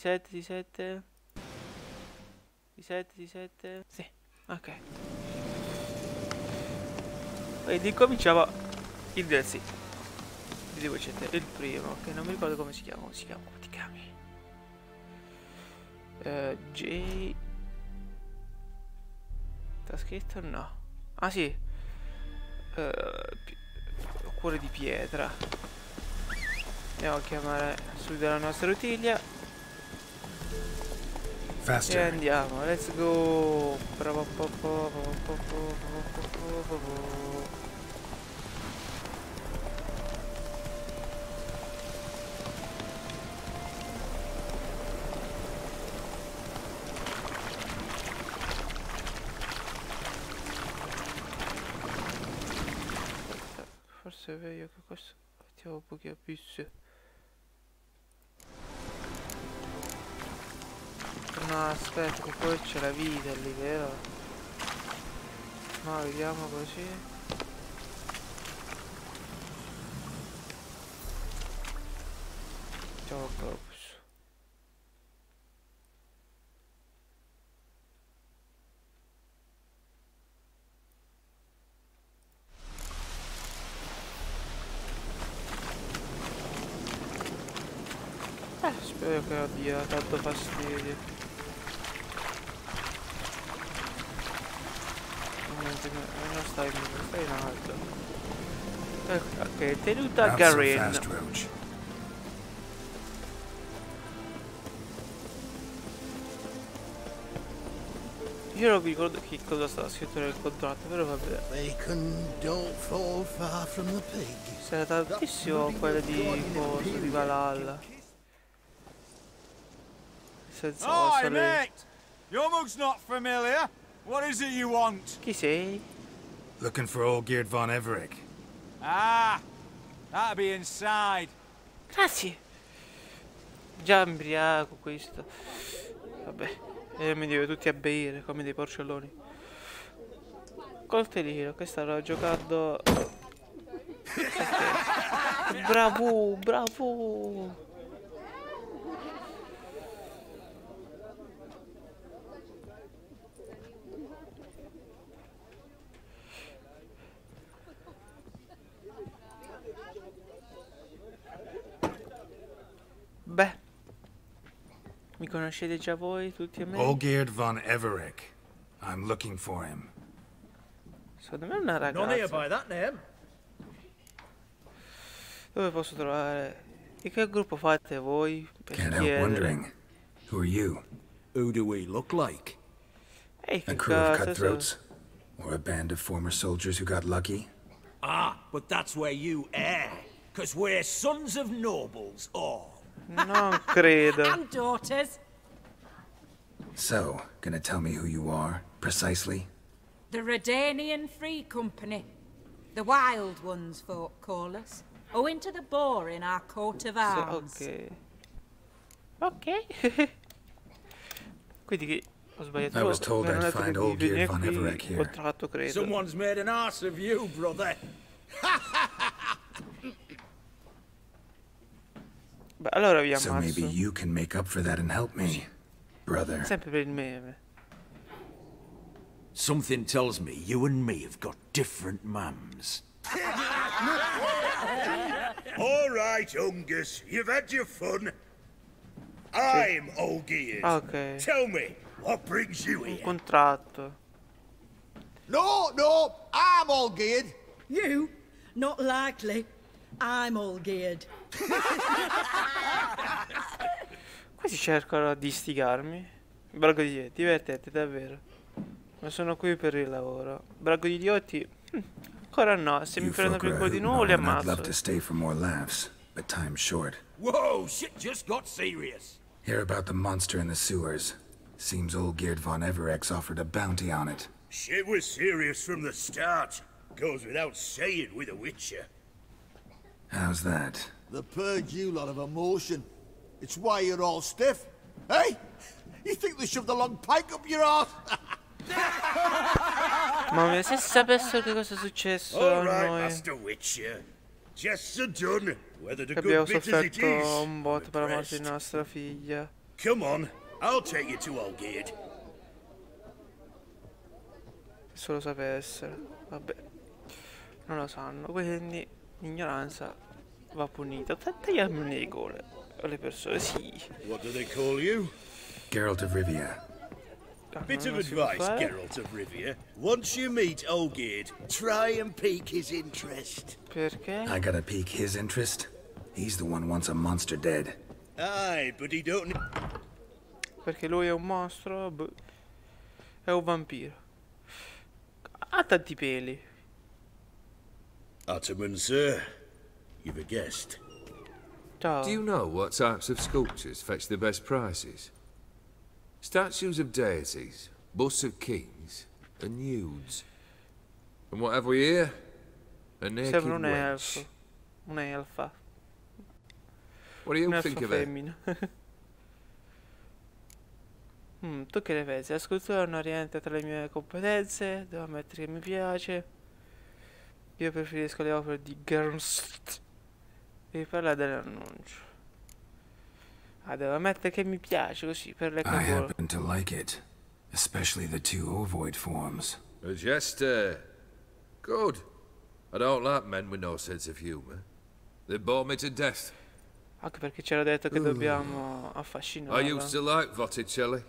7, di 7. Di 7, di 7. Sì, ok. Quindi cominciava il DLC di dove c'è il primo, che non mi ricordo come si chiama. Come si chiama? Come ti chiami? J. Sta scritto? No. Ah sì. Cuore di pietra. Andiamo a chiamare subito la nostra rotiglia. Faster. E andiamo, let's go. Forse è meglio che questo mettiamo pochi abissi. No, aspetta, che poi c'è la vita lì, vero? No, vediamo così. Facciamo proprio. Spero che non dia tanto fastidio. Non stai in alto. Ok, tenuta Garin. Io non mi ricordo che cosa stava scritto nel contratto, però vabbè. Sarà tantissimo quella di cosa, di Valhalla. Senza mate! Your mug's not familiar. What is it you want? Chi sei? Looking for old Geert von Everett. Ah, that'll be inside. Grazie. Già embriaco questo. Vabbè, e mi devo tutti a bere come dei porcelloni. Coltellino che starò giocando. Okay. Bravo, bravo. Beh, mi conoscete già voi, tutti e me? Old Geert von Everett. I'm looking for him. Secondo me è una ragazza. Dove posso trovare? Di che gruppo fate voi? Can't help wondering. Who are you? Who do we look like? Ehi, A crew of cutthroats? Or a band of former soldiers who got lucky? Ah, but that's where you err. 'Cause we're sons of nobles, all. Non credo. And daughters. So, gonna tell me who you are, precisely? The Redanian Free Company. The Wild Ones, folk call us. Owing to the boar in our coat of arms. Ok. Ok. Quindi che ho sbagliato. I was told I'd find old Geert von Everett here. Contratto, credo. Someone's made an ass of you, brother. Beh, allora vi So maybe ammazzo. you can make up for that and help me, brother. Sempre per il meme. Something tells me you and me have got different mums. All right, Ungus, you've had your fun. I'm old Geert. Ok. Tell me, what brings you Un here? contratto. No, I'm all geared. You? Not likely. I'm all geared. Questi cercano di istigarmi. Brago di idioti, divertente, davvero. Ma sono qui per il lavoro. Brago di idioti? Ancora no, se mi You prendono folk per are quel a di hoot nuovo li and I'd love ammazzo. to stay for more laughs, but time's short. Whoa, shit just got serious. Hear about the monster in the sewers. Seems old Geert von Everett's offered a bounty on it. Shit was serious from the start. Goes without saying with a Witcher. How's that? The purge you lot of emotion. It's why you're all stiff. Hey? You think they shoved a long pike up your arse? Ma se sapessero che cosa è successo All a right, noi. Master Witcher. Just so done. Whether the Che abbiamo good bit as it sofferto is, un botto per la morte impressed. di nostra figlia. Come on, I'll take you to Oldgate. Se lo sapessero. Vabbè. Non lo sanno. Quindi l'ignoranza va punita. Tagliarmi nei gole alle persone, sì. What do they call you? Geralt of Rivia. Bit of advice, Geralt of Rivia. Once you meet Oldgate, try and pique his interest. Perché? I gotta pique his interest? He's the one wants a monster dead. Aye, but he don't... Perché lui è un mostro, è un vampiro. Ha tanti peli. Ottoman, sir. You've a guest. Ciao. Do you know what types of sculptures fetch the best prices? Statues of deities, busts of kings, and nudes. And what have we here? A naked Sembra un elfo. wench. Un'elfa. What do you think Un'elfa of it? femmina. Tu che ne pensi? La scultura non rientra tra le mie competenze. Devo ammettere che mi piace. Io preferisco le opere di Gernst. Devi parlare dell'annuncio. Ah, devo ammettere che mi piace così per le I cavolo. happen to like it. Especially the two ovoid forms. A jester. Good. I don't like men with no sense of humor. They bore me to death. Anche perché c'era detto che dobbiamo I affascinarla. used to like Botticelli.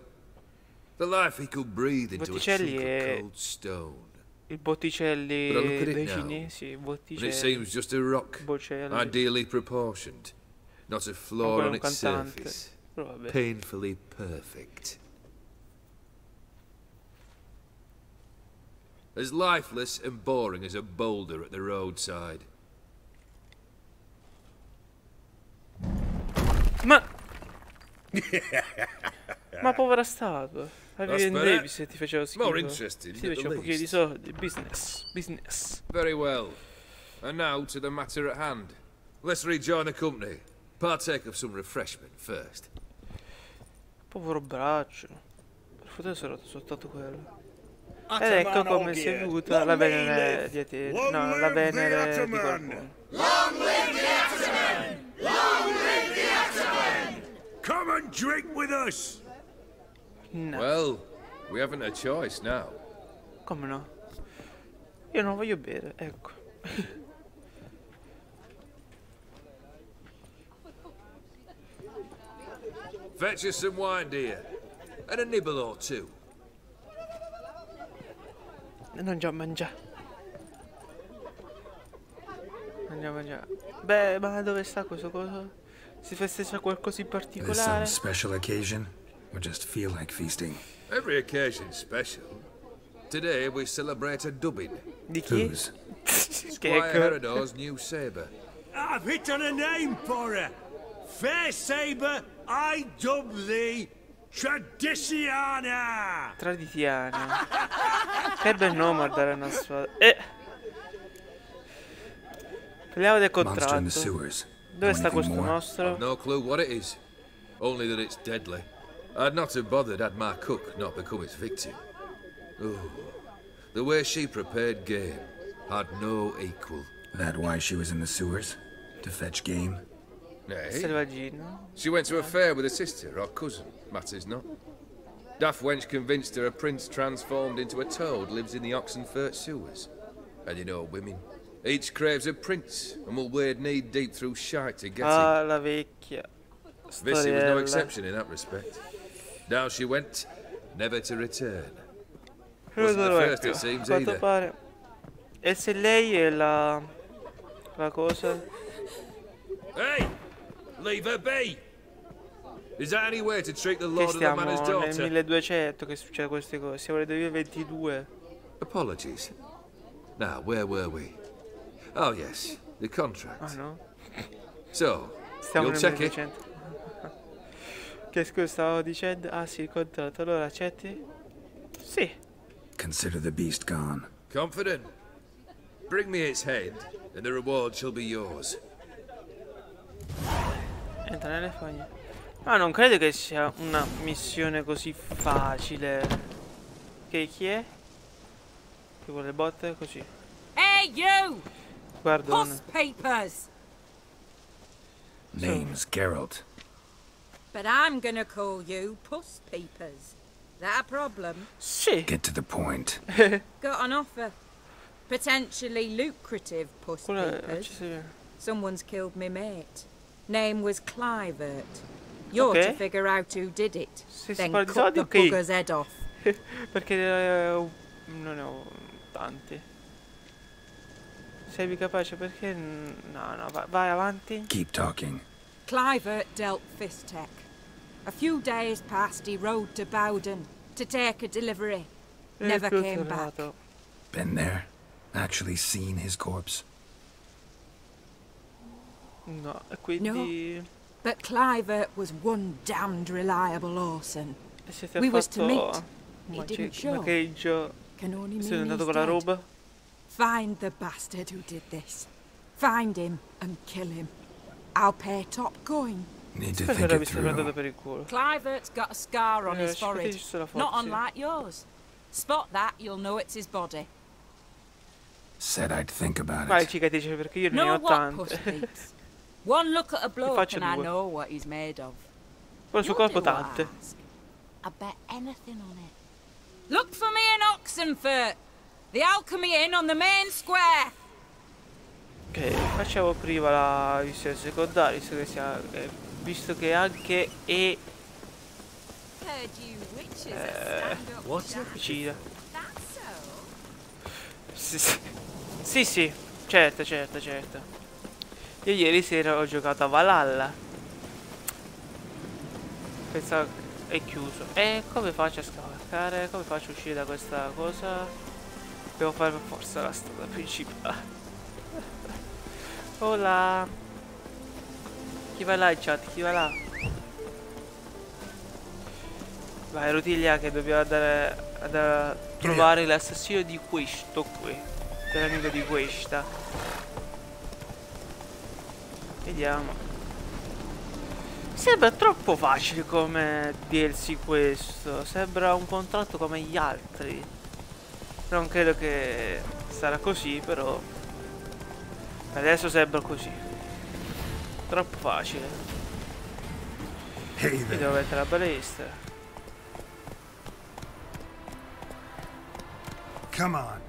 The life he could breathe into a Botticelli chunk of è cold stone. il Botticelli But I look at it dei now, cinesi. And it Botticelli. seems just a rock, Bocelli. ideally proportioned. Not a flaw Quello è on un its cantante. surface. Però vabbè. Painfully perfect. As lifeless and boring as a boulder at the roadside. Ma... Ma povera statua. La Aspetta. vendevi se ti faceva schifo. More interesting, Si at the faceva un pochino di least. soldi. Business. Business. Very well. And now to the matter at hand. Let's rejoin the company. Partake of some refreshment first. Povero braccio. Per fortuna sono soltanto quello. Ed Ottoman ecco come si è Oldgate. venuta la Long may Venere live. di Atene. Long No, la live the Venere di Ottoman. qualcuno. Come and drink with us. No. Well, we haven't a choice now. Come no? Io non voglio bere, ecco. Fetch us some wine, dear. And a nibble or two. Non già mangiare. Andiamo a mangiare. Beh, ma dove sta questo coso? Si festeggia qualcosa in Is some particolare? special occasion? Or just feel like feasting? Every occasion's special. Today we celebrate a dubbing. Di chi? Whose? Squire Herodor's new sabre. I've hit on a name for her. Fair Saber, I dub thee Tradiziana. Tradiziana. Che bel nome a dare una spada. Parliamo del Monster in contratto. the sewers. Dove Know sta anything questo more? nostro? No clue what it is. Only that it's deadly. I'd not have bothered had my cook not become its victim. Oh, the way she prepared game had no equal. That why she was in the sewers? To fetch game? Nay, Selvaggino. she went to a fair with a sister or cousin, matters not. Daft wench convinced her a prince transformed into a toad lives in the Oxenfurt sewers. And you know women. Each craves a prince and will wade knee deep through shite to get him. Ah, la vecchia. Vissy was no Storiella. exception in that respect. Down she went, never to return. Quello Wasn't the dove first, it seems, a quanto either. pare. E se lei è la cosa? Hey! Leave her be! Is that any way to treat the Che lord of the stiamo manor's nel daughter? 1200 che succede queste cose. Siamo nel 2022. Apologies. Now, where were we? Oh, yes, the contract. Ah no? So, Stiamo you'll nel check it? 1200. Che scusa stavo dicendo? Ah sì, il contratto. Allora accetti? Sì. Consider the beast gone. Confident? Bring me its head, and the reward shall be yours. Entra nelle fogne. Ma non credo che sia una missione così facile. Che chi è? Che vuole botte? Così. Hey, you! Guardone. Horse papers! Name's Geralt. But I'm gonna call you Puss Peepers. That a problem? Sì. Get to the point. Got an offer. Potentially lucrative, Puss Peepers. Someone's killed me mate. Name was Clivert. You're to figure out who did it. Then cut the bugger's head off. Perché non ne ho tanti. Sei capace perché... No, vai avanti. Keep talking. Clivert dealt Fistech. A few days past he rode to Bowden to take a delivery. Never came back. Been there? Actually seen his corpse? No, quindi... No, but Clivert was one damned reliable Orson. We was to meet. He didn't show. Can only mean he's dead. Find the bastard who did this. Find him and kill him. I'll pay top coin. Need to think it through. Clivert's got a scar on his forehead, not unlike yours. Spot that, you'll know it's his body. Said I'd think about Vai, it. cicatrice, perché io ne ho tante. One look at a bloke and I know what he's made of. Quello sul corpo tante. I bet anything on it. Look for me in Oxenfurt. The Alchemy Inn on the main square. Ok, facciamo prima la missione secondaria, visto che anche vicina. Sì, certo. Io ieri sera ho giocato a Valhalla. Pensavo è chiuso. E come faccio a scavalcare? Come faccio a uscire da questa cosa? Devo fare per forza la strada principale. Hola. Chi va là in chat? Chi va là? Vai, Rotiglia, che dobbiamo andare a trovare l'assassino di questo qui. Dell'amico di questa. Vediamo. Sembra troppo facile come DLC questo. Sembra un contratto come gli altri. Non credo che sarà così, però adesso sembra così. Troppo facile. Qui devo mettere la balestra. Come on.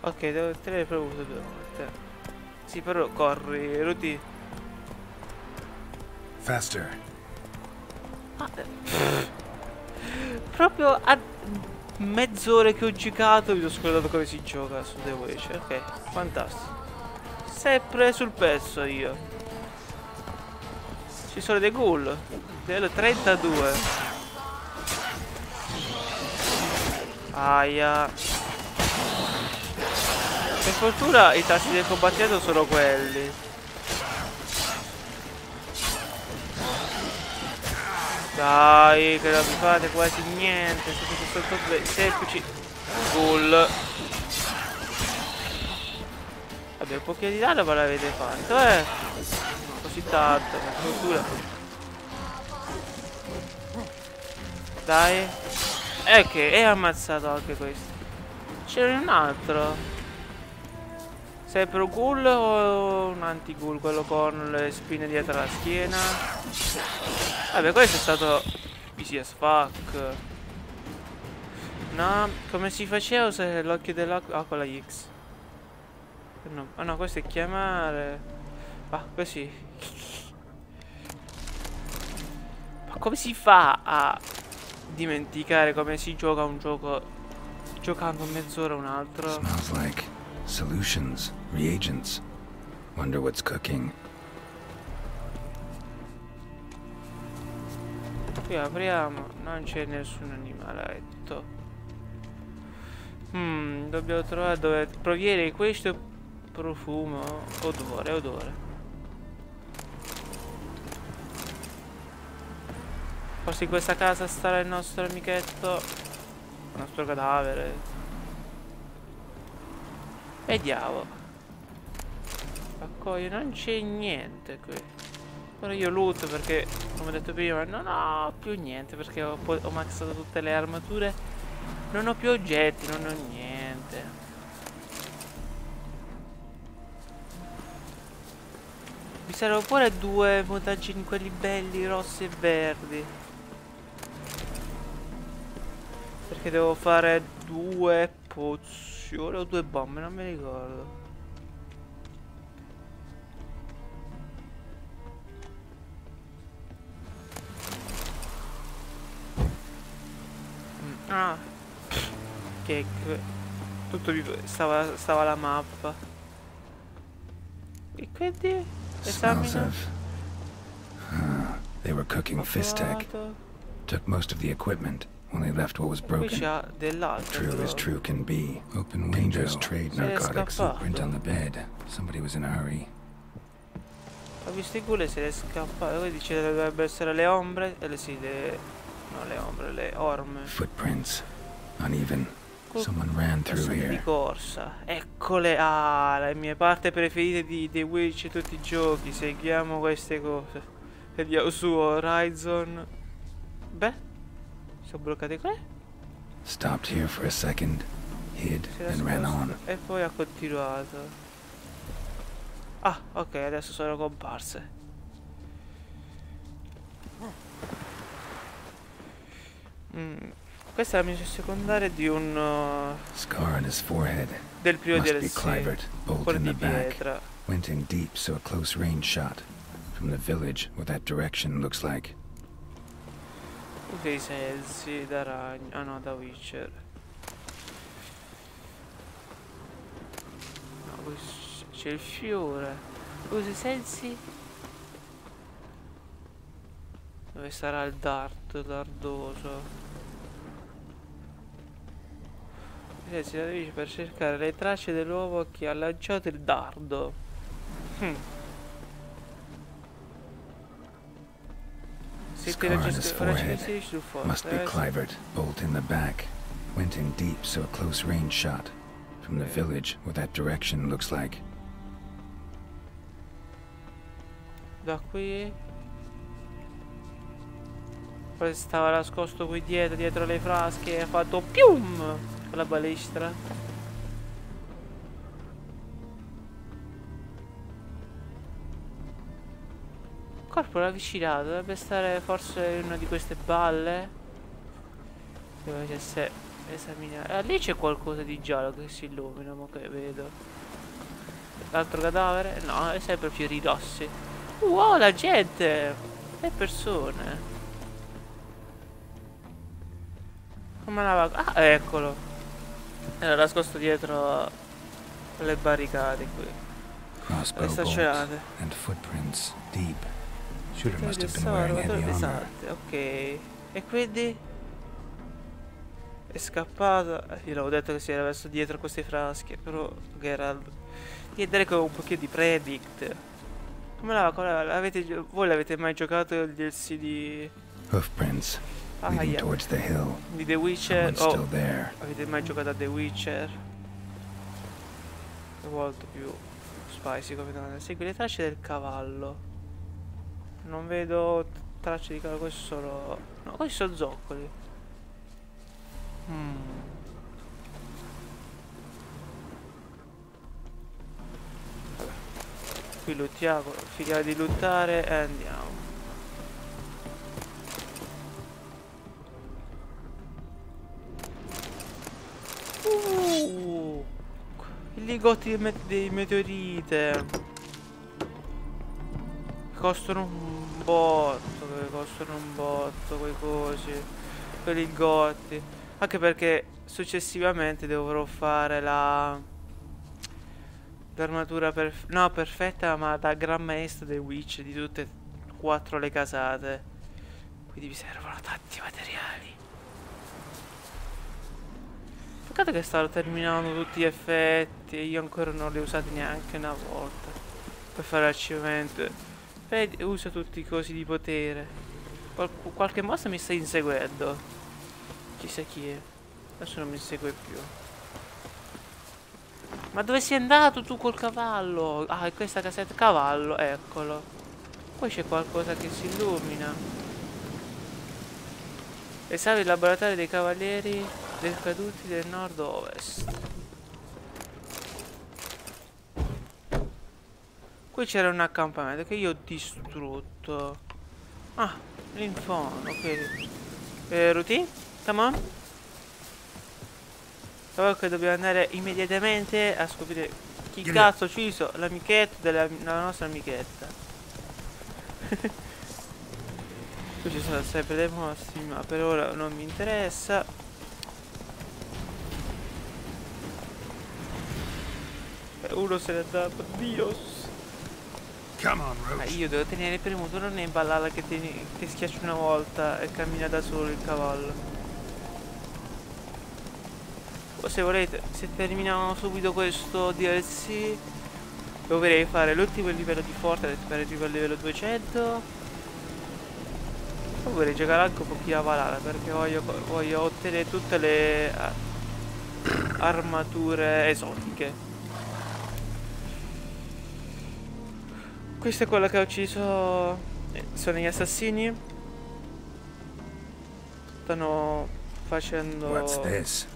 Ok, devo tenere premuto 2 volte. Sì, però corri, Ruti. Faster. Proprio a mezz'ora che ho giocato mi sono scordato come si gioca su The Witcher. Ok, fantastico. Sempre sul pezzo io. Ci sono dei ghoul. Livello 32. Aia. Per fortuna i tasti del combattimento sono quelli. Dai, che non mi fate quasi niente. Siete semplici ghoul. Vabbè, un pochino di danno ma l'avete fatto, non così tanto, per fortuna. Dai. Che è ammazzato anche questo. C'era un altro. Sempre un ghoul o un anti-ghoul? Quello con le spine dietro la schiena. Vabbè, questo è stato easy as fuck. No, come si faceva a usare l'occhio dell'acqua con la X? No, ah no, questo è chiamare. Ah, così. Ma come si fa a dimenticare come si gioca un gioco giocando mezz'ora un altro? Smells like solutions, reagents. Wonder what's cooking. Qui apriamo, non c'è nessun animaletto. Dobbiamo trovare dove proviene questo profumo. Odore. Forse in questa casa starà il nostro amichetto. Il nostro cadavere. Vediamo. Raccoglie, non c'è niente qui. Ora io loot perché, come ho detto prima, non ho più niente perché ho maxato tutte le armature. Non ho più oggetti, non ho niente. Mi servono pure 2 motaggini, quelli belli, rossi e verdi. Perché devo fare 2 pozioni o 2 bombe, non mi ricordo. Ah, che tutto stava la mappa. E quindi esamina. They were cooking Fistech. Took most of the equipment. Only left what was broken. True as true can be. Open windows, trade narcotics. Print on the bed. Somebody was in a hurry. Ho visto i culo e se ne è scappato. Quindi ci dovrebbero essere le ombre. Sì, no, le ombre, le orme. Footprints. Uneven. Someone ran through here. Di corsa. Eccole. Ah, le mie parti preferite di The Witch e tutti i giochi. Seguiamo queste cose. Vediamo su Horizon. Beh, sono bloccate qua. Stopped here for a second. Hid and ran on. E poi ha continuato. Ah, ok, adesso sono comparse. Questa è la missione secondaria di un scar on his forehead. Del primo DLC, quello di pietra. Went in deep, so a close range shot from the village, what that direction looks like. Usa i sensi da ragno. Ah no, da Witcher. No, c'è il fiore. Usa i sensi. Dove sarà il dardoso? Si la dice per cercare le tracce dell'uomo che ha lanciato il dardo. Scar on his forehead. Must be Clivert. Bolt in the back. Went in deep, so a close range shot from the village, what that direction looks like. Da qui. Poi stava nascosto qui dietro le frasche e ha fatto pium! Con la balestra. Il corpo ravvicinato, dovrebbe stare forse in una di queste balle. Dove c'è esaminare. Lì c'è qualcosa di giallo che si illumina, ma che vedo. L'altro cadavere? No, è sempre fiori rossi. Wow, la gente! Le persone. Come la va? Ah, eccolo. Era nascosto dietro le barricate qui. Crossbow bolts and footprints deep. Shooter must have been wearing heavy armor. Esatto, ok. E quindi è scappato. Io l'avevo detto che si era messo dietro queste frasche, però Geralt. Chiedere con un pochino di predict. Come la voi l'avete mai giocato il DLC di Hoofprints leading towards the hill. Di The Witcher? Still there. Avete mai giocato a The Witcher? È molto più spicy come nome. Segui le tracce del cavallo. Non vedo tracce di cavallo, questi sono. No, questi sono zoccoli. Vabbè. Qui luttiamo, finiamo di lottare e andiamo. I ligotti dei meteorite costano un botto, quei cosi, quei ligotti. Anche perché successivamente dovrò fare l'armatura perfetta, ma da gran maestro dei Witch di tutte e 4 le casate. Quindi vi servono tanti materiali. Peccato che stanno terminando tutti gli effetti e io ancora non li ho usati neanche una volta per fare l'achievement. Vedi, uso tutti i cosi di potere. Qualche mossa mi sta inseguendo. Chissà chi è. Adesso non mi segue più. Ma dove sei andato tu col cavallo? Ah, è questa casetta cavallo, eccolo. Poi c'è qualcosa che si illumina. Esame il laboratorio dei cavalieri dei caduti del nord-ovest. Qui c'era un accampamento che io ho distrutto. Ah, lì in fondo, ok. Routine, come on. Allora che dobbiamo andare immediatamente a scoprire chi cazzo ha ucciso l'amichetto della nostra amichetta. Qui ci sono sempre dei mostri, ma per ora non mi interessa. Uno se n'è andato, Dios. Ma io devo tenere premuto, non è ballata che ti schiacci una volta e cammina da solo il cavallo. O se volete, se terminiamo subito questo DLC, dovrei fare l'ultimo livello di Fortnite per arrivare al livello 200. Poi vorrei giocare anche un po' più a Valhalla perché voglio ottenere tutte le armature esotiche. Questo è quello che ha ucciso. Sono gli assassini. Stanno facendo qualcosa.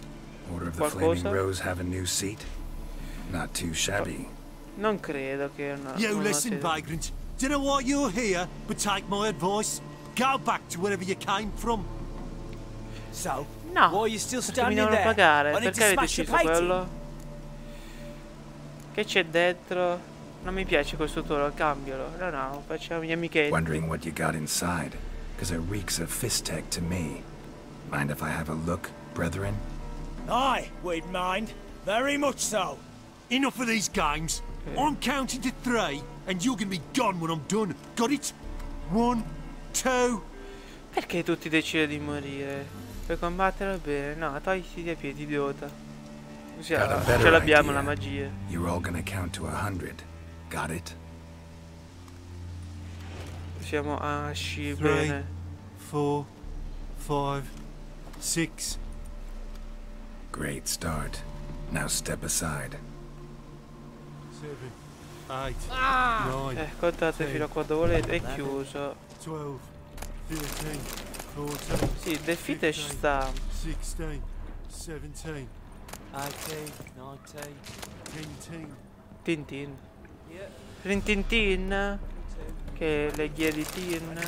Non credo che You listen, vagrant. Do you know why you're here? But take my advice. Go back to wherever you came from. So, no, why are you still standing mi devono there? pagare. I need Perché to avete smash the ucciso painting. quello? Che c'è dentro? Non mi piace questo toro, cambialo. No, facciamo gli amichetti. Wondering what you got inside, because it reeks of fist tech to me. Mind if I have a look, brethren? Aye, we'd mind. Very much so. Enough of these games. I'm counting to 3, and you're gonna be gone when I'm done. Got it? 1, 2. Perché tutti decidono di morire? Per combattere bene? No, togliti dai piedi, idiota. Così ce l'abbiamo la magia. You're all gonna count to 100. Got it? Siamo a 3, bene. 4, 5, 6. Great start. Now step aside. 7, 8, 9. Contate fino a quando volete. È chiuso. 12, 13, 14. Sì, defeat sta. 16, 17, 18, 19, 20. Tintin. Rintintin. Che le ghieri tin.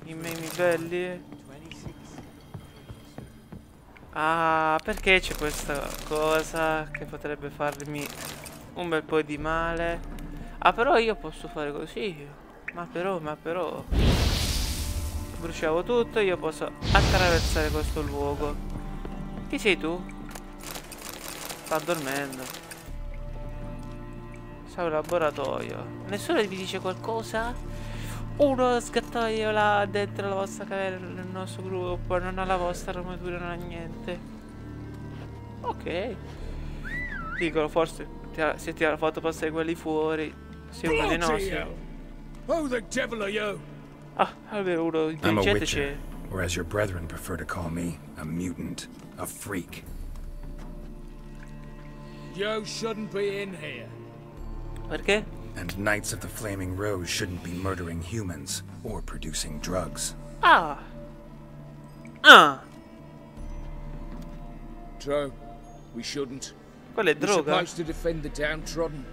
I memi belli. Ah, perché c'è questa cosa che potrebbe farmi un bel po' di male. Ah, però io posso fare così. Ma però bruciavo tutto, io posso attraversare questo luogo. Chi sei tu? Sta dormendo. C'è un laboratorio. Nessuno vi dice qualcosa? Uno sgattaio là dentro la vostra caverna nel nostro gruppo. Non ha la vostra armatura, non ha niente. Ok. Dicono forse se ti ha fatto passare quelli fuori. Sei uno dei nostri. Who the devil are you? Ah, almeno uno intelligente c'è. Or as your brethren prefer to call me, a mutant, a freak. You shouldn't be in here. Perché? And Knights of the Flaming Rose shouldn't be murdering humans or producing drugs. Ah. True, we shouldn't. Quella è We're droga. supposed to defend the downtrodden,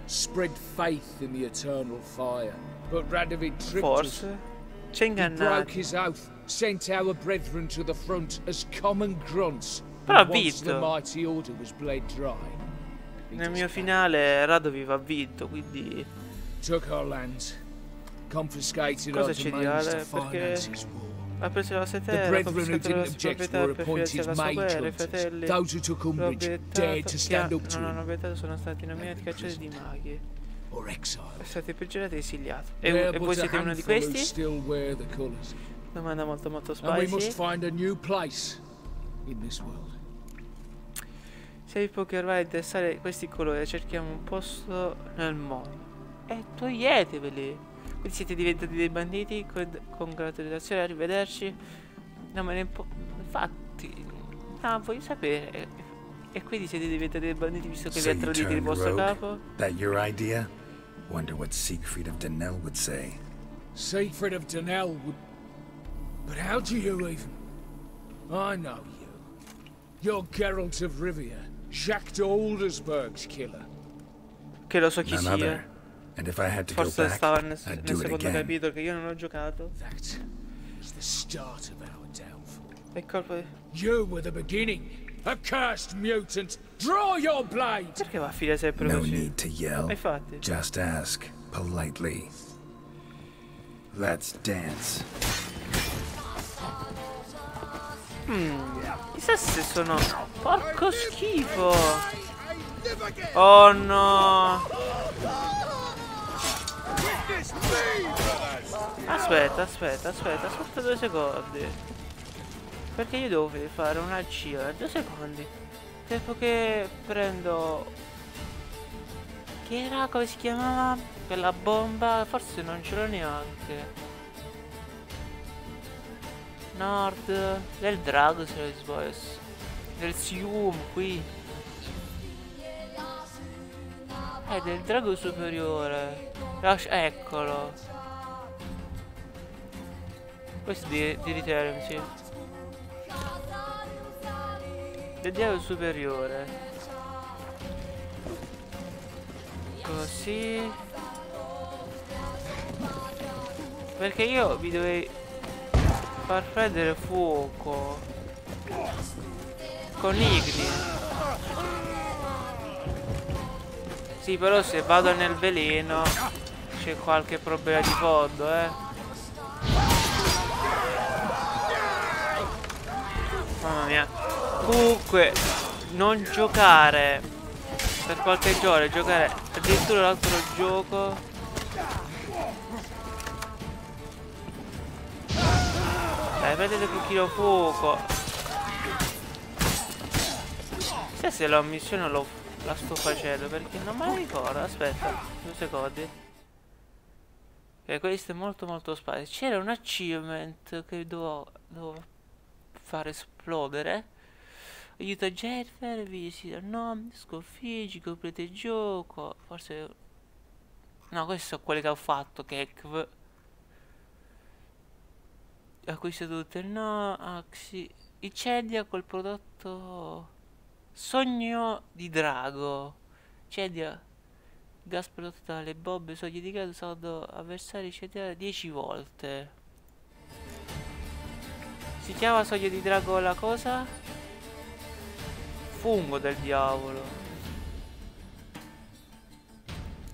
spread faith in the eternal fire. But Radovid tricked us. Forse. C'è He broke ingannato. his oath, sent our brethren to the front as common grunts. Però ha But once the vinto. mighty order was bled dry, he Nel mio just finale Radovid ha vinto, quindi took our lands, confiscated cosa our c'è di domains to male? Perché finance his war. ha preso la nostra The terra, ha brethren who confiscato didn't la sua object proprietà were per finanziare appointed la sua mage guerra, i hunters. fratelli Those who took umbrage dared to stand up to non hanno him obiettato, sono stati nominati cacciatori di maghi. or exiled. Siete peggiorati e esiliati. We're E voi but a siete uno di handful who questi? still wear the colours. Domanda molto And we must spicy. find a new place in this world. Se vi può ormai interessare questi colori, cerchiamo un posto nel mondo. E toglieteveli. Quindi siete diventati dei banditi. Congratulazioni, arrivederci. No, ma infatti, no, voglio sapere. E quindi siete diventati dei banditi visto che vi So ha you tradito il turned vostro rogue? capo? That your idea? Wonder what Siegfried of Denel would say. Siegfried of Denel would... But how do you even... I know you. You're Geralt of Rivia, Jacques de Aldersberg's killer. Che lo so chi None sia. other. Forse stava nel secondo capitolo che io non ho giocato. È colpa di... You were the beginning. Accursed mutant. Draw your blade. Perché va a finire sempre così? No need to yell. Infatti. Just ask politely. Let's dance. Chissà se sono... Porco schifo. Oh no. Aspetta 2 secondi. Perché io devo fare una C, 2 secondi. Tempo che prendo... Che era? Come si chiamava? Quella bomba? Forse non ce l'ho neanche. Nord. Del drago se lo sbaglio. Del Sium qui. Del drago superiore. Eccolo. Questo di Riterem, sì. Del drago superiore. Così. Perché io vi dovrei far prendere fuoco con igni. Sì, però se vado nel veleno c'è qualche problema di fondo, Mamma mia. Comunque non giocare per qualche giorno, giocare addirittura l'altro gioco. Dai, prendete un pochino fuoco. Chissà se la missione la sto facendo, perché non me la ricordo. Aspetta 2 secondi. Ok, questo è molto spazio. C'era un achievement che dovevo far esplodere. Aiuta Jennifer, visita no, sconfiggi, completa il gioco. Forse... No, questi sono quelli che ho fatto, Kekv. Acquista tutte, no, Axi. Incendia col prodotto... Sogno di drago. Incendia gas prodotto dalle bombe sogni di gas usato avversari incendiare 10 volte. Si chiama sogno di drago la cosa? Fungo del diavolo.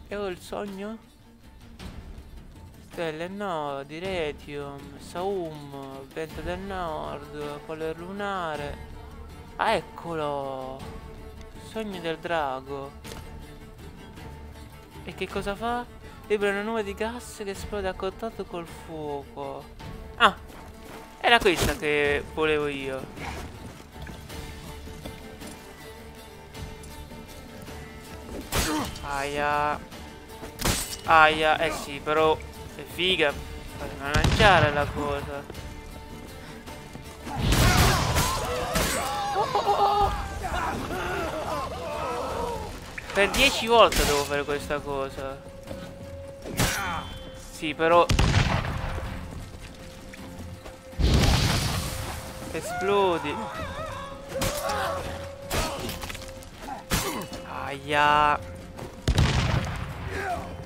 E ho il sogno? Stelle no, di Retium, Saum, vento del nord, polo lunare. Ah, eccolo! Sogno del drago. E che cosa fa? Libera una nube di gas che esplode a contatto col fuoco. Ah! Era questa che volevo io. Aia. Aia. Eh sì, però è figa. Non lanciare la cosa. Per 10 volte devo fare questa cosa. Sì, però esplodi. Aia.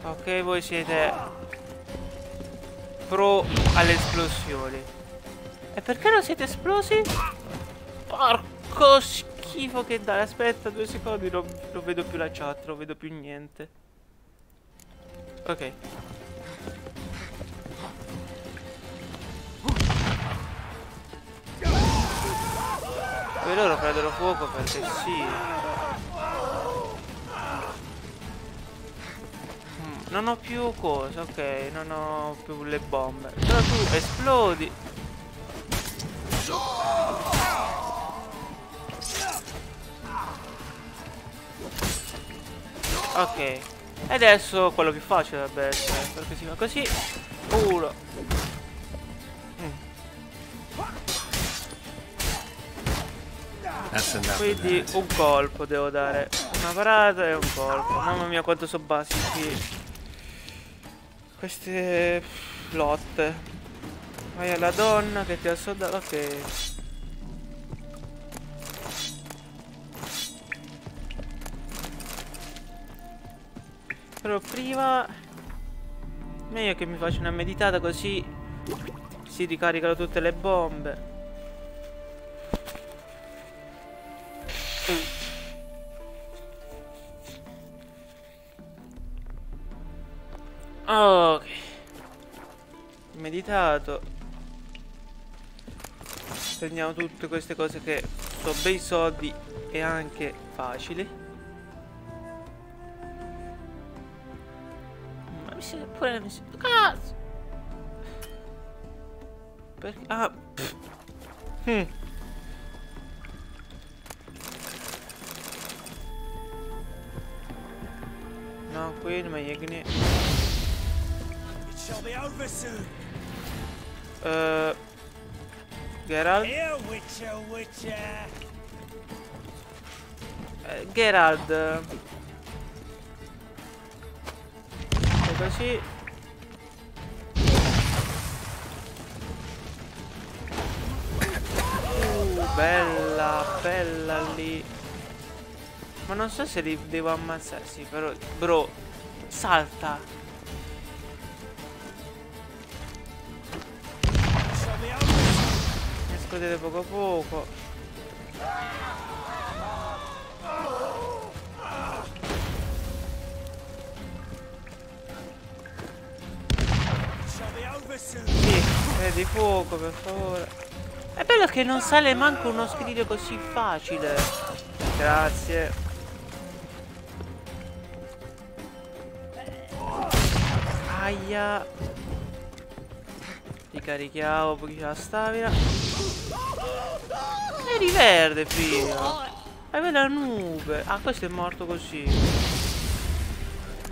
Ok, voi siete pro alle esplosioni. E perché non siete esplosi? Porco schifo che dai. Aspetta 2 secondi, non vedo più la chat, non vedo più niente. Ok. E loro prendono fuoco perché sì. Non ho più cosa, ok, non ho più le bombe. Però tu esplodi. Ok. E adesso quello più facile dovrebbe essere, perché si fa così. Uno. Quindi un colpo devo dare. Una parata e un colpo. Mamma mia quanto sono basici queste lotte. Vai alla donna che ti ha soldato. Ok. Però prima Meglio che mi faccia una meditata, così si ricaricano tutte le bombe. Ok. Meditato. Prendiamo tutte queste cose che sono bei soldi e anche facili. Ma mi sembra pure... Cazzo! Perché... Ah... No, qui non mi è che Geralt? Geralt. E così. Bella, bella lì. Ma non so se li devo ammazzare. Sì, però... Bro, salta. Esplodete poco a poco. Sì, di fuoco per favore. È bello che non sale manco uno scrigno così facile. Grazie. Aia. Ricarichiamo pochi la stamina. Eri verde, figlio. Hai vede la nube. Ah, questo è morto così.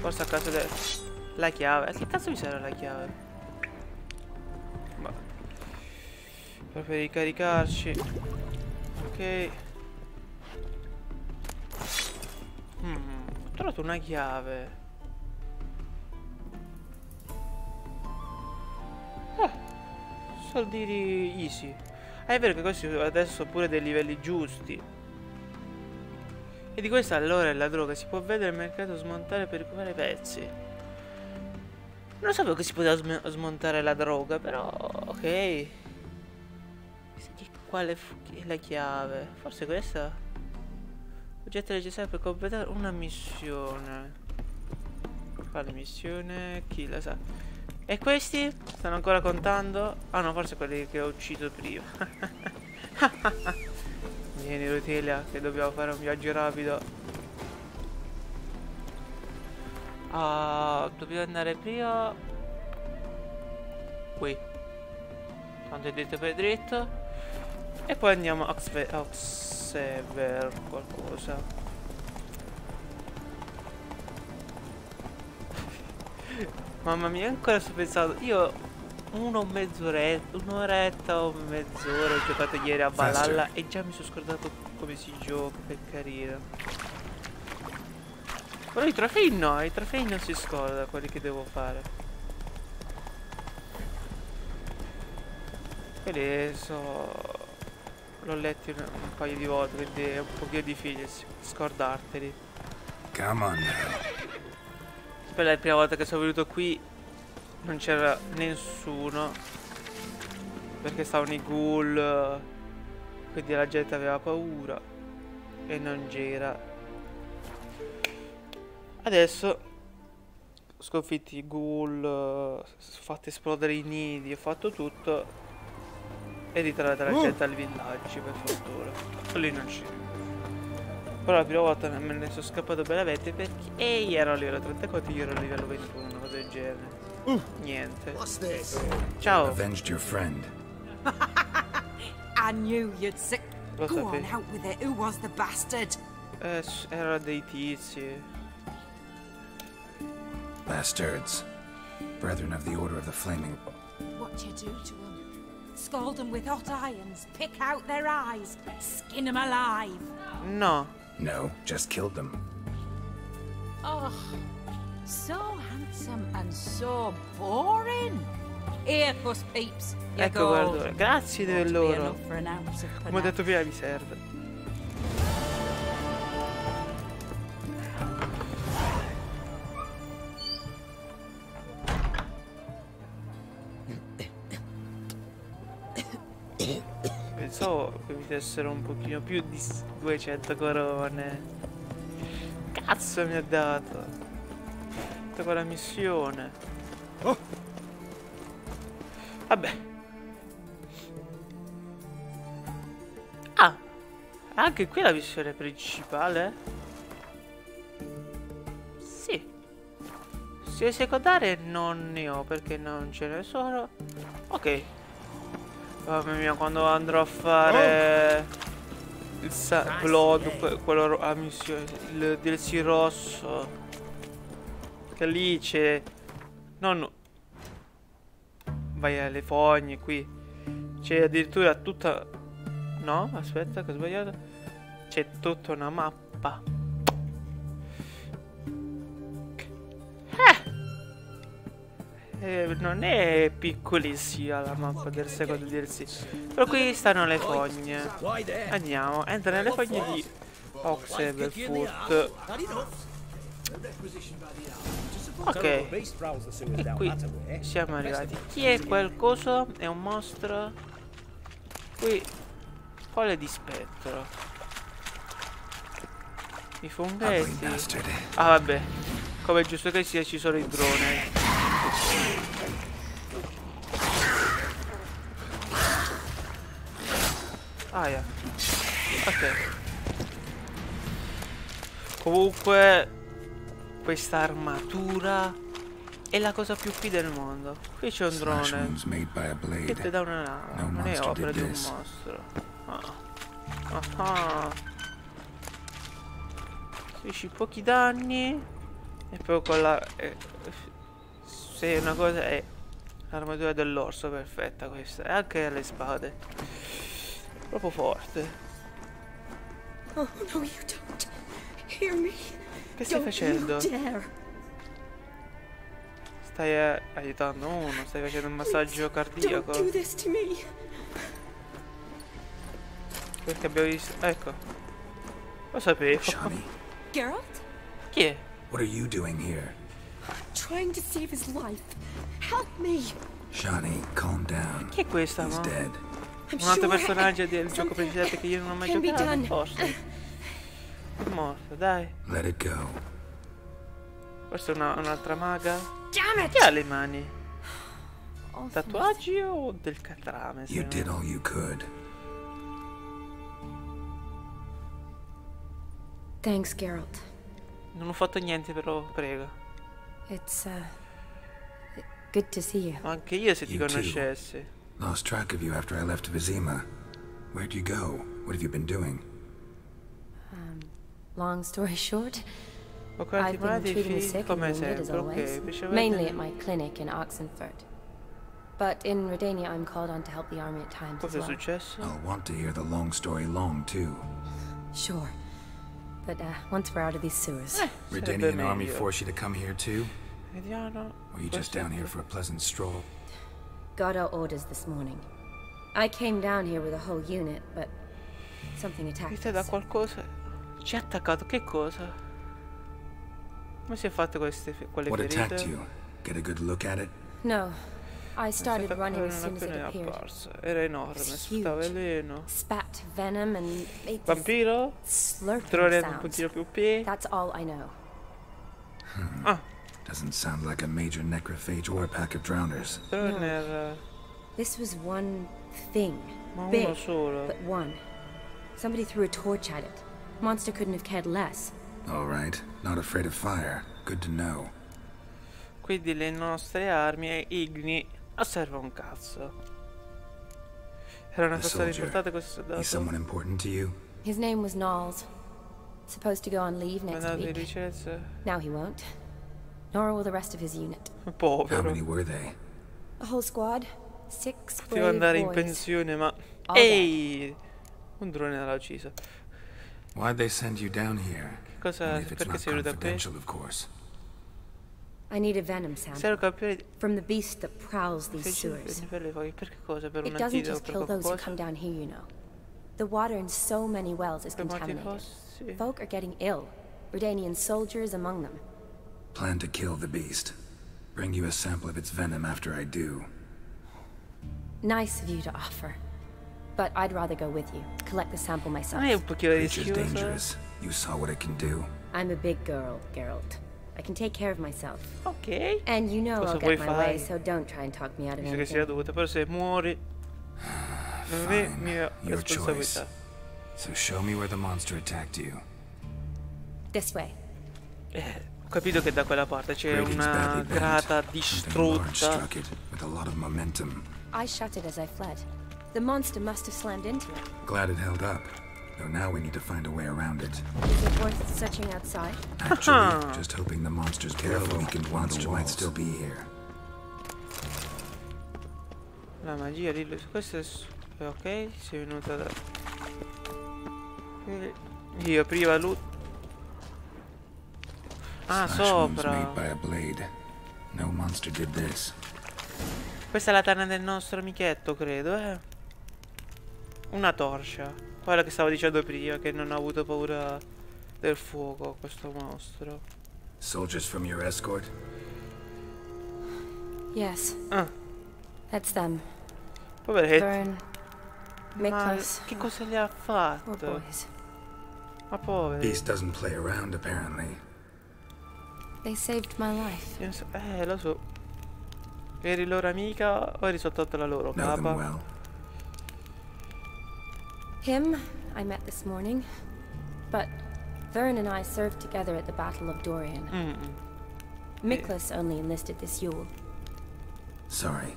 Forse a casa del... La chiave. Che cazzo mi serve la chiave? Ma... per ricaricarci. Ok. Ho trovato una chiave. Soldi easy. Ah, è vero che questi adesso sono pure dei livelli giusti. E di questa allora è la droga. Si può vedere il mercato smontare per recuperare pezzi. Non sapevo che si poteva smontare la droga, però ok. Quale è la chiave? Forse questa? Oggetto necessario per completare una missione. Quale missione? Chi la sa? E questi? Stanno ancora contando? Ah no, forse quelli che ho ucciso prima. Vieni Rotelia, che dobbiamo fare un viaggio rapido. Dobbiamo andare prima qui. Tanto è dritto per dritto. E poi andiamo a Xever qualcosa. Mamma mia, ancora sto pensando. Io un'oretta o mezz'ora ho giocato ieri a Valhalla e già mi sono scordato come si gioca, che carino. Però i trofei no, i trofei non si scorda quelli che devo fare. Quelli so... l'ho letti un paio di volte, quindi è un pochino difficile scordarteli. Come on. Per la prima volta che sono venuto qui non c'era nessuno, perché stavano i ghoul, quindi la gente aveva paura e non c'era. Adesso sconfitti i ghoul, fatti esplodere i nidi, ho fatto tutto e ritornata la gente al villaggio, per fortuna. Lì non c'era. Però la prima volta me ne sono scappato bellamente perché ehi, ero a livello 34, io ero a livello 21, una cosa del genere. Niente. Ciao. Avenged your friend. I knew you'd say. Go on out with it. Who was the bastard? Era dei tizi. Bastards. Brethren of the Order of the Flaming. What you do to them? Scald them with hot irons, pick out their eyes, skin them alive. No. No, just killed them. Oh, so handsome and so boring. Here, puss peeps. Ecco, guarda, grazie di loro. Come ho detto prima, mi serve. che mi dessero un pochino più di 200 corone. Cazzo mi ha dato? Tutta quella missione. Oh. Vabbè. Ah, anche qui la missione principale? Sì. Se secondarie non ne ho perché non ce ne sono. Ok. Mamma mia, quando andrò a fare il Blood, quello a missione, il DLC rosso, che lì c'è, non vai alle fogne qui, c'è addirittura tutta, no aspetta che ho sbagliato, c'è tutta una mappa. Non è piccolissima la mappa del secondo DLC. Però qui stanno le fogne. Andiamo, entra nelle fogne di Oxenfurt. Ok. E qui siamo arrivati. Chi è quel coso? È un mostro. Qui folle di spettro. I funghetti. Ah vabbè. Come è giusto che sia, ci sono i droni. Ah yeah. Ok. Comunque questa armatura è la cosa più figa del mondo. Qui c'è un drone che ti dà una lama. Non è opera di un mostro. Feci pochi danni. E poi con la... se una cosa è l'armatura dell'orso, perfetta questa. E anche le spade. Proprio forte. Oh no, you don't. Hear me. Che stai facendo? Stai aiutando uno, stai facendo un massaggio cardiaco. Don't do this to me. Perché abbiamo visto... Ecco. Lo sapevo. Geralt? Chi è? What are you doing here? Trying to save his life. Help me. Shani, calm down. Chi è questa, He's no? dead. Un altro personaggio del gioco precedente che io non ho mai giocato, forse. È morto, dai. Let it go. Forse un'altra maga? Damn it! Chi ha le mani? Tatuaggi o del catrame? You did all you could. Thanks, Geralt. Non ho fatto niente, però prego. It's good to see you. Anche io se ti conoscessi. Lost track of you after I left Vizima. Where'd you go? What have you been doing? Long story short, I've been treating the sick and wounded as always, mainly at my clinic in Oxenfurt. But in Redania, I'm called on to help the army at times as well. Cosa è successo? I'll want to hear the long story long, too. Sure. But once we're out of these sewers. Redanian army force you to come here, too? Vediamo. Or you just down here for a pleasant stroll? Got our orders this morning. I came down here with a whole unit, but something attacked Da us. qualcosa. Ci ha attaccato, che cosa? Come si è fatto quelle What ferite? attacked you? Get a good look at it? No. I started running as soon as it appeared. Era enorme, sputava veleno. Spat venom and made this Vampiro? slurping Drone un sounds. pochino più P. That's all I know. Doesn't sound like a major necrophage or a pack of drowners. Drone era... This was one thing. Ma Big, uno solo. but one. Somebody threw a torch at it. Monster couldn't have cared less. All right. Not afraid of fire. Good to know. Quindi le nostre armi e igni non serve un cazzo. Era una The persona soldier. importante questo He's soldato. someone important to you? His name was Knowles. Supposed to go on leave next Mandato di week. licenza. Now he won't. Nor will the rest of his unit. How Povero. many were they? A whole squad. 6 Poteva brave andare in boys. pensione, ma... All Ehi! Un drone l'ha ucciso. Why'd they send you down here? Cosa... Only if it's Perché not sei venuto a me? confidential, of course. I need a venom Sei un sample campione di... from the beast that prowls these Sei sewers. per le foglie. Perché cosa? Per It un doesn't antidoto? just Per kill those who qualcosa? come down here, you know. The water in so many wells is Per morti contaminated. fossi? Folk are getting ill. Redanian soldiers among them. Plan to kill the beast. Bring you a sample of its venom after I do. Nice of you to offer. But I'd rather go with you. Collect the sample myself. Non è un pochino Creature's rischioso? dangerous. You saw what it can do. I'm a big girl, Geralt. I can take care of myself. Ok. And you know Cosa I'll vuoi get my way, fare? so don't try and talk me out of Visto che sia anything. dovuta, però se muori non è mia Your choice. responsabilità. So show me where the monster attacked you. This way. Ho capito che da quella parte c'è Grading's una badly bent. grata Something large distrutta. struck it with a lot of momentum. I shut it as I fled. The monster must have slammed into it. Glad it held up. Though now we need to find a way around it. Is it worth searching outside? Actually, just hoping the monster's careful weakened monster might still be here. La magia di questo è ok, sei venuta da io prima lui. Ah, Slash wounds sopra. made by a blade. No monster did this. Questa è la tana del nostro amichetto, credo, Una torcia. Quella che stavo dicendo prima, che non ha avuto paura del fuoco, questo mostro. Soldiers from your escort? Yes. Ah. That's them. Poveretto. Vern, Ma Miklas. che cosa gli ha Poor fatto? boys. Ma povero. Beast doesn't play around, apparently. They saved my life. Lo so. Eri loro amica o eri soltanto la loro Know them capa? well. Him, I met this morning. But Vern and I served together at the Battle of Dorian. Miklas only enlisted this Yule. Sorry.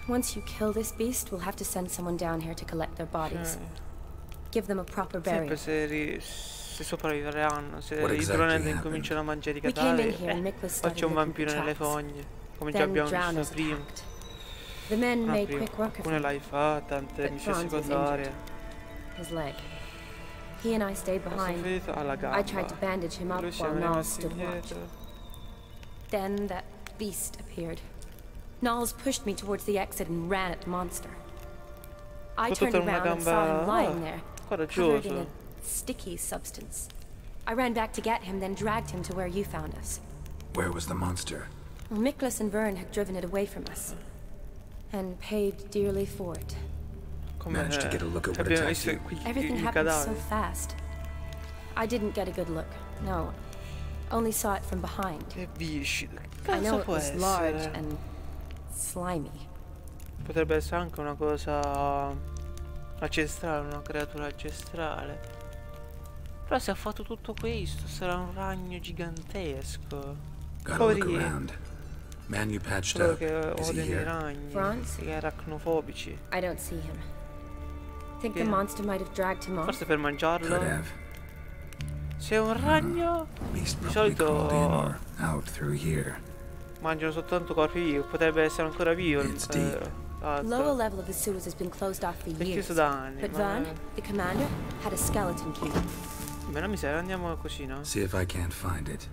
Once you kill this beast, we'll have to send someone down here to collect their bodies. Give them a proper burial. Sempre se sopravvivranno, se What i exactly dronelli happened? incominciano a mangiare i We came in cadaveri, here and Miklas poi started c'è un looking vampiro for nelle tracks. fogne, come già Then abbiamo drowners visto prima. attacked. The men made Prima. quick work of Alcune him. l'hai fatta, tante But missioni Franz was secondarie. injured. His leg. He and I stayed Questo behind. ferito alla gamba. I tried to bandage him up Lui si è while Nals rimasto stood watch. indietro. Then that beast appeared. Nals pushed me towards the exit and ran at the monster. I turned Tutta una around and saw him gamba. lying there, covered in Coraggioso. a sticky substance. I ran back to get him, then dragged him to where you found us. Where was the monster? Well, Miklas and Vern had driven it away from us. And paid dearly for it. Come Managed to get a look at what abbiamo attacked visto you. qui Everything i happened so cadaveri. fast. I didn't get a good look. No. Only saw it from behind. Che viscido. Che I know cazzo it può was large essere? and slimy. Potrebbe essere anche una cosa ancestrale, una creatura ancestrale. Però se ha fatto tutto questo, sarà un ragno gigantesco. Gotta look Poverino. around. Man you patched Solo up. che Is he odiano i here? ragni, Franz? gli aracnofobici. I don't see him. Think the Yeah. monster might have dragged him off? Forse per mangiarlo? Could have. Se è un ragno, Beast di probably crawled in solito or out through here. mangiano soltanto corpi vivi, potrebbe essere ancora vivo. It's deep. Lower level of the sewers has been closed off for È years. chiuso da anni, But ma Van, the commander, had a skeleton key. beh, non mi serve, andiamo così, no? See if I can't find it.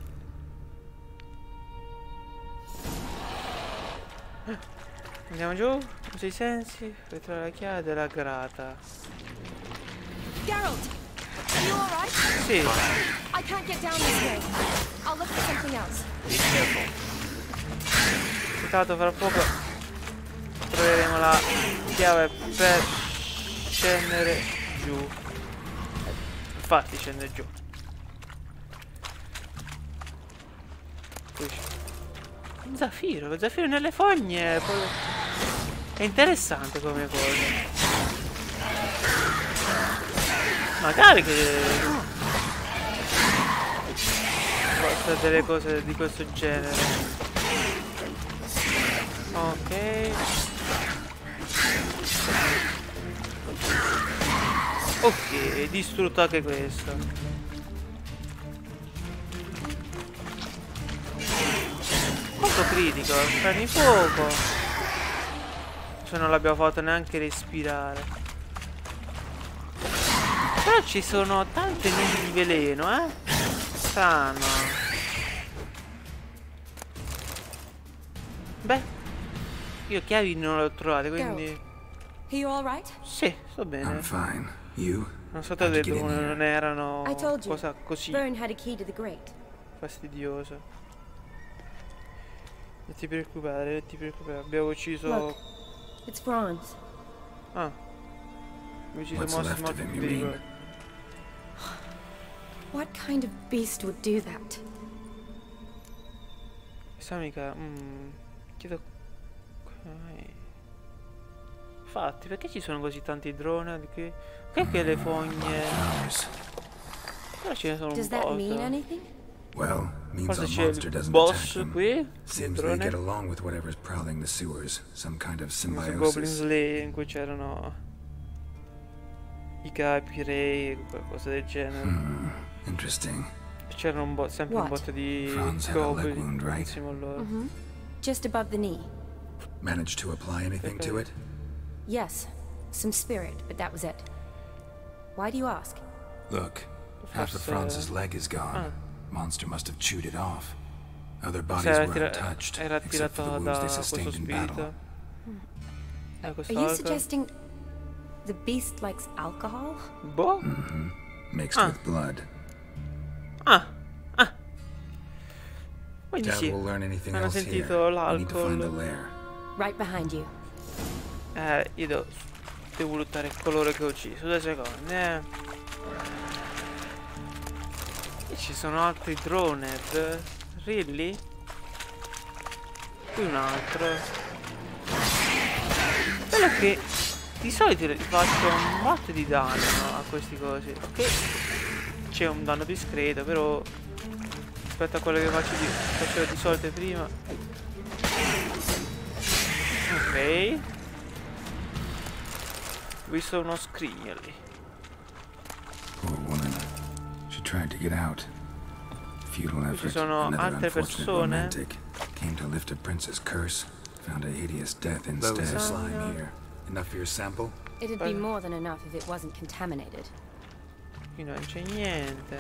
Andiamo giù, usa i sensi, ritrova la chiave della grata. Geralt! Are you alright? Sì, I can't get down this way. I'll look for something else. intanto fra poco troveremo la chiave per scendere giù. Infatti scende giù. Qui c'è un zaffiro nelle fogne. È interessante come cosa. Magari che possa delle cose di questo genere. Ok. Ok, distrutto anche questo. Molto critico, prendi fuoco. Se non l'abbiamo fatto neanche respirare. Però ci sono tante nubi di veleno, strano. Beh, io chiavi non le ho trovate, quindi... Are you alright? Sì, sto I'm bene. fine. You? Non so te How'd you get detto in come here? non erano I told you. cosa così Vern had a key to the grate. fastidiosa. Non ti preoccupare, abbiamo ucciso... Look, it's Franz. Ah. Mi ucciso mostri molto più pericolosi. What kind of beast would do that? Questa mica... chiedo... Okay. Infatti, perché ci sono così tanti droni? Perché le fogne... Però ce ne sono un po'. Well, means our monster doesn't attack him. Seems they get along with whatever's prowling the sewers. Some kind of symbiosis. Goblin Slayer in cui c'erano i capi, re, qualcosa del genere. Interesting. C'erano sempre un botto di goblin insieme a loro. Just above the knee. Managed to apply anything to it? Yes, some spirit, but that was it. Why do you ask? Look, half of Franz's leg is gone. Monster must have chewed it off. Other bodies were untouched, except for the wounds they sustained in battle. Are you suggesting the beast likes alcohol? Boh? Mixed with blood. Quindi Dad sì, will learn anything hanno else sentito here. We need to find the l'alcol. lair. Right behind you. Io devo lottare coloro che ho ucciso. 2 secondi, E ci sono altri droned. Really? Qui un altro. Quello che di solito faccio un botto di danno a questi cosi. Ok, c'è un danno discreto, però rispetto a quello che facevo di solito prima. Ok, ho visto uno scrigno lì. Poor woman. She tried to get out. Futile effort. Ci sono Another altre unfortunate persone. romantic. Came to lift a prince's curse. Found a hideous death instead. Slime here. Enough for your sample? It'd be more than enough if it wasn't contaminated. Qui non c'è niente.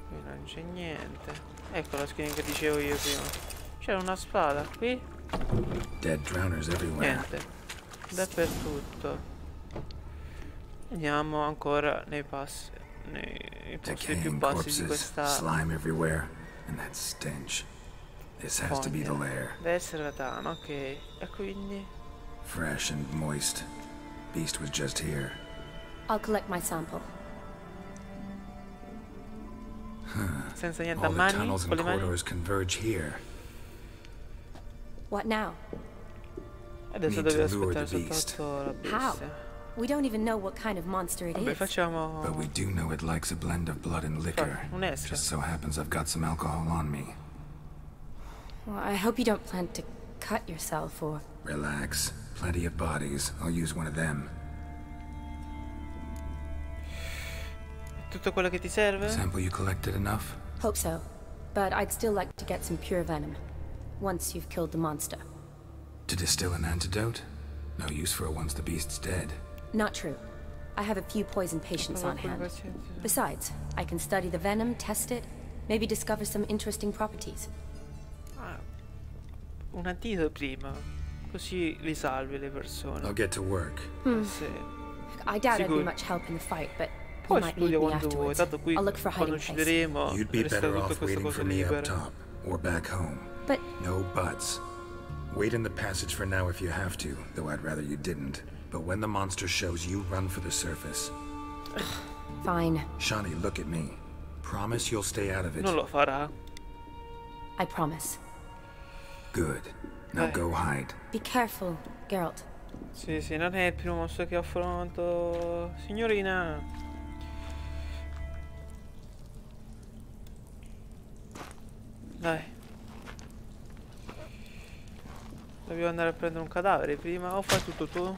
Qui non c'è niente. Ecco la skin che dicevo io prima. C'era una spada qui. Dead drowners everywhere. Niente. Dappertutto. Andiamo ancora nei passi. Nei posti più bassi di questa. Slime everywhere. And that stench. This has to be the lair. Deve essere la tana, ok. E quindi? Fresh and moist. Beast was just here. I'll collect my sample. Senza niente a All the mani, tunnels con and le mani. corridors converge here. What now? Adesso devo aspettare soltanto la How? bestia. We don't even know what kind of monster it Vabbè, is. facciamo... But we do know it likes a blend of blood and liquor. Un'esca. Just so happens I've got some alcohol on me. Well, I hope you don't plan to cut yourself or... Relax. Plenty of bodies. I'll use one of them. Tutto quello che ti serve? Sample you collected enough? Hope so. But I'd still like to get some pure venom. Once you've killed the monster. To distill an antidote? No use for it once the beast's dead. Not true. I have a few poison patients on hand. Besides, I can study the venom, test it, maybe discover some interesting properties. Un antidoto prima, così li salvi le persone. I'll get to work. Sì. I doubt I'd be much help in the fight, but you Poi might need studia me quando vuoi, afterwards. tanto qui I'll look for a quando hiding place. uccideremo You'd be resta better tutte off queste waiting cose for me up libere. top, or back home. But... No buts. Wait in the passage for now if you have to, though I'd rather you didn't. But when the monster shows, you run for the surface. Fine. Shawnee, look at me. Promise you'll stay out of it. Non lo farà. I promise. Good. Now go hide. Be careful, Geralt. Sì, sì, non è il primo mostro che affronto. Signorina. Dai. Dobbiamo andare a prendere un cadavere prima. O fai tutto tu?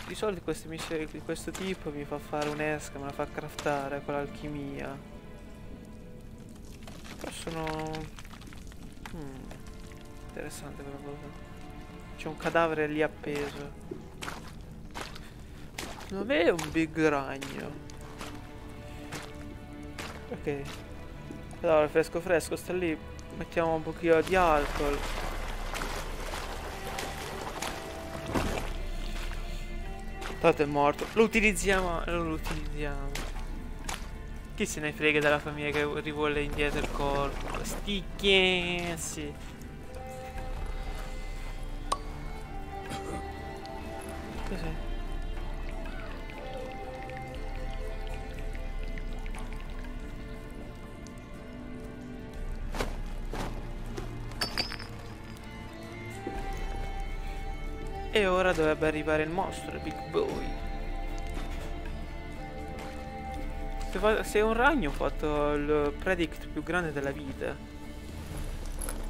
Di solito queste missioni di questo tipo mi fa fare un'esca, me la fa craftare con l'alchimia. Però sono... interessante quella cosa. C'è un cadavere lì appeso. Dov'è un big ragno? Ok. Cadavere fresco fresco, sta lì. Mettiamo un pochino di alcol. Tanto è morto. Lo utilizziamo. Non lo utilizziamo. Chi se ne frega della famiglia che rivuole indietro il corpo. Sti chiesi. Cos'è? E ora dovrebbe arrivare il mostro, il Big Boy. Se è un ragno ho fatto il predict più grande della vita.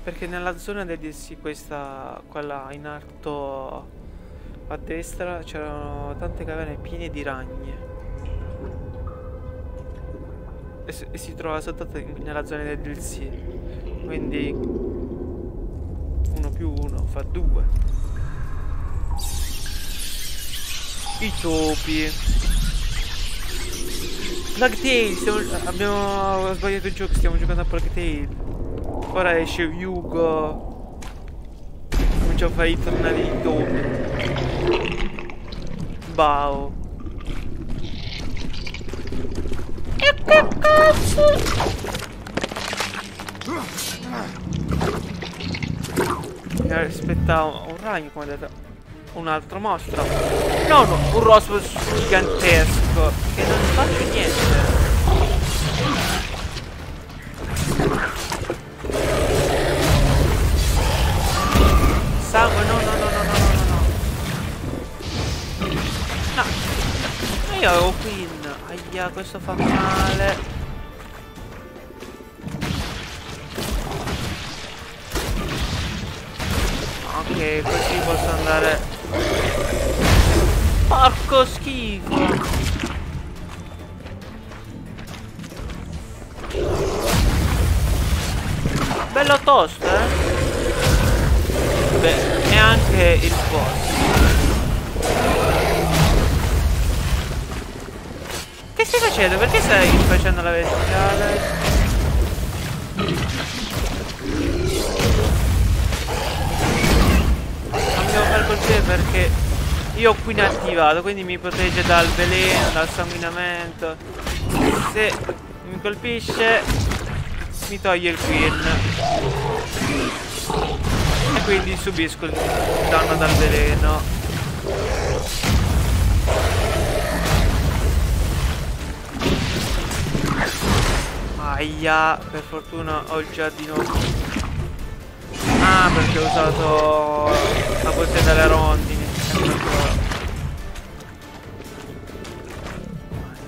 Perché nella zona del DLC, quella in alto a destra, c'erano tante caverne piene di ragni. E si trova soltanto nella zona del DLC. Quindi 1 più 1 fa 2. I topi. Plague Tale, abbiamo sbagliato il gioco, stiamo giocando a Plague Tale. Ora esce Hugo. Cominciamo a fare i tornadi di topi. Bao. E che cazzo? Mi aspettavo un ragno, come ho detto. Un altro mostro. No, un rospo gigantesco che non faccio niente. Sangue, no. No, io avevo Queen. Aia, questo fa male. Ok, così posso andare. Porco schifo. Bello tosto, eh? Beh, e anche il boss. Che stai facendo? Perché stai facendo la verticale? Non devo far colpire perché io ho qui inattivato, quindi mi protegge dal veleno, dal sanguinamento. Se mi colpisce mi toglie il Queen e quindi subisco il danno dal veleno. Aia, per fortuna ho il giardino. Ah, perché ho usato la botte delle rondini.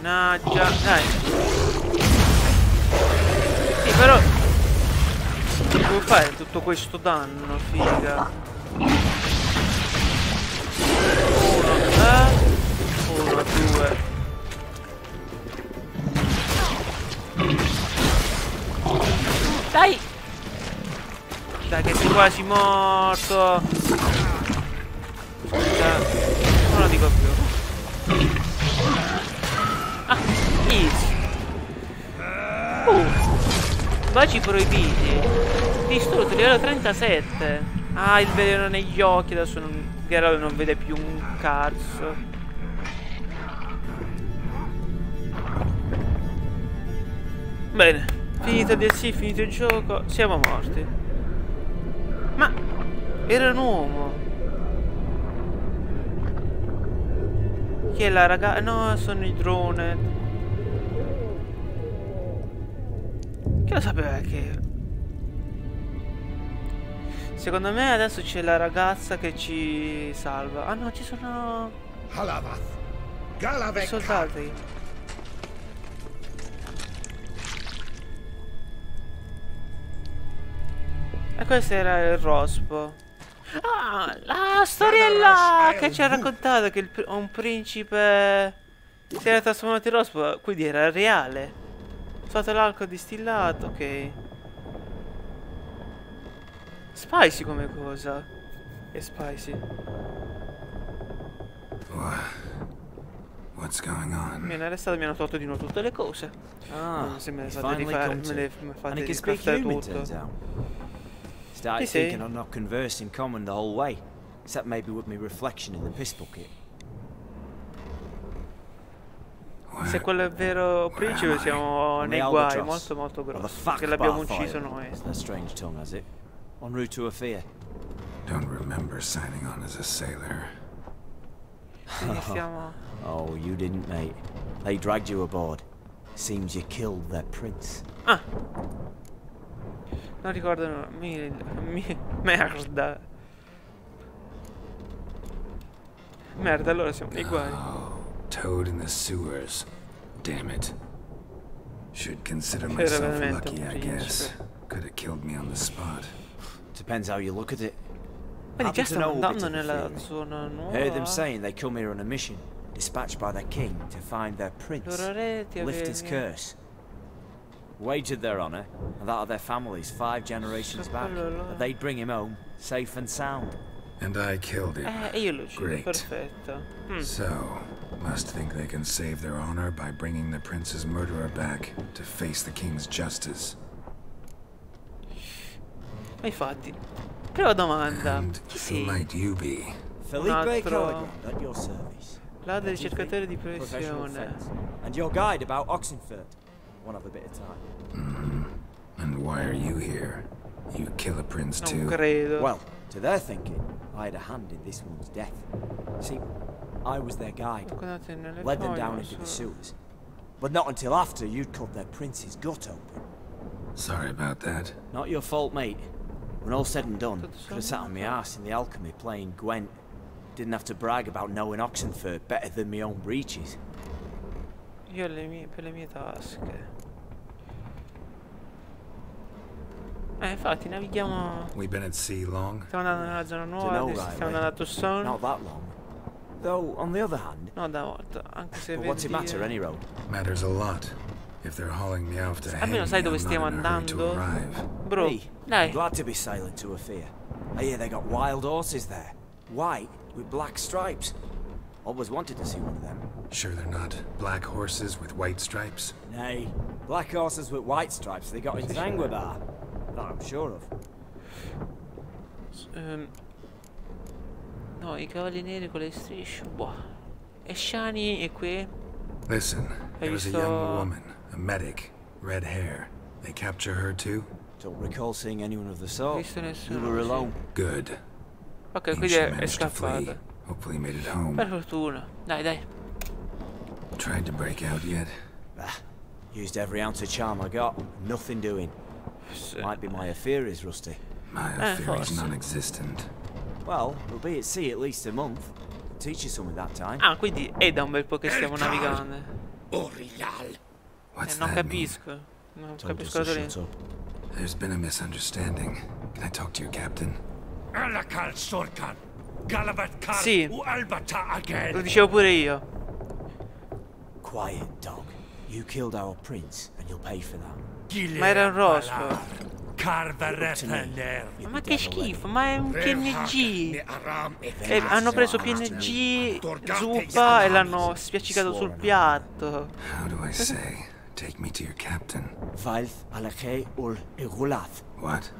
Mannaggia, dai. Sì, però devo fare tutto questo danno, figa. 1, 2. Dai! Dai che sei quasi morto. Non lo dico più. Ah, easy. Baci proibiti. Distrutto, livello 37. Ah, il veleno negli occhi. Adesso Geralt non vede più un cazzo. Bene, finito il DLC, finito il gioco. Siamo morti. Ma era un uomo. Chi è la ragazza? No, sono i drone. Che lo sapeva che... Secondo me adesso c'è la ragazza che ci salva. Ah no, ci sono... i soldati. E questo era il rospo. Ah, la storiella che ci ha raccontato che un principe si era trasformato in rospo, quindi era reale. Sotto l'alcol distillato, ok. Spicy come cosa. È spicy. What's going on? Mi hanno arrestato e mi hanno tolto di nuovo tutte le cose. Ah, se me le fate rifare, me le fate rifare tutto. Started thinking I'm not conversed in common the whole way, except maybe with my reflection in the piss bucket. Se quello è vero principe siamo nei guai molto grossi, perché l'abbiamo ucciso noi. A strange tongue, has it? En route to Afia. Don't remember signing on as a sailor. Oh, you didn't, mate. They dragged you aboard. Seems you killed their prince. Ah. Non ricordo. Merda. Merda, allora siamo nei guai. Oh, toad in the sewers. Damn it. Should consider myself lucky, I guess. Could have killed me on the spot. Depends how you look at it. Quindi già stanno andando nella zona nuova. Heard them saying they come here on a mission, dispatched by their king to find their prince, lift his curse. Wagered their honor, and that of their families 5 generations back, that they'd bring him home, safe and sound. And I killed him. Io l'ho ucciso, Great. perfetto. So, must think they can save their honor by bringing the prince's murderer back to face the king's justice. Ma infatti, prima domanda. And who might you be? Felipe Caligrand, at your service. L'altro ricercatore di professione. And your guide about Oxenford. One of a bit of time. And why are you here? You kill a prince too? Non credo. Well, to their thinking, I had a hand in this one's death. See, I was their guide. Led them down into the sewers. But not until after you'd cut their prince's gut open. Sorry about that. Not your fault, mate. When all said and done, could have sat on my ass in the alchemy playing Gwent. Didn't have to brag about knowing Oxenford better than my own breeches. Io per le mie tasche. Infatti navighiamo. We've been at sea long? Stiamo andando nella zona nuova, stiamo andando a Tucson. Not that long. Though, on the other hand... No, da volta, anche se vedi... What's it matter, any road? Matters a lot. If they're hauling me off to almeno sai dove stiamo andando? Bro, hey, dai. Glad to be sailing to Ophir. I hear they got wild horses there. White with black stripes. Always wanted to see one of them. Sure they're not black horses with white stripes? Nay, black horses with white stripes they got in Zanguebar. That I'm sure of. No, I cavalli neri con le strisce. Boh. E Shani è qui? Listen, there was a young woman, a medic, red hair. They capture her too? Don't recall seeing anyone of the sort. You were alone. Good. Ok, quindi è scappata. Hopefully made it home. Per fortuna. Dai, dai. Tried to break out yet? Used every ounce of charm I got. Nothing doing. Might be my affair is rusty. My affair is non-existent. Well, we'll be at sea at least a month. Teach you something that time. Ah, quindi è da un bel po' che stiamo navigando. What's non that capisco. Non capisco la differenza. There's been a misunderstanding. Can I talk to your captain? Sì, lo dicevo pure io. Quiet, dog. You killed our prince, and you'll pay for that. Ma era un rospo. Ma che schifo, ma è un PNG. Hanno preso PNG zuppa e l'hanno spiaccicato sul piatto. How do I say? Take me to your captain. Valth alakhe ul igulath. What?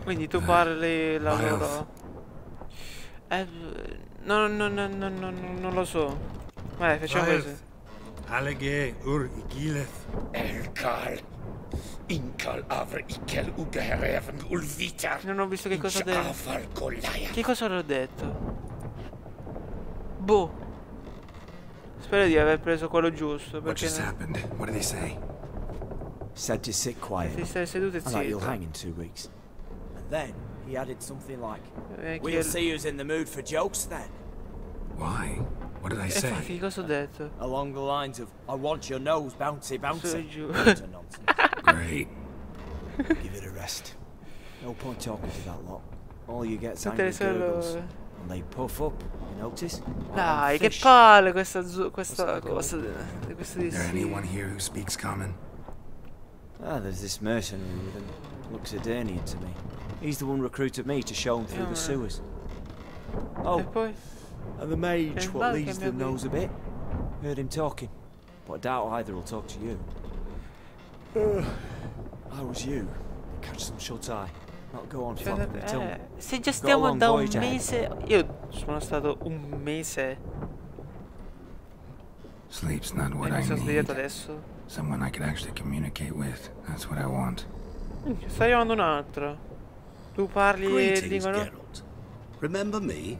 Quindi tu parli la loro... no, non lo so. Vai, facciamo così. Alege ur igileth. Elkal. Inkal avr ikel ugereven ulvita. Non ho visto che cosa ho detto. Che cosa l'ho detto? Boh. Spero di aver preso quello giusto. What just happened? What did he say? Said to sit quiet. Ti stai seduto e And that you'll zitto. hang in 2 weeks. And then he added something like, "We'll see who's in the mood for jokes then." Why? What did I say? Infatti, che cosa ho detto? Along the lines of, "I want your nose bouncy bouncy." Su e giù. Nonsense. Great. Give it a rest. No point talking to that lot. All you get's Tutte angry le solo... gurgles. And they puff up, you notice? Dai, che palle questa cosa di questo Is there anyone here who speaks common? Ah, there's this mercenary with him. Looks Adernian to me. He's the one recruited me to show him through the sewers. Oh, E poi? and the mage, what Che leads mi them knows a bit. Heard him talking, but I doubt either will talk to you. How was you? Catch some shut-eye. Not go on flopping the tongue. Se già stiamo da un mese... Io sono stato un mese. Sleep's not what E mi I sono svegliato need. adesso. Someone I could actually communicate with. That's what I want. Sta arrivando un altro. Tu parli e dicono... Remember me?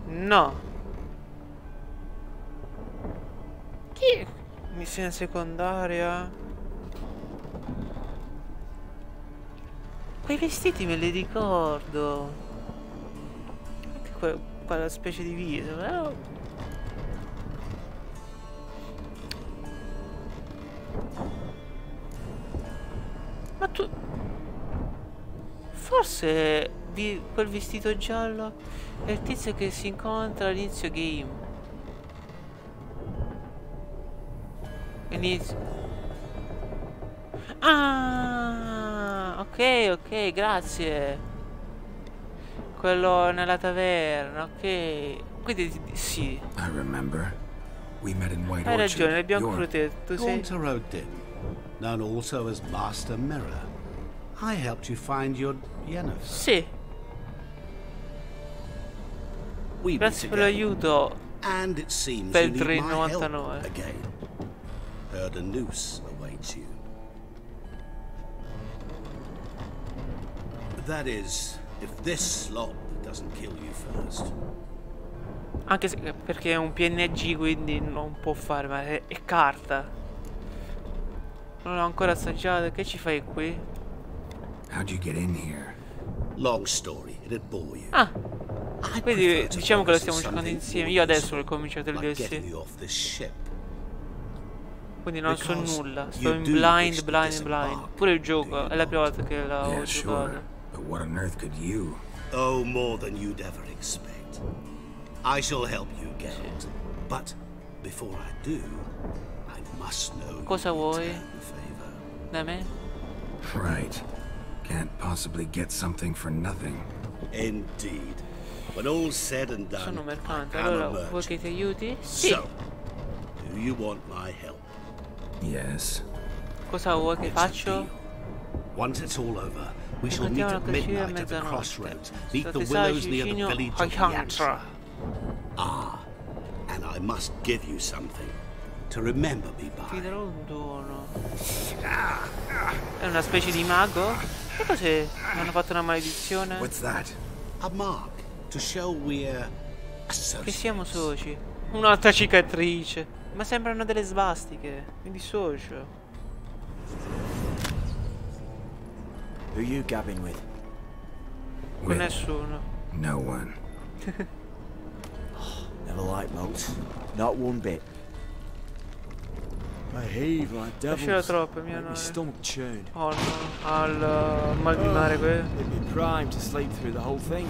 No. Chi? Missione secondaria. Quei vestiti me li ricordo. Anche quella specie di viso, però... Ma tu... Forse quel vestito giallo è il tizio che si incontra all'inizio game. Inizio. Ah, ok, grazie. Quello nella taverna, ok. Quindi sì. Hai ragione, abbiamo protetto, sì. Known also as Master Mirror. I helped you find your Yennefer. Sì. Grazie per l'aiuto. And it seems per you il need my help 3,99. again. Heard a noose awaits you. That is, if this slop doesn't kill you first. Anche se, perché è un PNG, quindi non può fare, ma è carta. Non l'ho ancora assaggiato, che ci fai qui? How'd you get in here? Long story, it'd bore you. Ah, quindi diciamo che lo stiamo giocando insieme. Io adesso ho cominciato il DLC. Quindi non so nulla, sto in blind. Pure il gioco, è la prima volta che l'ho giocato. But what on earth could you? Oh, more than you'd ever expect. I shall help you, Geralt. But before I do, I must know. Cosa vuoi? Da me? Right. Can't possibly get something for nothing. Indeed. When all's said and done, sono mercante. Allora, vuoi che ti aiuti? Sì. So, do you want my help? Yes. Cosa vuoi che faccio? Once it's all over, we shall meet at midnight at the crossroads. Meet the willows near the village of Yatra. Ah, and I must give you something to remember me by. Ti darò un dono. È una specie di mago? Che cos'è? Mi hanno fatto una maledizione? What's that? A mark to show we're associates. Che siamo soci. Un'altra cicatrice. Ma sembrano delle svastiche. Mi dissocio. Who you gabbing with? Con nessuno. No one. Never liked moats. Not one bit. I heave like devils. Lasciala troppo, mia nonna. Stomach churned. Oh no, al mal di mare quello. Primed to sleep through the whole thing.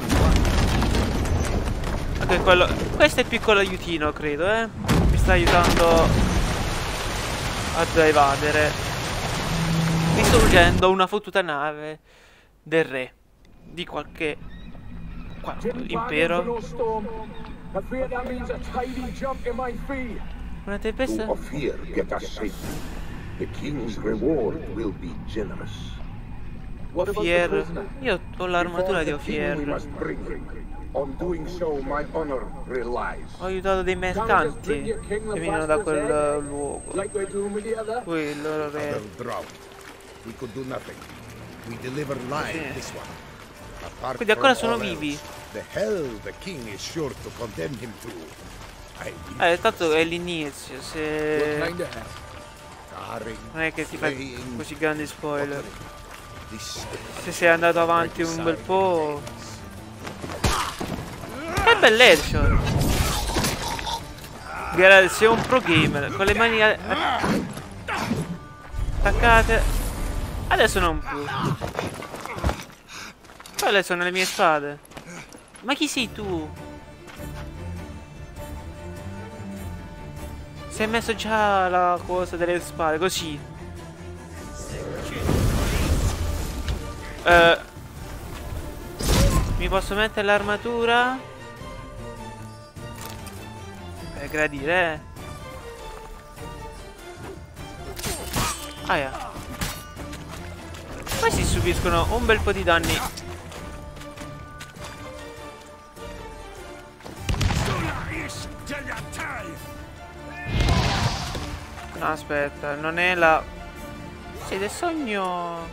Ok, quello. Questo è il piccolo aiutino, credo, mi sta aiutando ad evadere. Distruggendo una fottuta nave del re di qualche impero. Una tempesta? Ofier. Io ho l'armatura di Ofier. Ho aiutato dei mercanti che venivano da quel luogo. Quello re. Quindi ancora sono vivi. Tanto è l'inizio, se... Non è che ti fai così grandi spoiler. Se sei andato avanti un bel po'... Che bel headshot! Geralt, sei un pro gamer, con le mani attaccate. Adesso non più. Quelle sono le mie spade. Ma chi sei tu? Si è messo già la cosa delle spade, così. Mi posso mettere l'armatura? Per gradire, Aia. Questi subiscono un bel po' di danni. No, aspetta, non è la... Sei del sogno...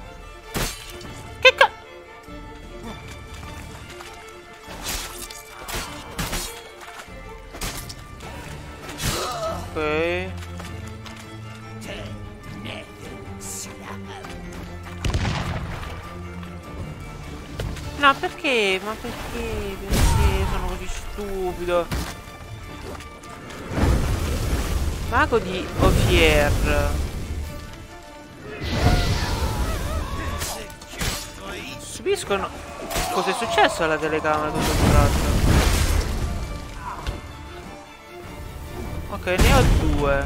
Che Ok. No, perché? Ma perché? Perché sono così stupido? Mago di Ophir. Subiscono. Cos'è successo alla telecamera tutto il tratto? Ok, ne ho 2.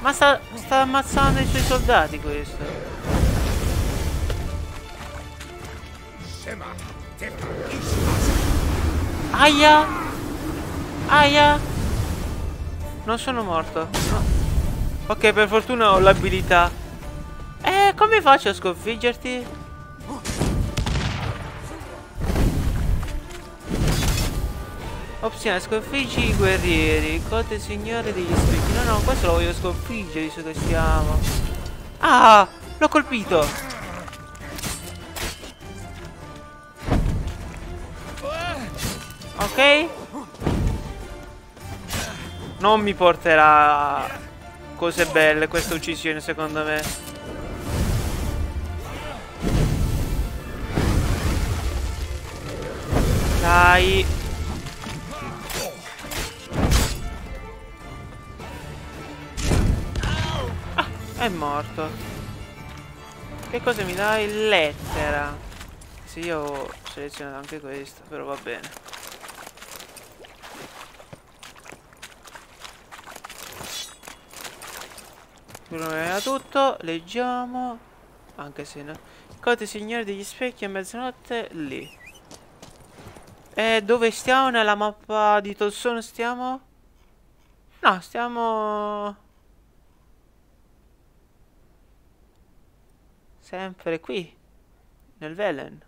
Ma sta ammazzando i suoi soldati questo. Aia! Aia! Non sono morto. No. Ok, per fortuna ho l'abilità. Come faccio a sconfiggerti? Opzione, sconfiggi i guerrieri. Cote signore degli specchi. No, no, questo lo voglio sconfiggere, visto che siamo. Ah! L'ho colpito! Ok? Non mi porterà cose belle questa uccisione, secondo me. Dai. Ah, è morto. Che cosa mi dai? Lettera. Sì, io ho selezionato anche questo, però va bene. Non era tutto, leggiamo. Anche se no. Cote signore degli specchi a mezzanotte lì. Dove stiamo? Nella mappa di Tolson stiamo? No, stiamo sempre qui. Nel Velen.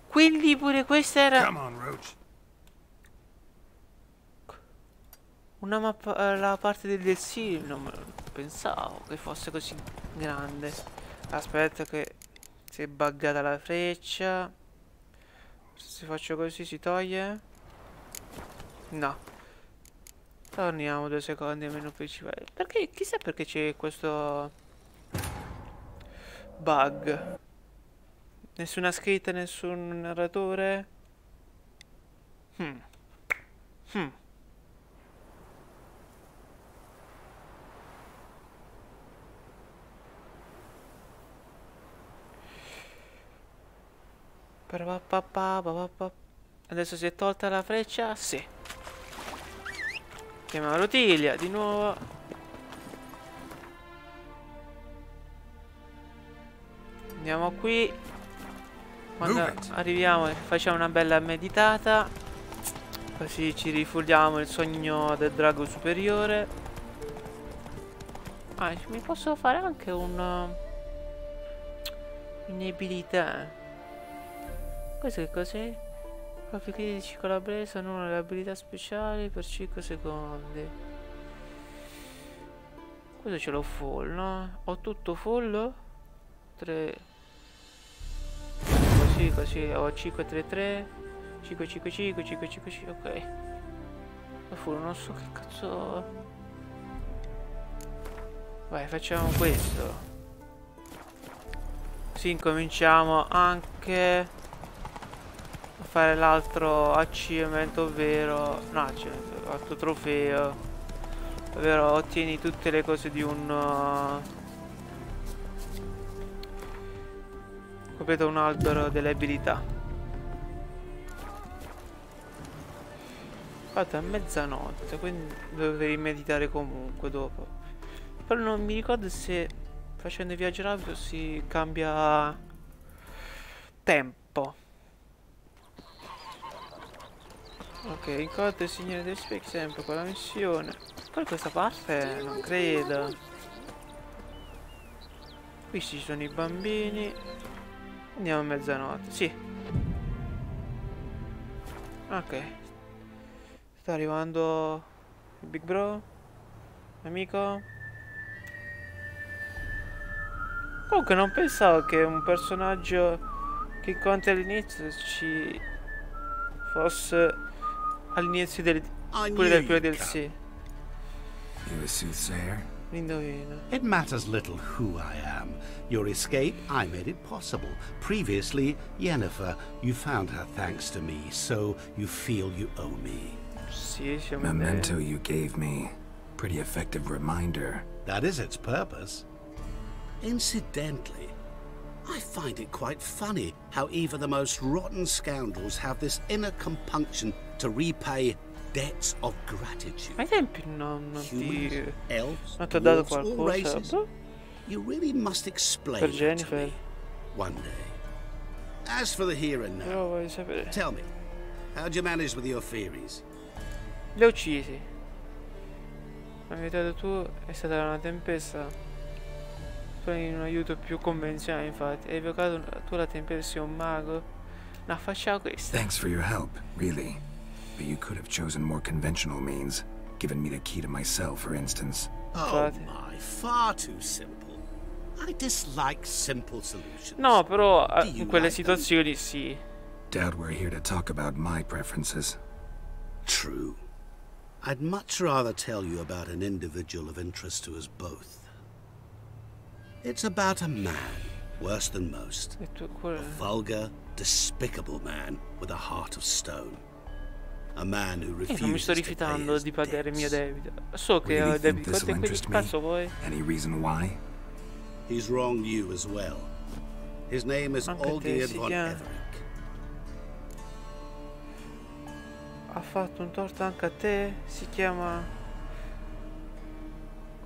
Quindi pure questa era una mappa, la parte del destino. Non pensavo che fosse così grande. Aspetta che si è buggata la freccia. Se faccio così si toglie? No. Torniamo 2 secondi al menu principale. Perché? Chissà perché c'è questo bug. Nessuna scritta, nessun narratore. Adesso si è tolta la freccia? Sì. Chiamiamo Rotiglia di nuovo. Andiamo qui. Quando arriviamo facciamo una bella meditata. Così ci rifugiamo il sogno del drago superiore. Ah, mi posso fare anche un'abilità. Questo che cos'è? Propri critici con la presa, non le abilità speciali per 5 secondi. Questo ce l'ho full, no? Ho tutto full? 3. Così, così, ho 5, 3, 3. 5, 5, 5, 5, 5, 5, ok. Ho full, non so che cazzo. Vai, facciamo questo. Sì, incominciamo anche a fare l'altro achievement, ovvero l'altro trofeo, ovvero ottieni tutte le cose di un completa un albero delle abilità. Fatto a mezzanotte, quindi dovevi meditare comunque dopo. Però non mi ricordo se facendo il viaggio rapido si cambia tempo. Ok, incontro il signore dei specchi sempre con la missione. Poi questa parte non credo. Qui ci sono i bambini. Andiamo a mezzanotte, sì. Ok. Sta arrivando il Big Bro. Amico. Comunque non pensavo che un personaggio che incontri all'inizio ci fosse all'inizio pure del primo DLC. You a soothsayer? L'indovino. It matters little who I am. Your escape, I made it possible. Previously, Yennefer, you found her thanks to me, so you feel you owe me. Sì, memento you gave me. Pretty effective reminder. That is its purpose. Incidentally, I find it quite funny how even the most rotten scoundrels have this inner compunction to repay debts of gratitude. Ai tempi non ti... elves, non ti ho dato dwarves, all races. qualcosa? You really must explain Per that to Jennifer. me one day. As for the here and now, Però voglio sapere. tell me, how'd you manage with your theories? Li ho uccisi. L'hai aiutato tu, è stata una tempesta. Prendi un aiuto più convenzionale, infatti. Hai evocato tu la tempesta, sei un mago. No, facciamo questo. Thanks for your help, really. But you could have chosen more conventional means. Given me the key to my cell, for instance. Oh my, far too simple. I dislike simple solutions. No, però in quelle situazioni sì. Doubt we're here to talk about my preferences. True. I'd much rather tell you about an individual of interest to us both. It's about a man, worse than most. A vulgar, despicable man with a heart of stone. A man who refuses non mi sto rifiutando di pagare il mio debito. So che ho debiti con te, quindi cazzo vuoi? Any reason why? He's wronged you as well. His name is Olgierd von Everick. Ha fatto un torto anche a te? Si chiama...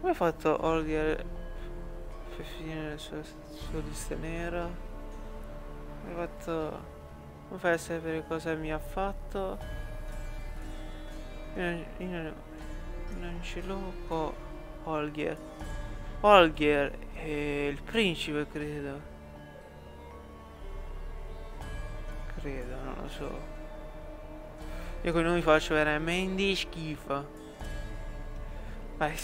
Come hai fatto Olgierd per finire la sua lista nera? Hai fatto... Non fai sapere cosa mi ha fatto? Io non ce l'ho con Olgierd. Olgierd è il principe, credo. Credo, non lo so. Io con i nomi faccio veramente schifo. Vai,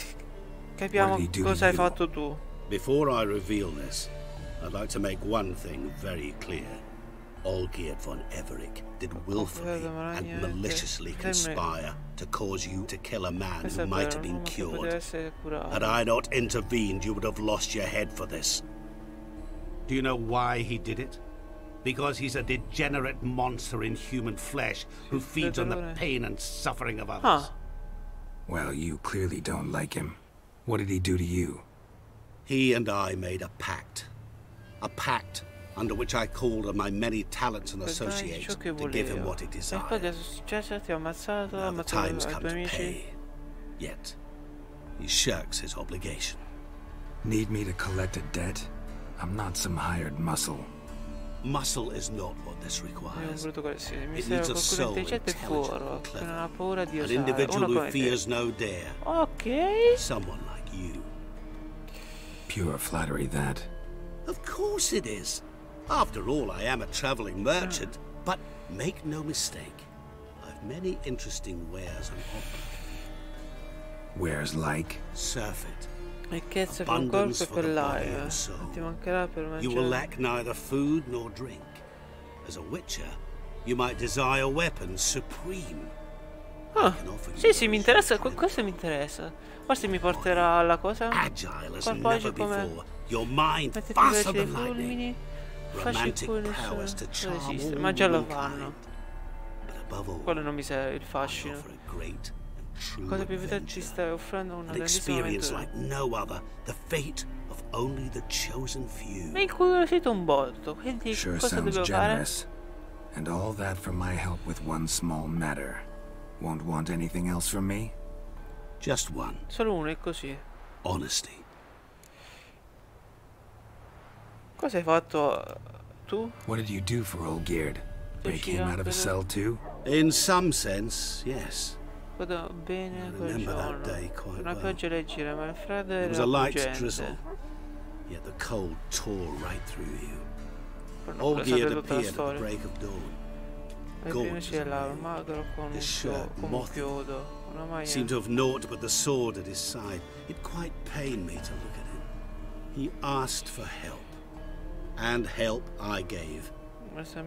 capiamo cosa hai fatto tu. Before I reveal this, I'd like to make one thing very clear. Olgierd von Everick did willfully and maliciously conspire to cause you to kill a man who might have been cured. Had I not intervened, you would have lost your head for this. Do you know why he did it? Because he's a degenerate monster in human flesh who feeds on the pain and suffering of others. Well, you clearly don't like him. What did he do to you? He and I made a pact. A pact under which I called on my many talents and associates to give him what he desired. Now the time's come to pay. Yet, he shirks his obligation. Need me to collect a debt? I'm not some hired muscle. Muscle is not what this requires. It needs a soul intelligent and clever. An individual who fears no dare. Someone like you. Pure flattery, that. Of course it is. After all, I am a traveling merchant. But make no mistake, I've many interesting wares on offer. Wares like? Surfeit. Abundance for the body and soul. You will lack neither food nor drink. As a witcher, you might desire weapons supreme. Sì, mi interessa, questo mi interessa. Forse mi porterà alla cosa? Qualcosa come... Your mind faster than lightning. Romantic powers to charm all ma già lo fanno. Quello non mi serve, il fascino. Cosa più evidente ci stai offrendo una grandissima avventura. Like no other, the fate of only the chosen few. Mi incuriosito un botto, quindi cosa devo fare? And all that for my help with one small matter. Won't want anything else from me? Just one. Solo uno, è così. Honesty. Cosa hai fatto tu? What did you do for Olgierd? Break him out of a cell too? In some sense, yes. Vado bene quel giorno. Una pioggia leggera, ma il freddo era It was a light fuggente. drizzle, yet the cold tore right through you. Olgierd appeared at the break of dawn. Gorgeous his shirt moth seemed to have naught but the sword at his side. It quite pained me to look at him. He asked for help, and help I gave.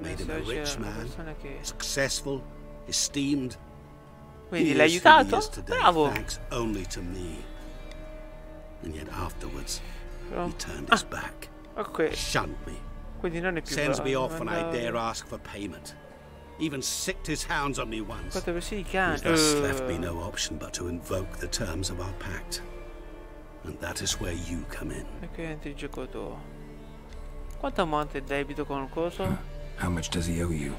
Made him a rich man, successful, esteemed, Quindi l'hai aiutato? Bravo! Only to me. And yet afterwards, he turned his back. Ok. Shunned me. Quindi non è più Sends me off when I dare ask for payment. Even sicked his hounds on me once. Which thus left me no option but to invoke the terms of our pact. And that is where you come in. E qui entri il gioco tuo. Quanto ammonta il debito con il coso? How much does he owe you?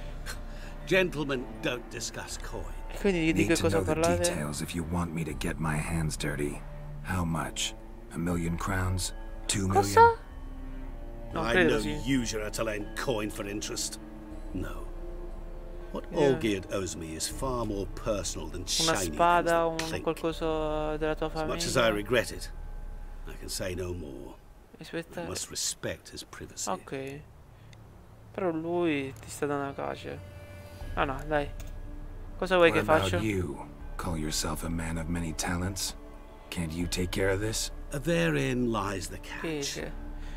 Gentlemen don't discuss coin. E quindi di che cosa parlate? Details if you want me to get my hands dirty. How much? 1,000,000 crowns? 2 million? Cosa? No, I'm no usurer to lend coin for interest. No. What Olgierd owes me is far more personal than una shiny spada, qualcosa della tua famiglia. As much as I regret it, I can say no more. Aspetta. I must respect his privacy. Ok. Però lui ti sta dando una cace. Ah no, dai. Cosa vuoi che faccia? You call yourself a man of many talents? Can't you take care of this? Therein lies the catch.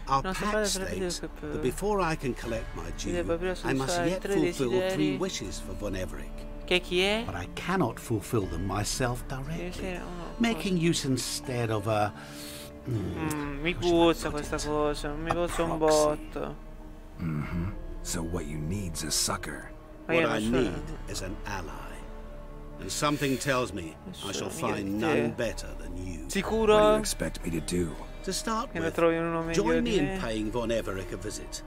Our pact states that before I can collect my due, I must yet fulfill 3 wishes for Von Everec. But I cannot fulfill them myself directly, making use instead of a... mi puzza questa cosa, mi puzza un botto. So what you need's a sucker. What I need is an ally. And something tells me I shall find none better than you. Sicuro? What do you expect me to do? To start with, join me in paying Von Everec a visit.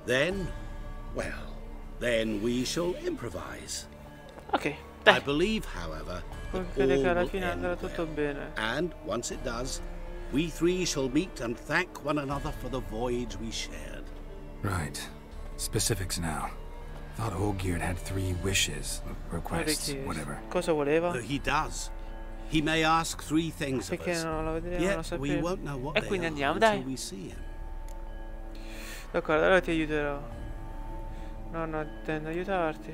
Then, well, then we shall improvise. Ok, dai. I believe, however, that all will end tutto bene. And once it does, we 3 shall meet and thank one another for the voyage we shared. Right. Specifics now. Thought Olgierd had 3 wishes, requests, whatever. Cosa voleva? He does. He may ask 3 things of us. Yet we won't know what they are until we see him. D'accordo, allora ti aiuterò. No, no, intendo aiutarti.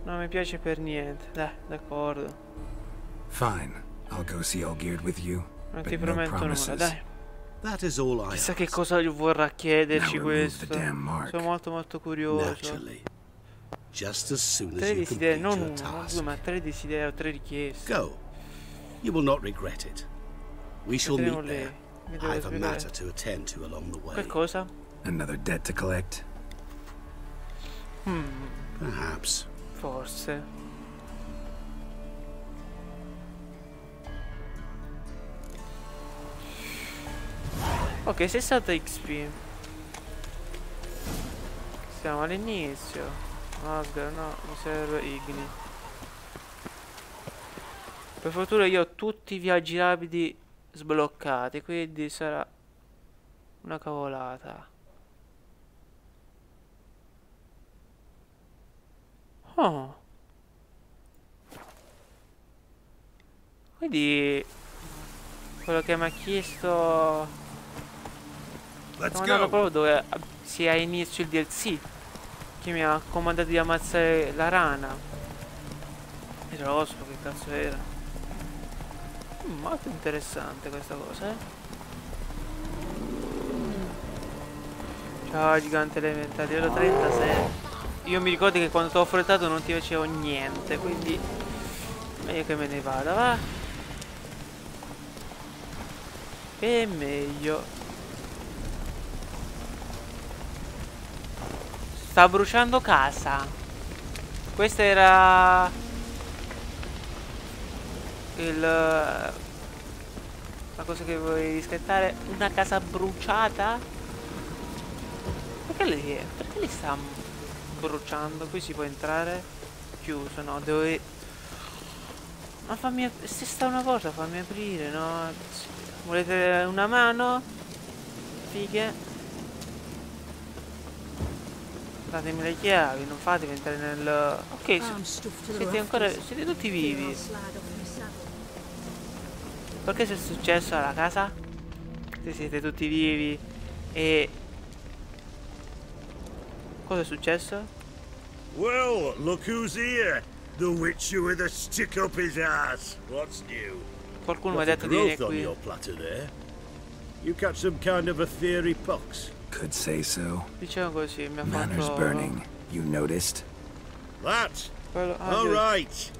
Non mi piace per niente. Dai, d'accordo. Fine. I'll go see Olgierd with you. Non ti prometto nulla, dai. That is all I Chissà che cosa vorrà chiederci questo. Sono molto curioso. Just as soon as 3 you desideri, non complete your 1, non task. 2, ma 3 desideri, 3 richieste. Go. You will not regret it. We shall meet there. I have a matter to attend to along the way. Che cosa? Another debt to collect? Perhaps. Forse. Ok, 60 XP. Siamo all'inizio. Asgard, no, mi serve Igni. Per fortuna io ho tutti i viaggi rapidi sbloccati, quindi sarà una cavolata. Oh. Quindi quello che mi ha chiesto, stiamo andando proprio dove si ha inizio il DLC, che mi ha comandato di ammazzare la rana. Il rospo, che cazzo era? Molto interessante questa cosa, Ciao gigante elementare, ero 36. Io mi ricordo che quando ti ho affrontato non ti facevo niente, quindi meglio che me ne vada, va? E meglio. Sta bruciando casa. Questa era la cosa che volevi riscattare. Una casa bruciata. Perché lei sta bruciando? Qui si può entrare? Chiuso, no, dove... Ma fammi... se sta una porta fammi aprire, no? Volete una mano? Fighe. Datemi le chiavi, non fatemi entrare nel... Ok, siete ancora... siete tutti vivi. Perché è successo alla casa? Se siete tutti vivi e... cosa è successo? Well, look who's here. The witcher with a stick up his ass. What's new? Qualcuno mi ha detto di venire qui. You catch some kind of a theory pox? Could say so. Diciamo così, mi ha Manor's fatto... burning. You noticed? That? All right.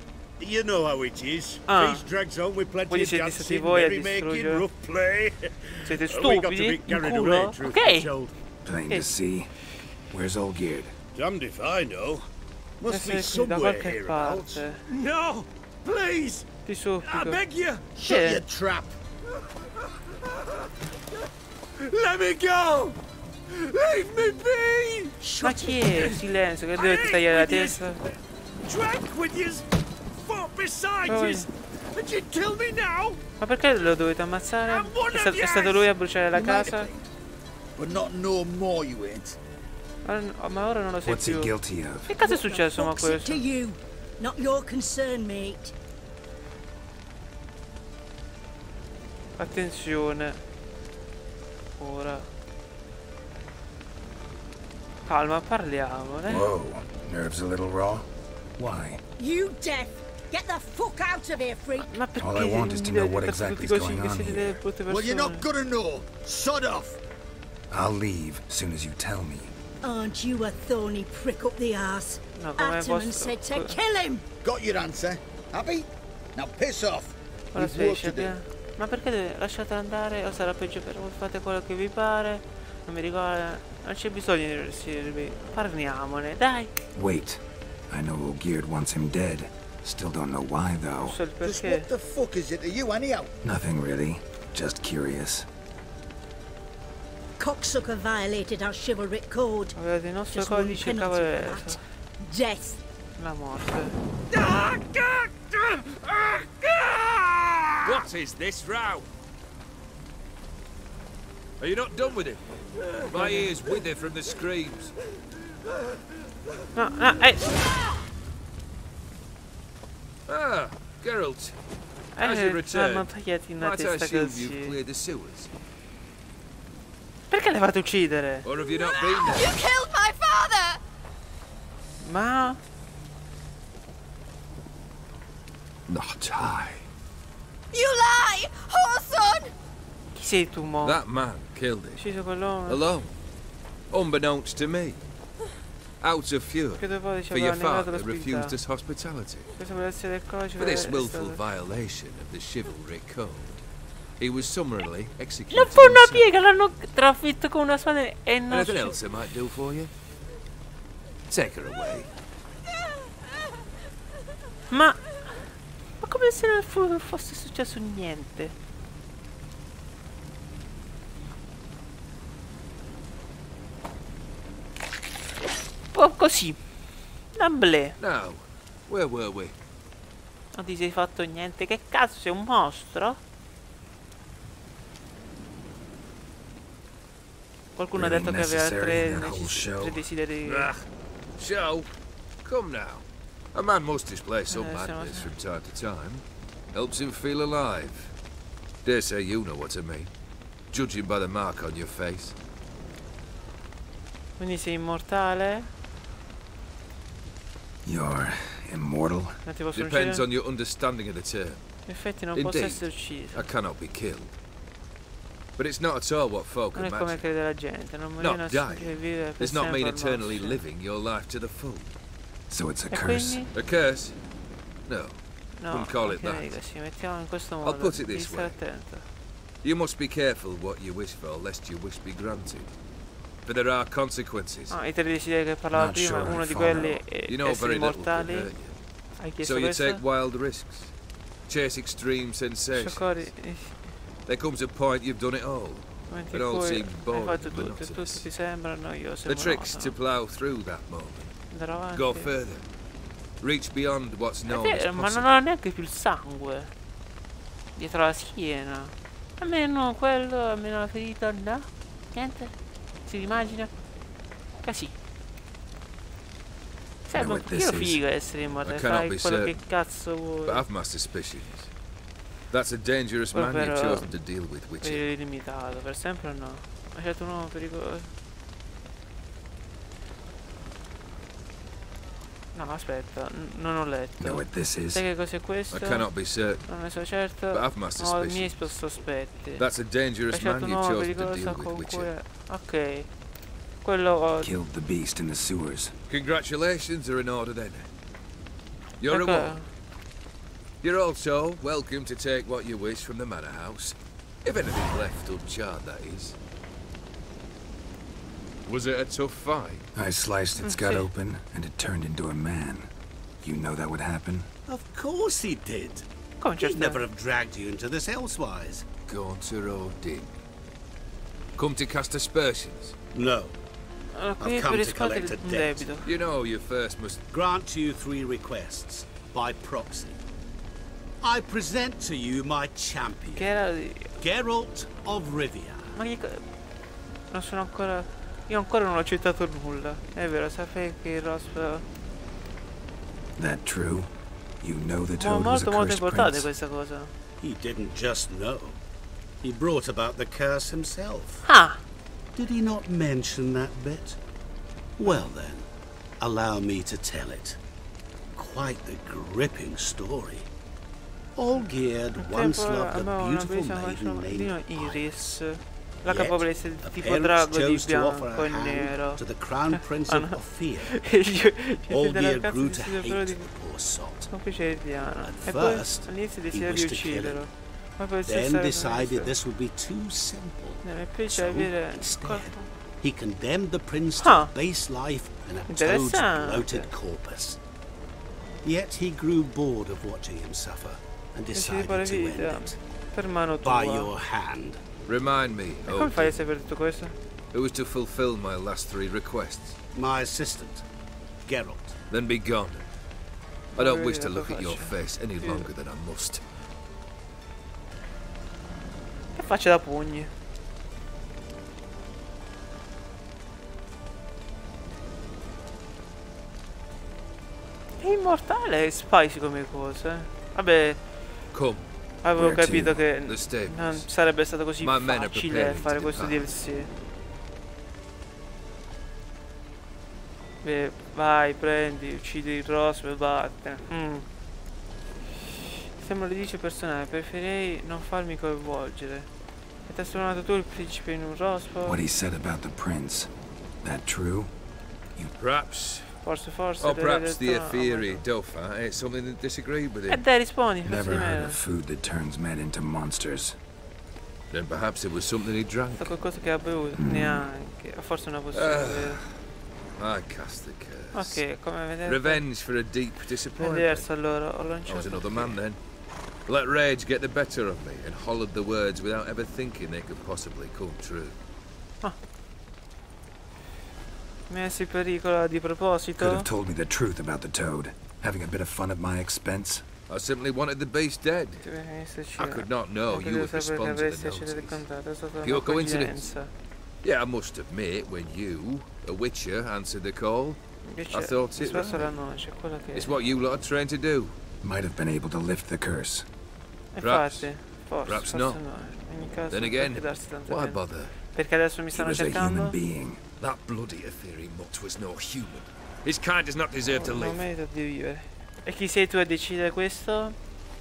You know how it is. Feast drags on with plenty of dancing, merrymaking, rough play. Siete stupidi? In culo? Ok. Plain to see. Where's Olgierd? Damned if I know. Must be somewhere hereabouts. No! Please! I beg you! Shut your trap! Let me go! Leave me be! Ma chi è? Silenzio, che dovete tagliare la testa? Drank with you, fought beside you, and you kill me now? Ma perché lo dovete ammazzare? È stato lui a bruciare la casa? But not no more you ain't. Ma ora non lo sai più. Che cosa è successo a questo? Not your concern, mate. Attenzione. Ora. Calma, parliamone. Whoa, nerves a little raw. Why? You deaf! Get the fuck out of here, freak! Ma perché? All I want is to know what exactly is going on here. Well, you're not gonna know. Sod off. I'll leave as soon as you tell me. Aren't you a thorny prick up the arse? No, Ataman said to kill him! Got your answer. Happy? Now piss off. Ora ma perché lasciate andare o sarà peggio per voi? Fate quello che vi pare. Non mi ricordo. Non c'è bisogno di resistirvi. Parliamone, dai. Wait. I know Olgierd wants him dead. Still don't know why though. Just what the fuck is it to you anyhow? Nothing really. Just curious. Cocksucker violated our chivalric code. Avete il nostro codice cavalleresco. Death. La morte. What is this row? Are you not done with it? My ears wither from the screams. No, hey. Ah, Geralt. As you return, might I assume you've cleared the sewers? Perché le fate uccidere? Or have you not been there? You killed my father! Ma... Not I. You lie! Whoreson! Chi sei tu, mo? That man killed him. Ucciso quell'uomo. Alone. Unbeknownst to me. Out of fury. For your father refused us hospitality. For this willful violation of the chivalric code. He was summarily executed. Non fu una piega, l'hanno trafitto con una spada e non... Anything else I might do for you? Take her away. Ma come se non fosse successo niente. Un po' così. D'amblè. Now, where were we? Non ti sei fatto niente. Che cazzo, sei un mostro? Qualcuno ha detto che aveva tre desideri. Show? Come now. A man must display some madness from time to time. Helps him feel alive. Dare say you know what I mean. Judging by the mark on your face. Quindi sei immortale? You're immortal? Depends on your understanding of the term. In effetti non posso essere ucciso. I cannot be killed. But it's not at all what folk imagine. Non è come crede la gente, non morire, not dying does not mean eternally living your life to the full. So it's a curse. A curse? No. No, wouldn't call it that. Mettiamo in questo modo. I'll put it this way. Attento. You must be careful what you wish for, lest your wish be granted. For there are consequences. I tre desideri che parlavo prima, uno di quelli è essere immortali. Hai chiesto so you questo? take wild risks, chase extreme sensations. There comes a point you've done it all. It all seems boring and monotonous. The trick's to plough through that moment. Go further. Reach beyond what's known as possible. Ma non ho neanche più il sangue dietro la schiena. Almeno quello, almeno la ferita, no? Niente? Si immagina? Così. Sembra un pochino figo essere immortale, fai quello che cazzo vuoi. But I've my suspicions. That's a dangerous man you've chosen to deal with, Witcher. Per illimitato, per sempre no. Hai scelto un uomo pericoloso. No, aspetta, non ho letto. Know what this is? Sai che cos'è questo? I cannot be certain. Non ne sono certo. But I've my suspicions. Ho i miei sospetti. That's a dangerous man you've chosen to deal with, Witcher. Ok. Quello... Killed the beast in the sewers. Congratulations are in order then. Your reward. You're also welcome to take what you wish from the manor house. If anything's left uncharred, that is. Was it a tough fight? I sliced its gut open, and it turned into a man. You know that would happen? Of course he did. He'd never have dragged you into this elsewise. Gaunter Odin. Come to cast aspersions? No. I've come to collect a debt. You know you first must... Grant you 3 requests, by proxy. I present to you my champion, Geralt of Rivia. Ma non sono ancora... Io ancora non ho accettato nulla. È vero, sapevi che il Rospo... That true? You know the toad was a molto cursed importante prince? questa cosa. He didn't just know. He brought about the curse himself. Ah! Did he not mention that bit? Well then, allow me to tell it. Quite the gripping story. Olgierd once loved a beautiful maiden named Iris. La capovolesse tipo drago di bianco e nero. To the crown prince of Ophir. Olgierd grew to hate the poor sot. At first, he wished to kill him. Then decided this would be too simple. So, instead, he condemned the prince to base life in a toad's bloated corpus. Yet he grew bored of watching him suffer and decided to end it. By your hand. Remind me, Come fai a sapere tutto questo? Who was to fulfill my last 3 requests? My assistant, Geralt. Then be gone. I don't wish to look at your face any longer than I must. Che faccia da pugni. È immortale e spicy come cosa. Vabbè. Come. Avevo capito che non sarebbe stato così facile fare questo DLC. Beh, vai, prendi, uccidi il rospo e vattene. Sembra le 10 personali, preferirei non farmi coinvolgere. E ti hai trasformato tu il principe in un rospo? What he said about the prince, that true? Perhaps. Forse. Or perhaps the Aetheri Dauphin ate something that disagreed with him. E dai, rispondi. Never heard of food that turns men into monsters. Then perhaps it was something he drank. Qualcosa che ha bevuto, neanche. Forse una possibilità. I cast the curse. Ok, come vedete. Revenge for a deep disappointment. Diverso allora, ho lanciato. I was another man then. Let rage get the better of me and hollered the words without ever thinking they could possibly come true. Messi in pericolo di proposito. Could have told me the truth about the toad, having a bit of fun at my expense. I simply wanted the beast dead. I could not know you would respond to the notice. Pure coincidence. Yeah, I must admit, when you, a witcher, answered the call, I thought it right. It's what you lot are trained to do. Might have been able to lift the curse. Perhaps. Perhaps not. Then again, why bother? Perché adesso mi stanno cercando? That bloody Aetheri mutt was no human. His kind does not deserve to live. Non merita di vivere. E chi sei tu a decidere questo?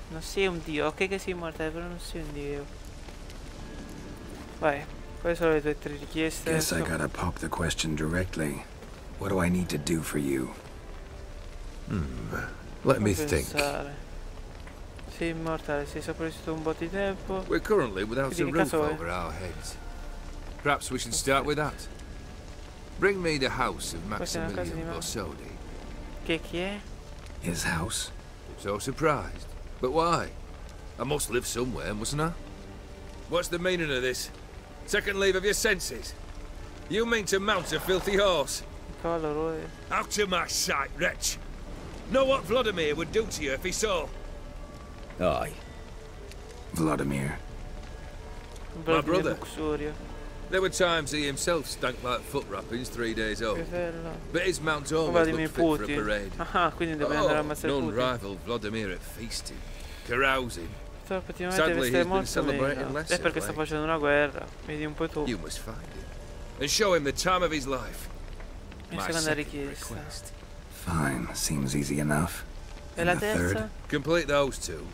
Non sei un dio. Ok che sei immortale, però non sei un dio. Vai. Quali sono le tue 3 richieste? Guess I gotta pop the question directly. What do I need to do for you? Let me think. Sei immortale, sei sopravvissuto un botto di tempo. We're currently without a roof over our heads. Perhaps we should start with that. Bring me the house of Maximilian Borsodi. Chi è? His house? So surprised. But why? I must live somewhere, mustn't I? What's the meaning of this? Second leave of your senses? You mean to mount a filthy horse? Out of my sight, wretch! Know what Vladimir would do to you if he saw? Aye. Vladimir. My brother. There were times he himself stank like foot wrappings 3 days old. But his mount always looked fit for a parade. None rivaled Vladimir at feasting, carousing. Sadly, he's been celebrating less è perché sta facendo una guerra. Vedi un po' tu. You must find him and show him the time of his life. My second request. Fine, seems easy enough. E la terza? Complete those 2.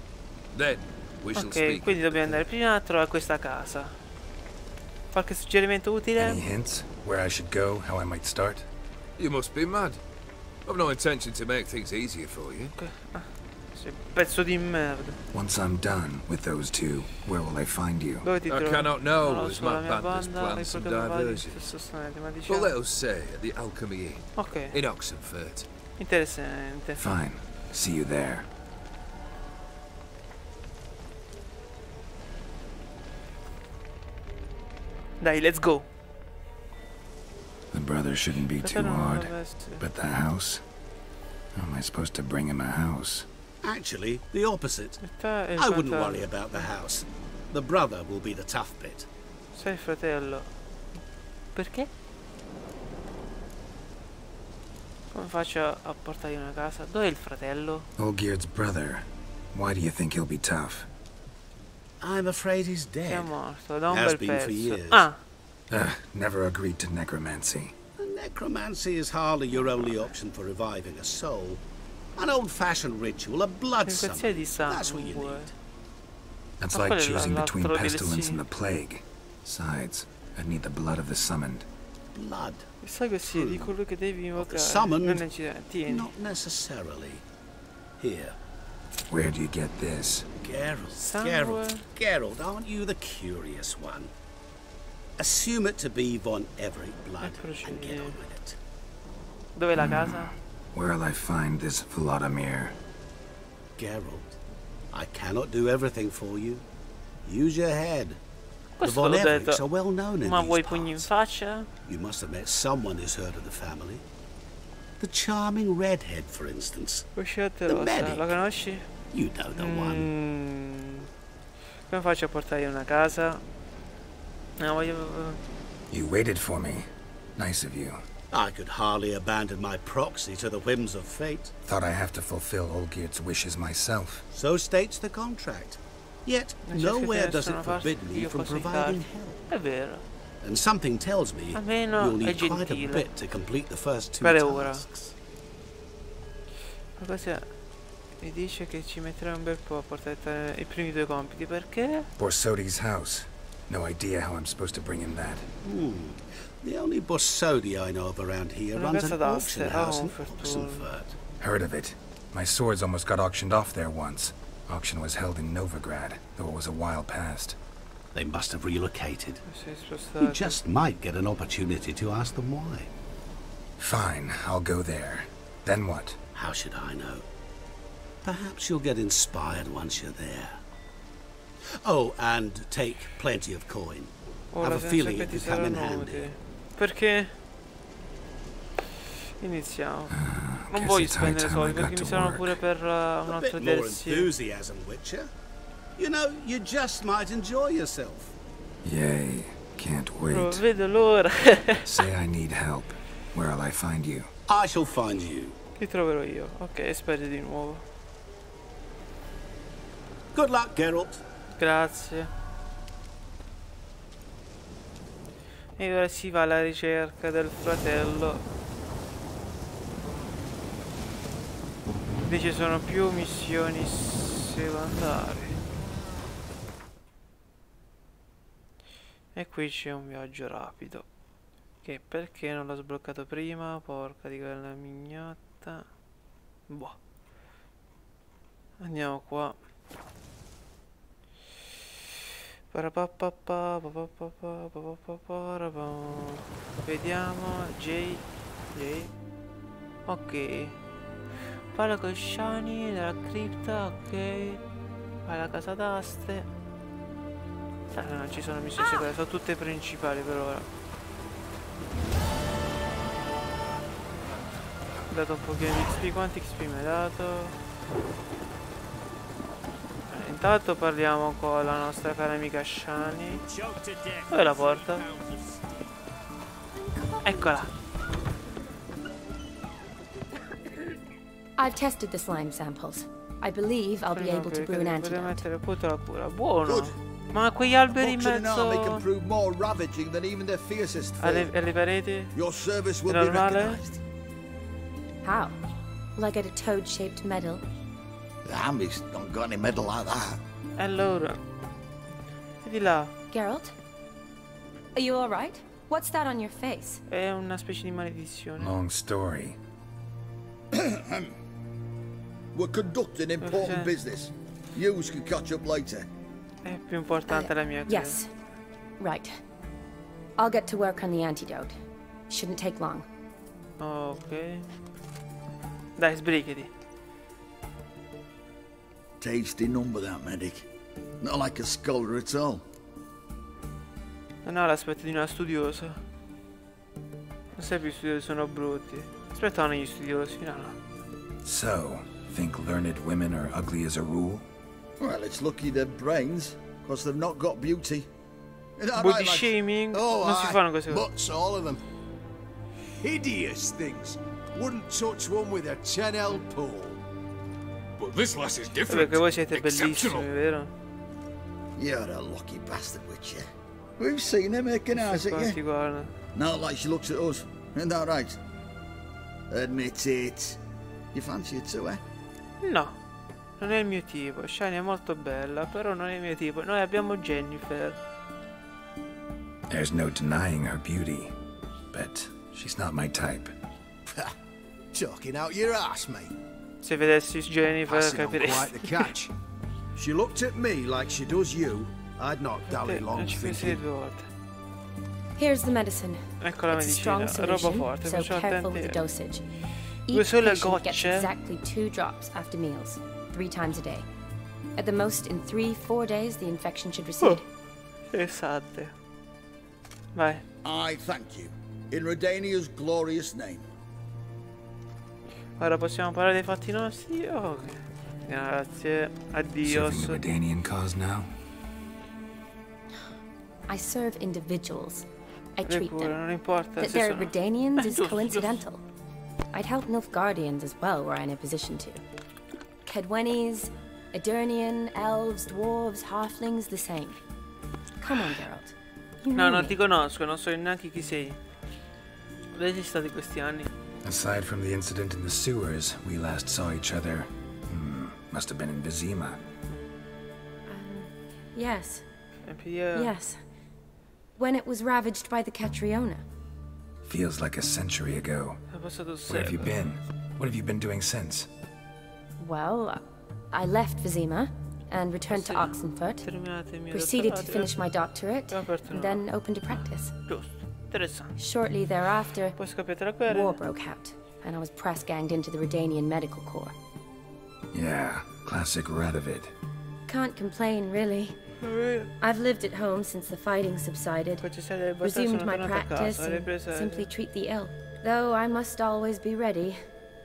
Then we shall speak. Ok, quindi dobbiamo andare prima a trovare questa casa. Qualche suggerimento utile? Any hints? Where I should go, how I might start? You must be mad. I've no intention to make things easier for you. Sei pezzo di merda. Once I'm done with those two, where will I find you? I cannot know, as my bandits plan some diversion. But let us say at the Alchemy Inn, in Oxenfurt. Interessante. Fine. See you there. Dai, let's go. The brother shouldn't be too hard, but the house? How am I supposed to bring him a house? Actually, the opposite. I wouldn't worry about the house. The brother will be the tough bit. Sei il fratello. Perché? Come faccio a portargli una casa? Dov'è il fratello? Olgierd's brother. Why do you think he'll be tough? I'm afraid he's dead. È morto da un Has bel been for pezzo. years. Ah! Never agreed to necromancy. Necromancy is hardly your only option for reviving a soul. An old-fashioned ritual, a blood summon. That's what you need. That's like choosing between pestilence and the plague. Besides, I'd need the blood of the summoned. Blood? Sai così, di quello che devi invocare. Summoned? Tieni. Not necessarily. Here. Where do you get this? Geralt, aren't you the curious one? Assume it to be von Everett blood and get on with it. Dov'è la casa? Where'll I find this Vladimir? Geralt, I cannot do everything for you. Use your head. The Questo von l'ho Evericks detto. are well known in Ma these vuoi pugni in parts. faccia? You must have met someone who's heard of the family. The charming redhead, for instance. The medic. La conosci? You know the one. Come faccio a portargli una casa? No, voglio... You waited for me. Nice of you. I could hardly abandon my proxy to the whims of fate. Thought I have to fulfill Olgierd's wishes myself. So states the contract. Yet nowhere does it forbid me from providing help. È vero. And something tells me you'll need quite a bit to complete the first two tasks. Ma cosa mi dice che ci metterà un bel po' a portare i primi due compiti, perché? Borsodi's house. No idea how I'm supposed to bring him that. The only Borsodi I know of around here runs an auction house in Oxenfurt. Heard of it. My swords almost got auctioned off there once. Auction was held in Novigrad, though it was a while past. They must have relocated. You just might get an opportunity to ask them why. Fine, I'll go there. Then what? How should I know? Perhaps you'll get inspired once you're there. Oh, and take plenty of coin. Have a feeling it could come in handy. Perché? Iniziamo. Non voglio spendere soldi perché mi servono pure per un altro DLC. Enthusiasm, Witcher. You know, you just might enjoy yourself. Yay, can't wait. Non vedo l'ora. Say I need help. Where'll I find you? I shall find you. Ti troverò io. Ok, speri di nuovo. Good luck, Geralt. Grazie. E ora si va alla ricerca del fratello. Invece sono più missioni secondarie. E qui c'è un viaggio rapido. Che perché non l'ho sbloccato prima? Porca di quella mignotta. Boh. Andiamo qua. Vediamo. J. Ok. Parla con Shani della cripta. Ok. Vai alla casa d'aste. Non ci sono missioni secondarie, sono tutte principali per ora. Ho dato un pochino di XP. Quanti XP mi hai dato? Intanto parliamo con la nostra cara amica Shani. Dov'è la porta? Eccola. I've tested the slime samples. I believe I'll be able to brew an antidote. Mettere pure buono. Ma quegli alberi in mezzo alle pareti? È normale? How? Will I get a toad-shaped medal? The Hammies don't got any medal like that. Allora. Vedi là. Geralt? Are you alright? What's that on your face? È una specie di maledizione. Long story. We're conducting important business. You can catch up later. È più importante la mia. Yes. Right. I'll get to work on the antidote. Shouldn't take long. Ok. Dai, sbrigati. Tasty number, that medic. Not like a scholar at all. Non ho l'aspetto di una studiosa. Non sai più gli studiosi sono brutti. Aspettano gli studiosi, no. So, think learned women are ugly as a rule? Well, it's lucky they're brains, because they've not got beauty. Body shaming? Non si fanno cose. Butts, all of them. Hideous things. Wouldn't touch one with a 10L pole. But this lass is different. Perché voi siete bellissimi, vero? You're a lucky bastard, Witcher. We've seen her making eyes at you. Not like she looks at us. Isn't that right? Admit it. You fancy it too, eh? No, non è il mio tipo. Shani è molto bella, però non è il mio tipo. Noi abbiamo Jennifer. There's no denying her beauty, but she's not my type. Talking out your ass, mate. Se vedessi Jennifer capiresti. Quite the catch. She looked at me like she does you. I'd not dally long thinking. Here's the medicine. Ecco la medicina, roba forte, so facciamo careful with the attenti. dosage. Due Each sole patient gets gocce. exactly 2 drops after meals, 3 times a day. At the most, in 3-4 days, the infection should recede. Esatto. Vai. I thank you. In Redania's glorious name. Ora possiamo parlare dei fatti nostri? Ok. Grazie. Addios. Serving the Redanian cause now? I serve individuals. I treat them. Non importa. That they're Redanians is coincidental. I'd help Nilfgaardians as well were I in a position to. Kedwenis, Edirnian, elves, dwarves, halflings, the same. Come on, Geralt. You No, know non me. ti conosco, non so neanche chi sei. Dove sei stati questi anni? Aside from the incident in the sewers, we last saw each other. Must have been in Vizima. Yes. Yeah. Yes. When it was ravaged by the Catriona. Feels like a century ago. Where have you been? What have you been doing since? Well, I left Vizima and returned to Oxenfurt, proceeded to finish my doctorate, and then opened a practice. Shortly thereafter, war broke out, and I was press-ganged into the Redanian Medical Corps. Yeah, classic Radovid. Can't complain, really. I've lived at home since the fighting subsided, resumed my practice, and simply treat the ill. Though I must always be ready,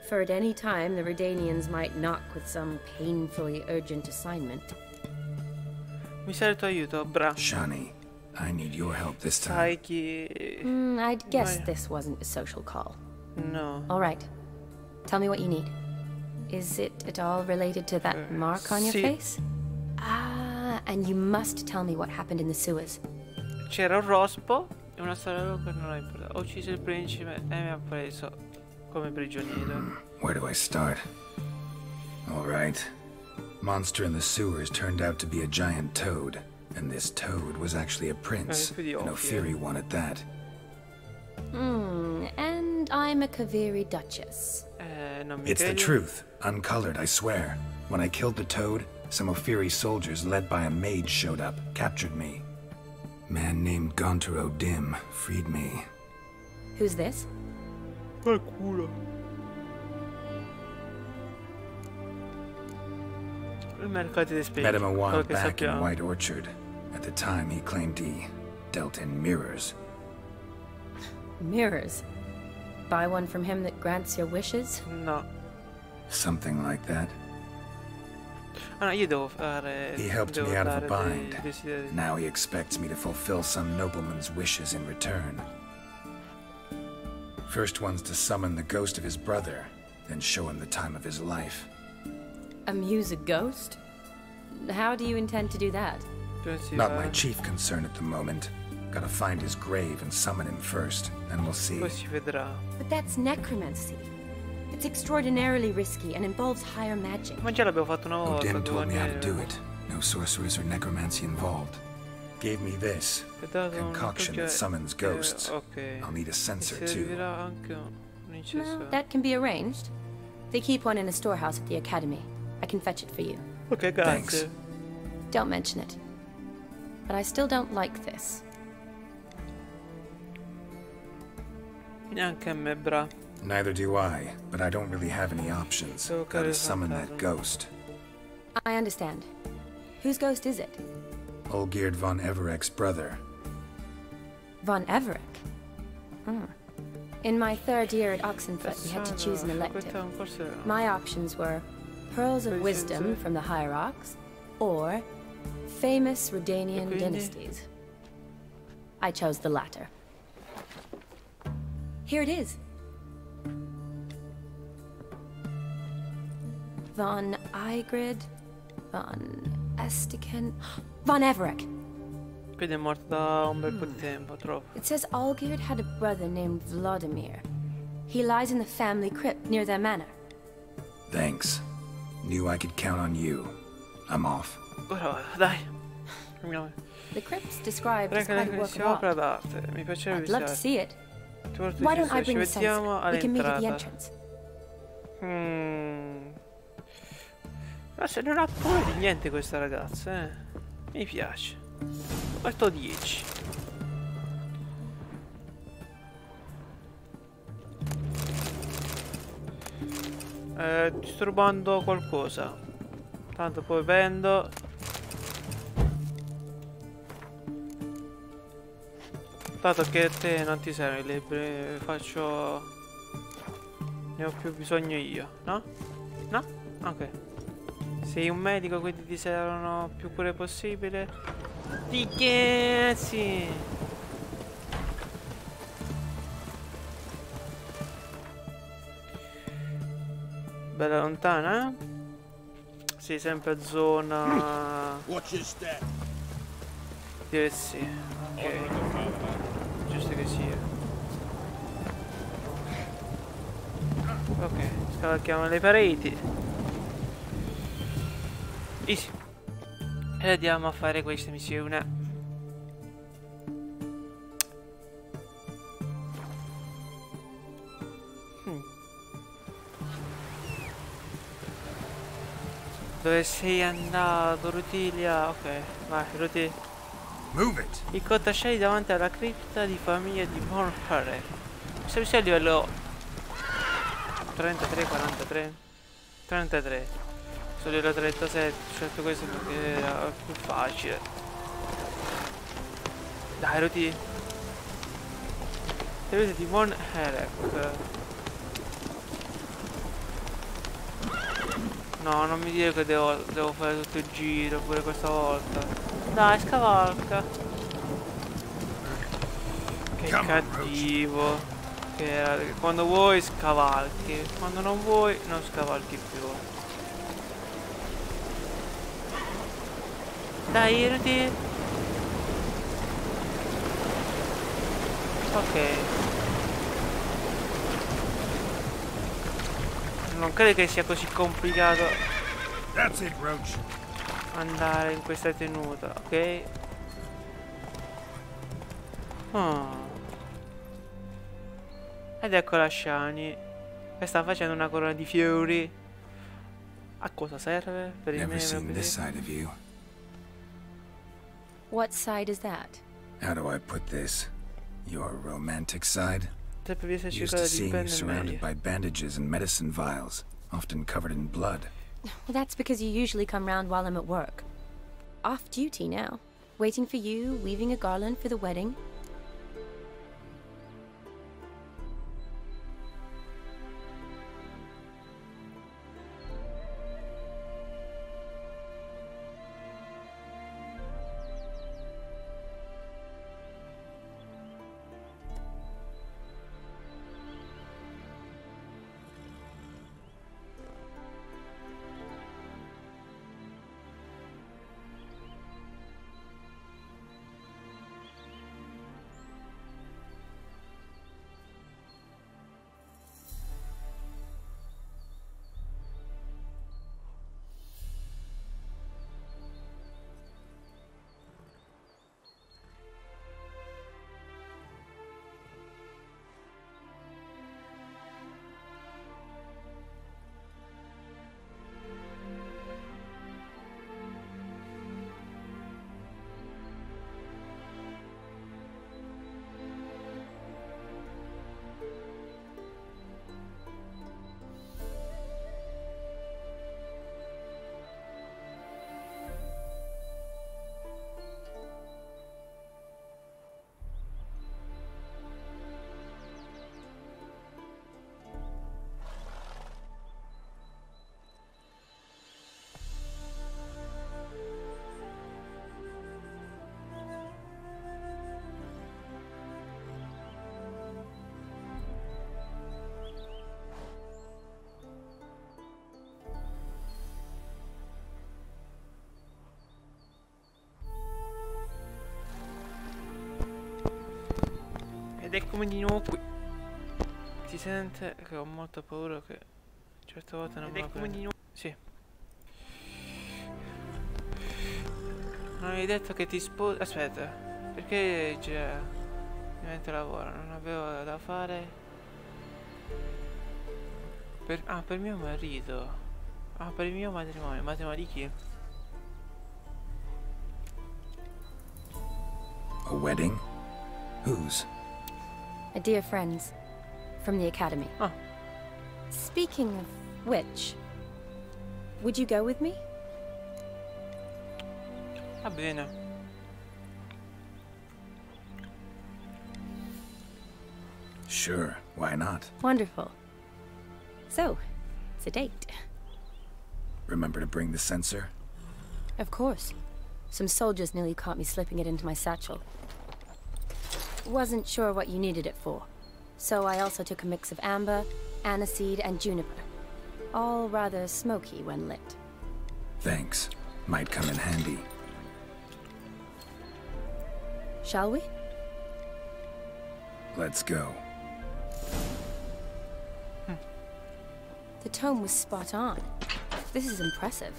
for at any time the Redanians might knock with some painfully urgent assignment. Mi serve il tuo aiuto, bra. Shani, I need your help this time. I'd guess this wasn't a social call. No. All right. Tell me what you need. Is it at all related to that mark on your face? Ah, and you must tell me what happened in the sewers. C'era un rospo e una storia lunga non ha importanza. Ho ucciso il principe e mi ha preso come prigioniero. Where do I start? All right. Monster in the sewers turned out to be a giant toad, and this toad was actually a prince, an Ophiri one at that. And I'm a Kaviri Duchess. It's the truth, uncolored, I swear. When I killed the toad, some Ophiri soldiers led by a mage showed up, captured me. Man named Gontaro Dim freed me. Who's this? Quel culo. Met him a while back in White Orchard. At the time, he claimed he dealt in mirrors. Mirrors? Buy one from him that grants your wishes? No. Something like that. Ah, no, io devo fare... He helped me out of a bind. Now he expects me to fulfill some nobleman's wishes in return. First one's to summon the ghost of his brother, then show him the time of his life. Amuse a ghost? How do you intend to do that? Not my chief concern at the moment. Gotta find his grave and summon him first, then we'll see. But that's necromancy. It's extraordinarily risky and involves higher magic. Ma già l'abbiamo fatto una volta. Odin told me how to do it. No sorcerers or necromancy involved. Gave me this concoction that summons ghosts. I'll need a censer too. Well, that can be arranged. They keep one in a storehouse at the academy. I can fetch it for you. Okay, thanks. Don't mention it. But I still don't like this. Neanche a me, bra. Neither do I, but I don't really have any options. Gotta summon that ghost. I understand. Whose ghost is it? Olgierd von Everek's brother. Von Everek? In my 3rd year at Oxenfoot, we had to choose an elective. My options were Pearls of Wisdom from the Hierarchs, or famous Redanian dynasties. I chose the latter. Here it is. Von Igrid, Von Estiken, Von Everek. Quindi è morto da un bel po' di tempo, troppo. It says Olgierd had a brother named Vladimir. He lies in the family crypt near their manor. Thanks. Knew I could count on you. I'm off. Ora, dai. The crypt's described as quite a work of art. Mi piacerebbe I'd love to see it. Why don't I bring the censer? We can meet at the entrance. Ma se non ha paura di niente questa ragazza, eh. Mi piace. 8-10. Sto rubando qualcosa. Tanto poi vendo. Dato che te non ti servono i libri, faccio... Ne ho più bisogno io, no? No? Ok. Sei un medico, quindi ti servono più cure possibile. Di che? Sì. Bella lontana, eh? Sì, sempre zona... Direi sì. Ok. Giusto che sia. Ok, scavalchiamo le pareti. Easy. E andiamo a fare questa missione. Dove sei andato, Rutilia? Ok, vai, Ruti. I cotascelli davanti alla cripta di famiglia di Bonhare. Se sei a livello 33, 43, 33. Sono livello 37, certo questo perché era più facile. Dai, Ruti. Avete di Bonhare. No, non mi dire che devo fare tutto il giro pure questa volta. Dai, scavalca. Che cattivo. Che era, quando vuoi scavalchi, quando non vuoi non scavalchi più. Dai, irti. Ok. Non credo che sia così complicato andare in questa tenuta, ok? Ed ecco la Shani che sta facendo una corona di fiori. A cosa serve? Per il Never seen this side of you. What side is that? How do I put this? Your romantic side? Used to to seeing you surrounded by bandages and medicine vials, often covered in blood. Well, that's because you usually come round while I'm at work. Off duty now. Waiting for you, weaving a garland for the wedding. Ed eccomi di nuovo qui. Si sente che ho molta paura che certe volte non me la prendo. Sì. Non avevi detto che ti sposi. Aspetta, perché già mentre lavoro non avevo da fare. Per mio marito. Per il mio matrimonio. Matrimonio di chi? A wedding? Whose? A dear friend's. From the academy. Oh. Speaking of which, would you go with me? Va bene. Sure, why not? Wonderful. So, it's a date. Remember to bring the censer? Of course. Some soldiers nearly caught me slipping it into my satchel. Wasn't sure what you needed it for. So I also took a mix of amber, aniseed, and juniper. All rather smoky when lit. Thanks. Might come in handy. Shall we? Let's go. The tome was spot on. This is impressive.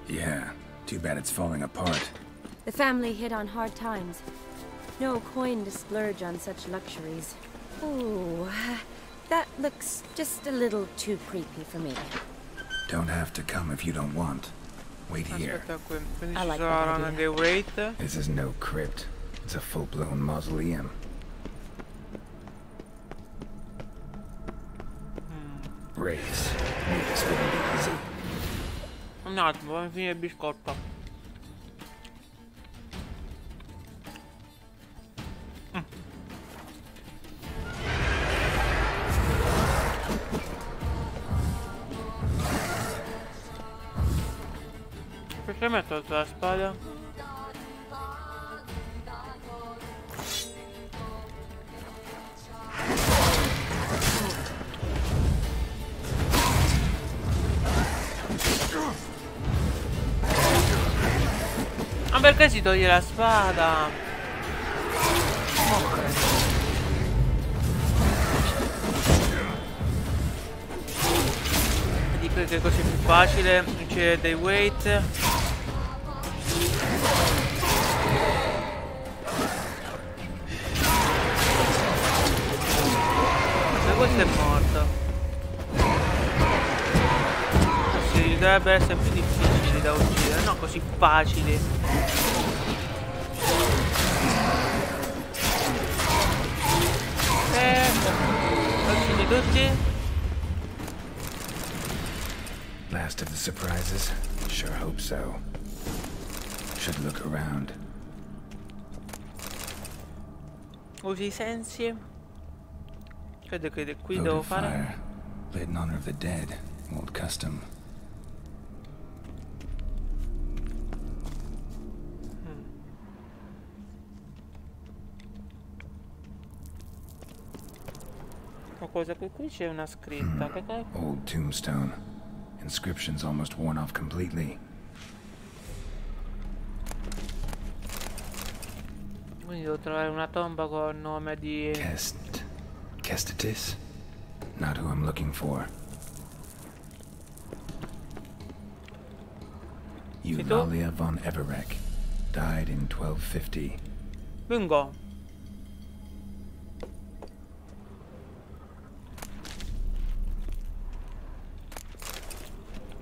Yeah, too bad it's falling apart. The family hit on hard times. No coin to splurge on such luxuries. Ooh, that looks just a little too creepy for me. Don't have to come if you don't want. Wait here. I like that idea. This is no crypt. It's a full-blown mausoleum. Race. This wouldn't be easy. Un attimo, fammi finire il biscotto. Perché mi ha tolto la spada? Ma perché si toglie la spada? Dico che è così più facile, c'è dei weight. Ma questo è morto. Sì, dovrebbe essere più difficile da uccidere, non così facili. Uccidi tutti. Last of the surprises? Sure hope so. Should look around. Usi i sensi. Credo che qui devo fare. Fire, lit in honor of the dead. Old custom. Cosa che qui c'è una scritta. Old tombstone. Inscription's almost worn off completely. Quindi devo trovare una tomba con nome di... Kestitis? Not who I'm looking for. Eulalia von Everek. Died in 1250. Bingo.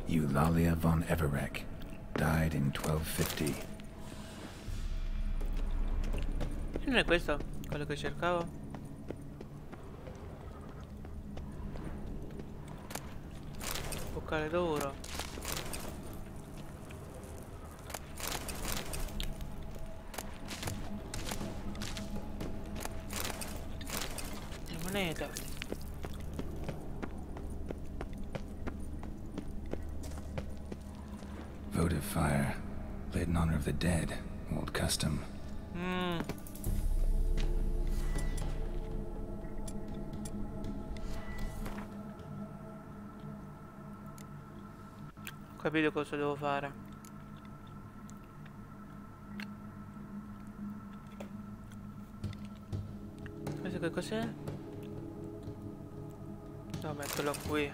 Eulalia von Everek. Died in 1250. Non è questo quello che cercavo? Boccale d'oro. Moneta. Votive fire, lit in honor of the dead. Old custom. Ho capito cosa devo fare. Questo che cos'è? No, metterlo qui.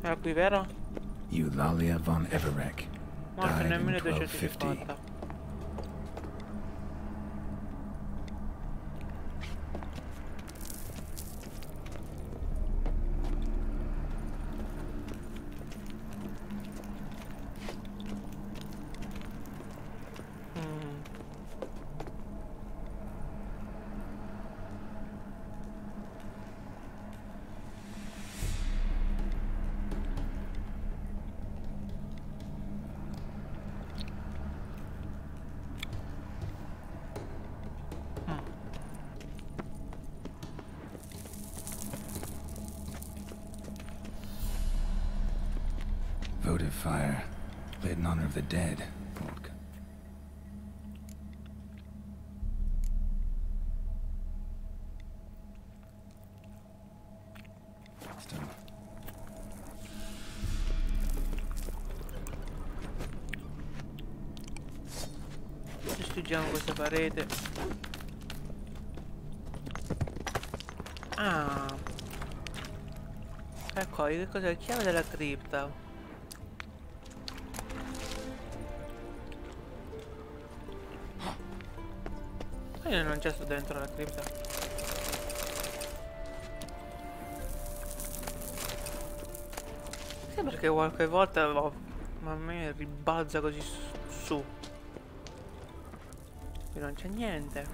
Era qui, vero? Eulalia von Everek. Morto nel 1250. Votive fire, lit in honor of the dead. Distruggiamo questa parete. Ah, ecco, che cos'è? La chiave della cripta. Io non c'è sto dentro la cripta. Sì, perché qualche volta ma a me ribalza così su. Qui non c'è niente.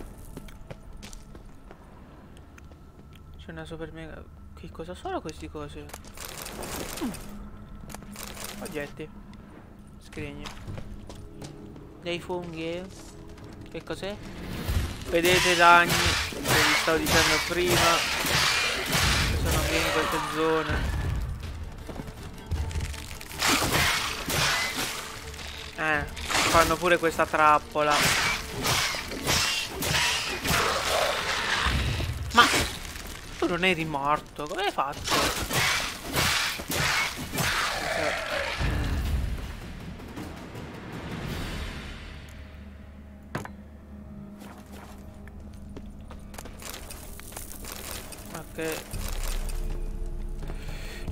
C'è una super mega. Che cosa sono questi cosi? Oggetti. Scrigni. Dei funghi. Che cos'è? Vedete i ragni che vi stavo dicendo prima, che sono qui in queste zone. Fanno pure questa trappola. Ma tu non eri morto, come hai fatto? Ok,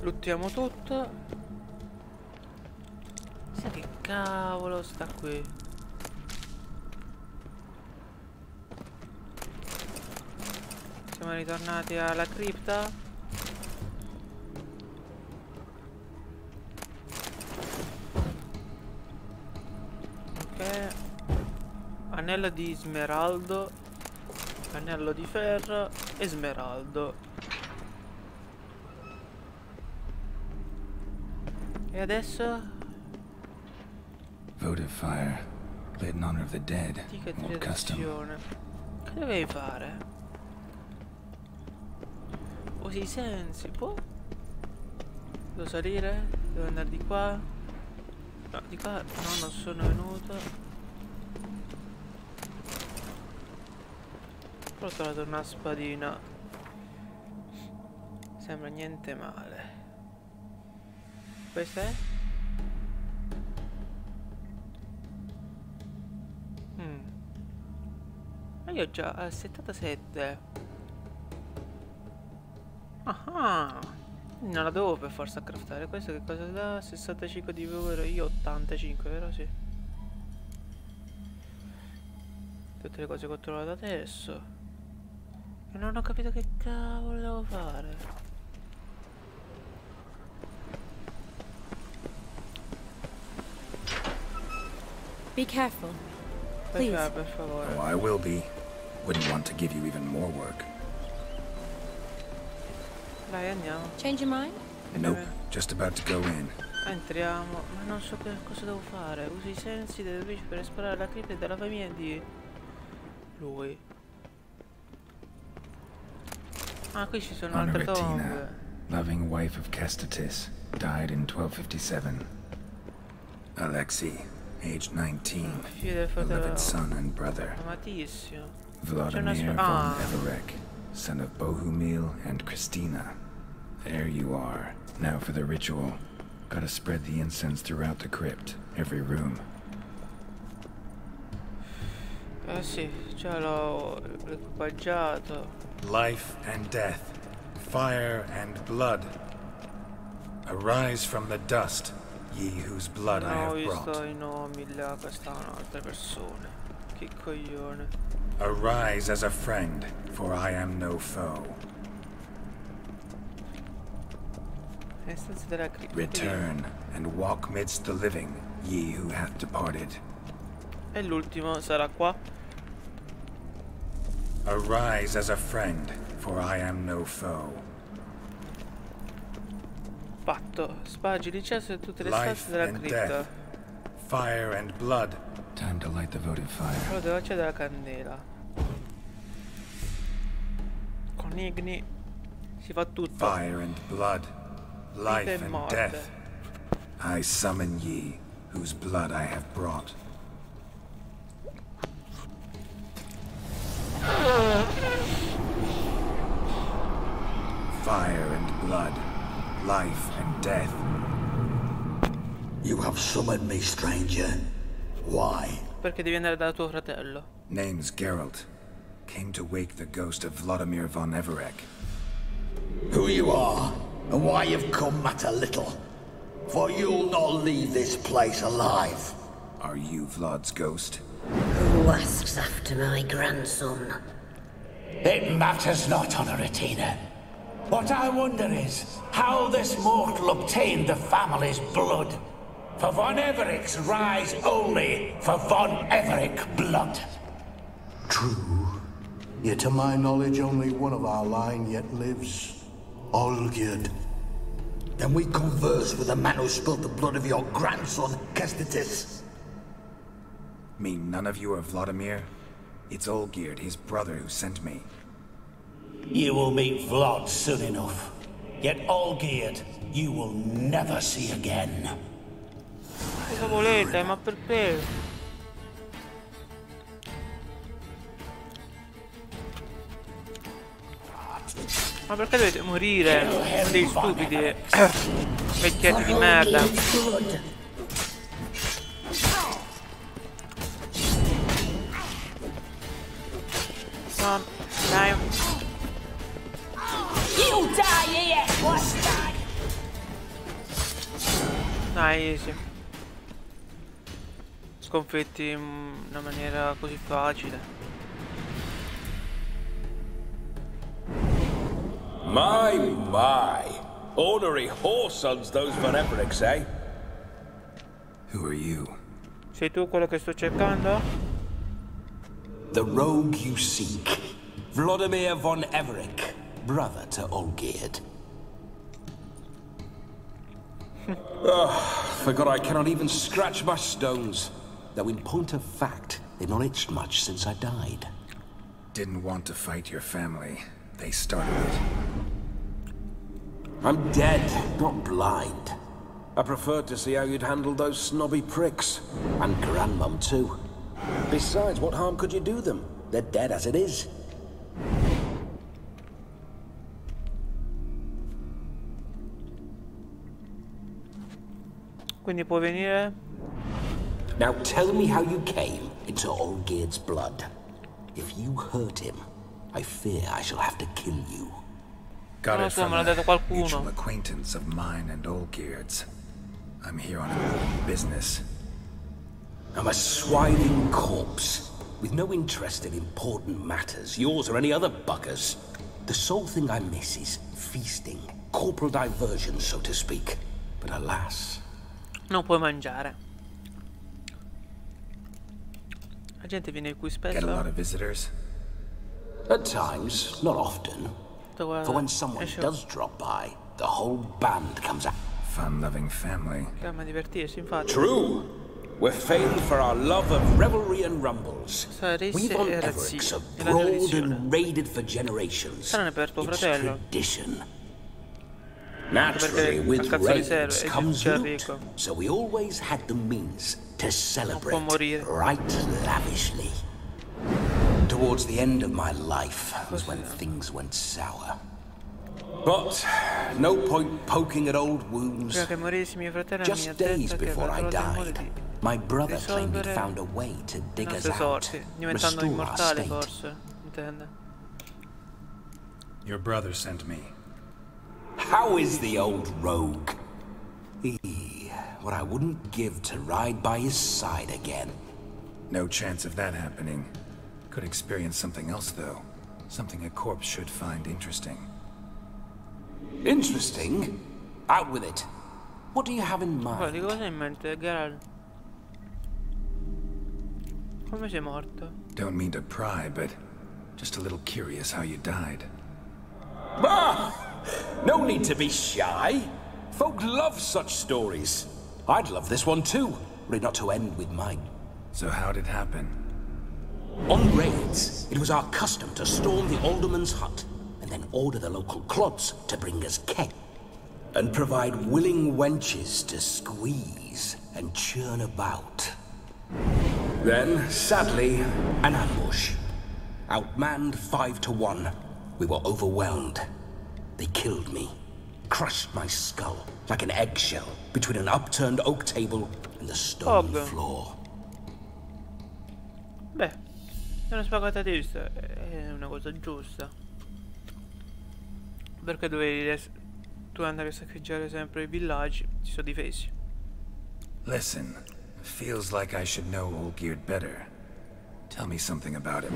luttiamo tutto. Sai che cavolo sta qui? Siamo ritornati alla cripta. Ok, anello di smeraldo, anello di ferro e smeraldo. E adesso? Votive fire, lit in honor of the dead. Old custom. Che dovevi fare? Usi i sensi, può? Devo salire? Devo andare di qua? No, di qua no, non sono venuto. Però ho trovato una spadina. Sembra niente male. Questa è? Ma io ho già al 77. Ah, non la devo per forza craftare. Questo che cosa dà? 65 di power, io 85, vero? Sì. Tutte le cose che ho trovato adesso. E non ho capito che cavolo devo fare. Be careful, please. Per favore. Oh, I will be. Wouldn't want to give you even more work. Dai, andiamo. Change your mind? Nope, just about to go in. Entriamo, ma non so che cosa devo fare. Usi i sensi delle luci per esplorare la cripta della famiglia di lui. Ah, qui ci sono altre tombe. Loving wife of Kestatis, died in 1257. Alexei, aged 19, beloved son and brother. Amatissimo. Vladimir von Everek, son of Bohumil and Christina. There you are. Now for the ritual. Gotta spread the incense throughout the crypt, every room. Sì, già l'ho equipaggiato. Life and death, fire and blood. Arise from the dust, ye whose blood I have brought. No, io sto i nomi là, questa è un'altra persona. Che coglione. Arise as a friend, for I am no foe. Return and walk midst the living, ye who hath departed. E l'ultimo sarà qua. Arise as a friend, for I am no foe. Fatto. Spargi l'incenso in tutte le stanze della cripta. Fire and blood. Time to light the votive fire. Però devo accendere la candela. Con Igni si fa tutto. Fire and blood. Life and death. I summon ye, whose blood I have brought. Fire and blood, life and death. You have summoned me, stranger. Why? Perché devi andare da tuo fratello. Name's Geralt. Came to wake the ghost of Vladimir von Everec. Who you are, and why you've come matter little. For you'll not leave this place alive. Are you Vlad's ghost? Who asks after my grandson? It matters not, Honoratina. What I wonder is how this mortal obtained the family's blood. For von Everic's rise only for von Everec blood. True. Yet to my knowledge only one of our line yet lives. Olgierd. Then we converse with the man who spilled the blood of your grandson, Kestitis. Mean none of you are Vladimir? It's Olgierd, his brother, who sent me. You will meet Vlad soon enough. Yet Olgierd, you will never see again. Cosa volete? Ma perché? Ma perché dovete morire? Dei stupidi vecchietti di merda. No, dai. You die here, bastard! Dai, easy. Sconfitti in una maniera così facile. My. Ornery whoresons those von Everecs, eh? Who are you? Sei tu quello che sto cercando? The rogue you seek. Vladimir von Everec, brother to Olgierd. Forgot I cannot even scratch my stones. Though in point of fact, they've not itched much since I died. Didn't want to fight your family. They started it. I'm dead, not blind. I preferred to see how you'd handle those snobby pricks. And Grandmum too. Besides, what harm could you do them? They're dead as it is. Quindi può venire? Now tell me how you came into Olgierd's blood. If you hurt him, I fear I shall have to kill you. Got it from a mutual acquaintance of mine and Olgierd's. I'm here on important business. I'm a swiding corpse, with no interest in important matters, yours or any other buggers. The sole thing I miss is feasting, corporal diversion, so to speak. But alas... Non puoi mangiare. La gente viene qui spesso. Get a lot of visitors? At times, not often. For when someone does drop by, the whole band comes out. Fun-loving family. Chiama a divertirsi, infatti. True. We're famed for our love of revelry and rumbles. We've on Everecs have brawled and raided for generations. It's tradition. Naturally, with raids comes loot, so we always had the means to celebrate right lavishly. towards the end of my life was when things went sour. But no point poking at old wounds. Just days before I died, my brother claimed he'd found a way to dig us out, restore our state. Your brother sent me. How is the old rogue? What I wouldn't give to ride by his side again. No chance of that happening. Could experience something else, though. Something a corpse should find interesting. Interesting? Out with it. What do you have in mind? Di cosa hai in mente, Geralt? Come sei morto? Don't mean to pry, but just a little curious how you died. Ah! No need to be shy. Folk love such stories. I'd love this one too, were it not to end with mine. So how'd it happen? On raids, it was our custom to storm the alderman's hut and then order the local clods to bring us keg and provide willing wenches to squeeze and churn about. Then, sadly, an ambush. Outmanned 5 to 1, we were overwhelmed. They killed me, crushed my skull like an eggshell between an upturned oak table and the stone floor. Beh, è una spaccatatista, è una cosa giusta. Perché tu andare a saccheggiare sempre i villaggi, si sono difesi. Listen, feels like I should know Olgierd better. Tell me something about him.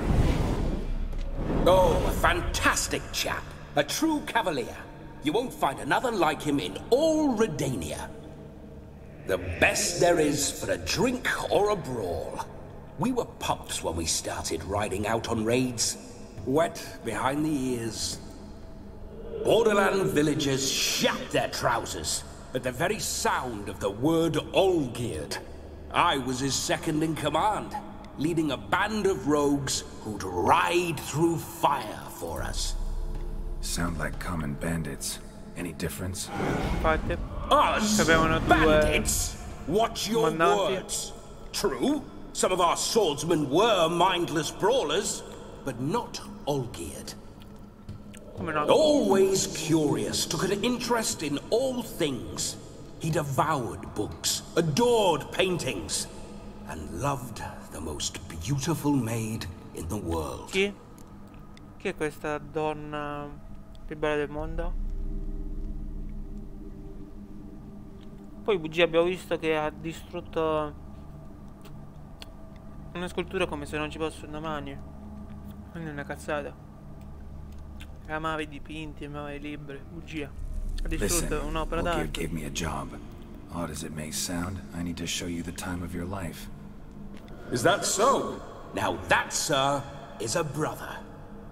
Oh, a fantastic chap. A true cavalier. You won't find another like him in all Redania. The best there is for a drink or a brawl. We were pups when we started riding out on raids. Wet behind the ears. Borderland villagers shat their trousers at the very sound of the word Olgierd. I was his second in command, leading a band of rogues who'd ride through fire for us. Sound like common bandits. Any difference? Us? Bandits? Watch your words. True, some of our swordsmen were mindless brawlers, but not Olgierd. Always curious, took an interest in all things. He devoured books, adored paintings, and loved the most beautiful maid in the world. Chi? Chi è questa donna più bella del mondo? Poi bugia, abbiamo visto che ha distrutto una scultura come se non ci fossero mani. Quindi è una cazzata. Amava i dipinti, amava i libri. Bugia. Ha distrutto un'opera d'arte. Gave me a job. Odd as it may sound, I need to show you the time of your life. Is that so? Now that, sir, is a brother.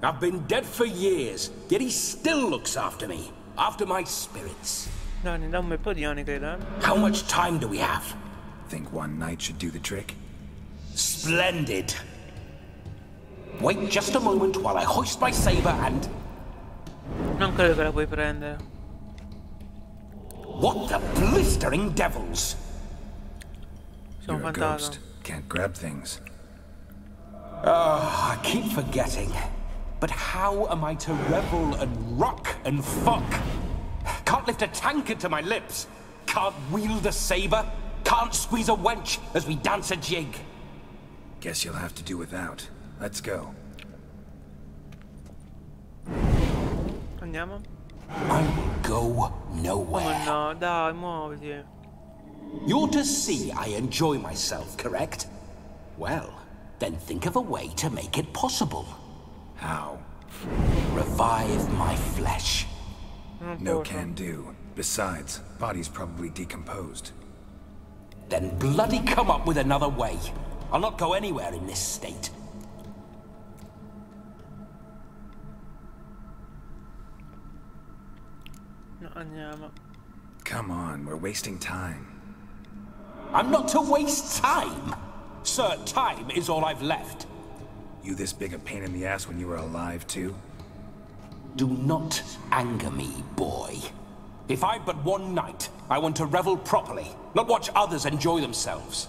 I've been dead for years, yet he still looks after me, after my spirits. No, ne dà un bel po' di anni, credo. How much time do we have? Think one night should do the trick? Splendid. Wait just a moment while I hoist my saber and... Non credo che la puoi prendere. What the blistering devils! You're a ghost. Can't grab things. I keep forgetting. But how am I to revel and rock and fuck? Can't lift a tankard to my lips. Can't wield a saber. Can't squeeze a wench as we dance a jig. Guess you'll have to do without. Let's go. Andiamo? I will go nowhere. Come no? Dai, muoviti. You're to see I enjoy myself, correct? Well, then think of a way to make it possible. How? Revive my flesh. No can do. Besides, body's probably decomposed. Then bloody come up with another way. I'll not go anywhere in this state. No, andiamo. Come on, we're wasting time. I'm not to waste time. Sir, time is all I've left. You this big a pain in the ass when you were alive, too? Do not anger me, boy. If I've but one night, I want to revel properly, not watch others enjoy themselves.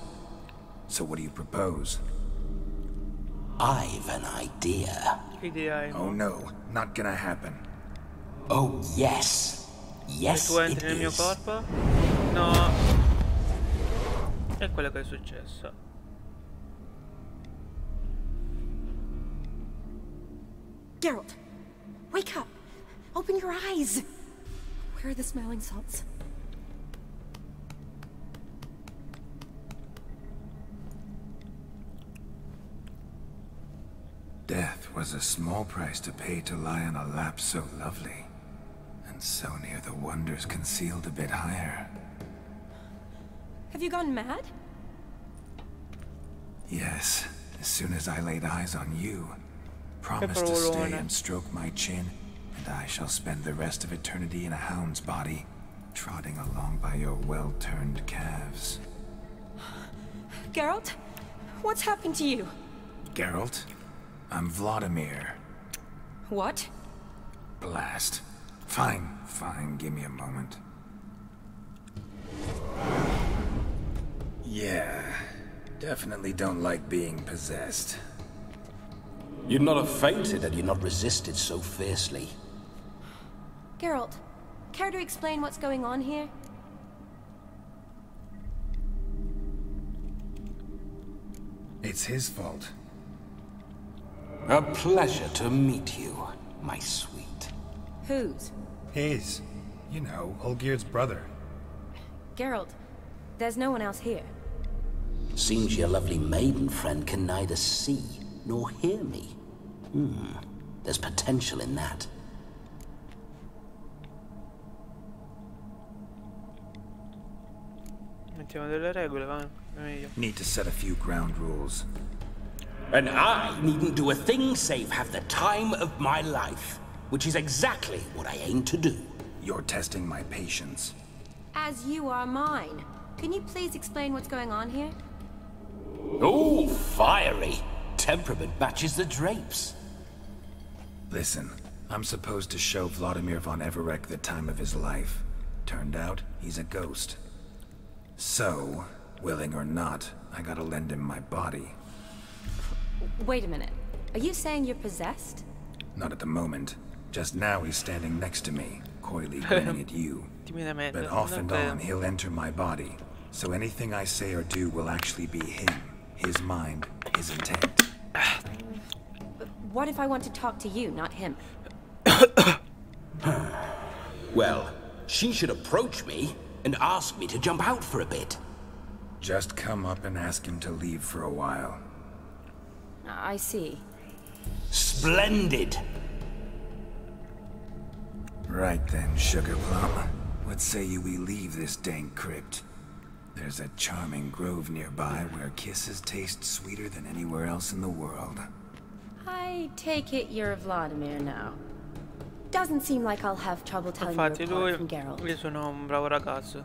So what do you propose? I've an idea. Oh no, not gonna happen. Oh yes. Yes, tu entri it nel mio is. corpo? No. È quello che è successo. Geralt, wake up. Open your eyes. Where are the smelling salts? Death was a small price to pay to lie on a lap so lovely, and so near the wonders concealed a bit higher. Have you gone mad? Yes, as soon as I laid eyes on you, promise to stay and stroke my chin, and I shall spend the rest of eternity in a hound's body, trotting along by your well-turned calves. Geralt, what's happened to you? Geralt? I'm Vladimir. What? Blast. Fine, give me a moment. Yeah, definitely don't like being possessed. You'd not have fainted had you not resisted so fiercely. Geralt, care to explain what's going on here? It's his fault. A pleasure to meet you, my sweet. Whose? His. You know, Olgierd's brother. Geralt, there's no one else here. Seems your lovely maiden friend can neither see nor hear me. There's potential in that. Mettiamo delle regole, va? Meglio. Need to set a few ground rules. And I needn't do a thing save have the time of my life, which is exactly what I aim to do. You're testing my patience. As you are mine. Can you please explain what's going on here? Oh, fiery. Temperament matches the drapes. Listen, I'm supposed to show Vladimir von Everec the time of his life. Turned out, he's a ghost. So, willing or not, I gotta lend him my body. Wait a minute. Are you saying you're possessed? Not at the moment. Just now he's standing next to me, coyly grinning at you. But off and on, he'll enter my body. So anything I say or do will actually be him. His mind, his intent. What if I want to talk to you, not him? Well, she should approach me and ask me to jump out for a bit. Just come up and ask him to leave for a while. I see. Splendid! Right then, Sugar Plum. What say you we leave this dank crypt? There's a charming grove nearby where kisses taste sweeter than anywhere else in the world. I take it you're Vladimir now. Doesn't seem like I'll have trouble telling you apart from Geralt. Io sono un bravo ragazzo.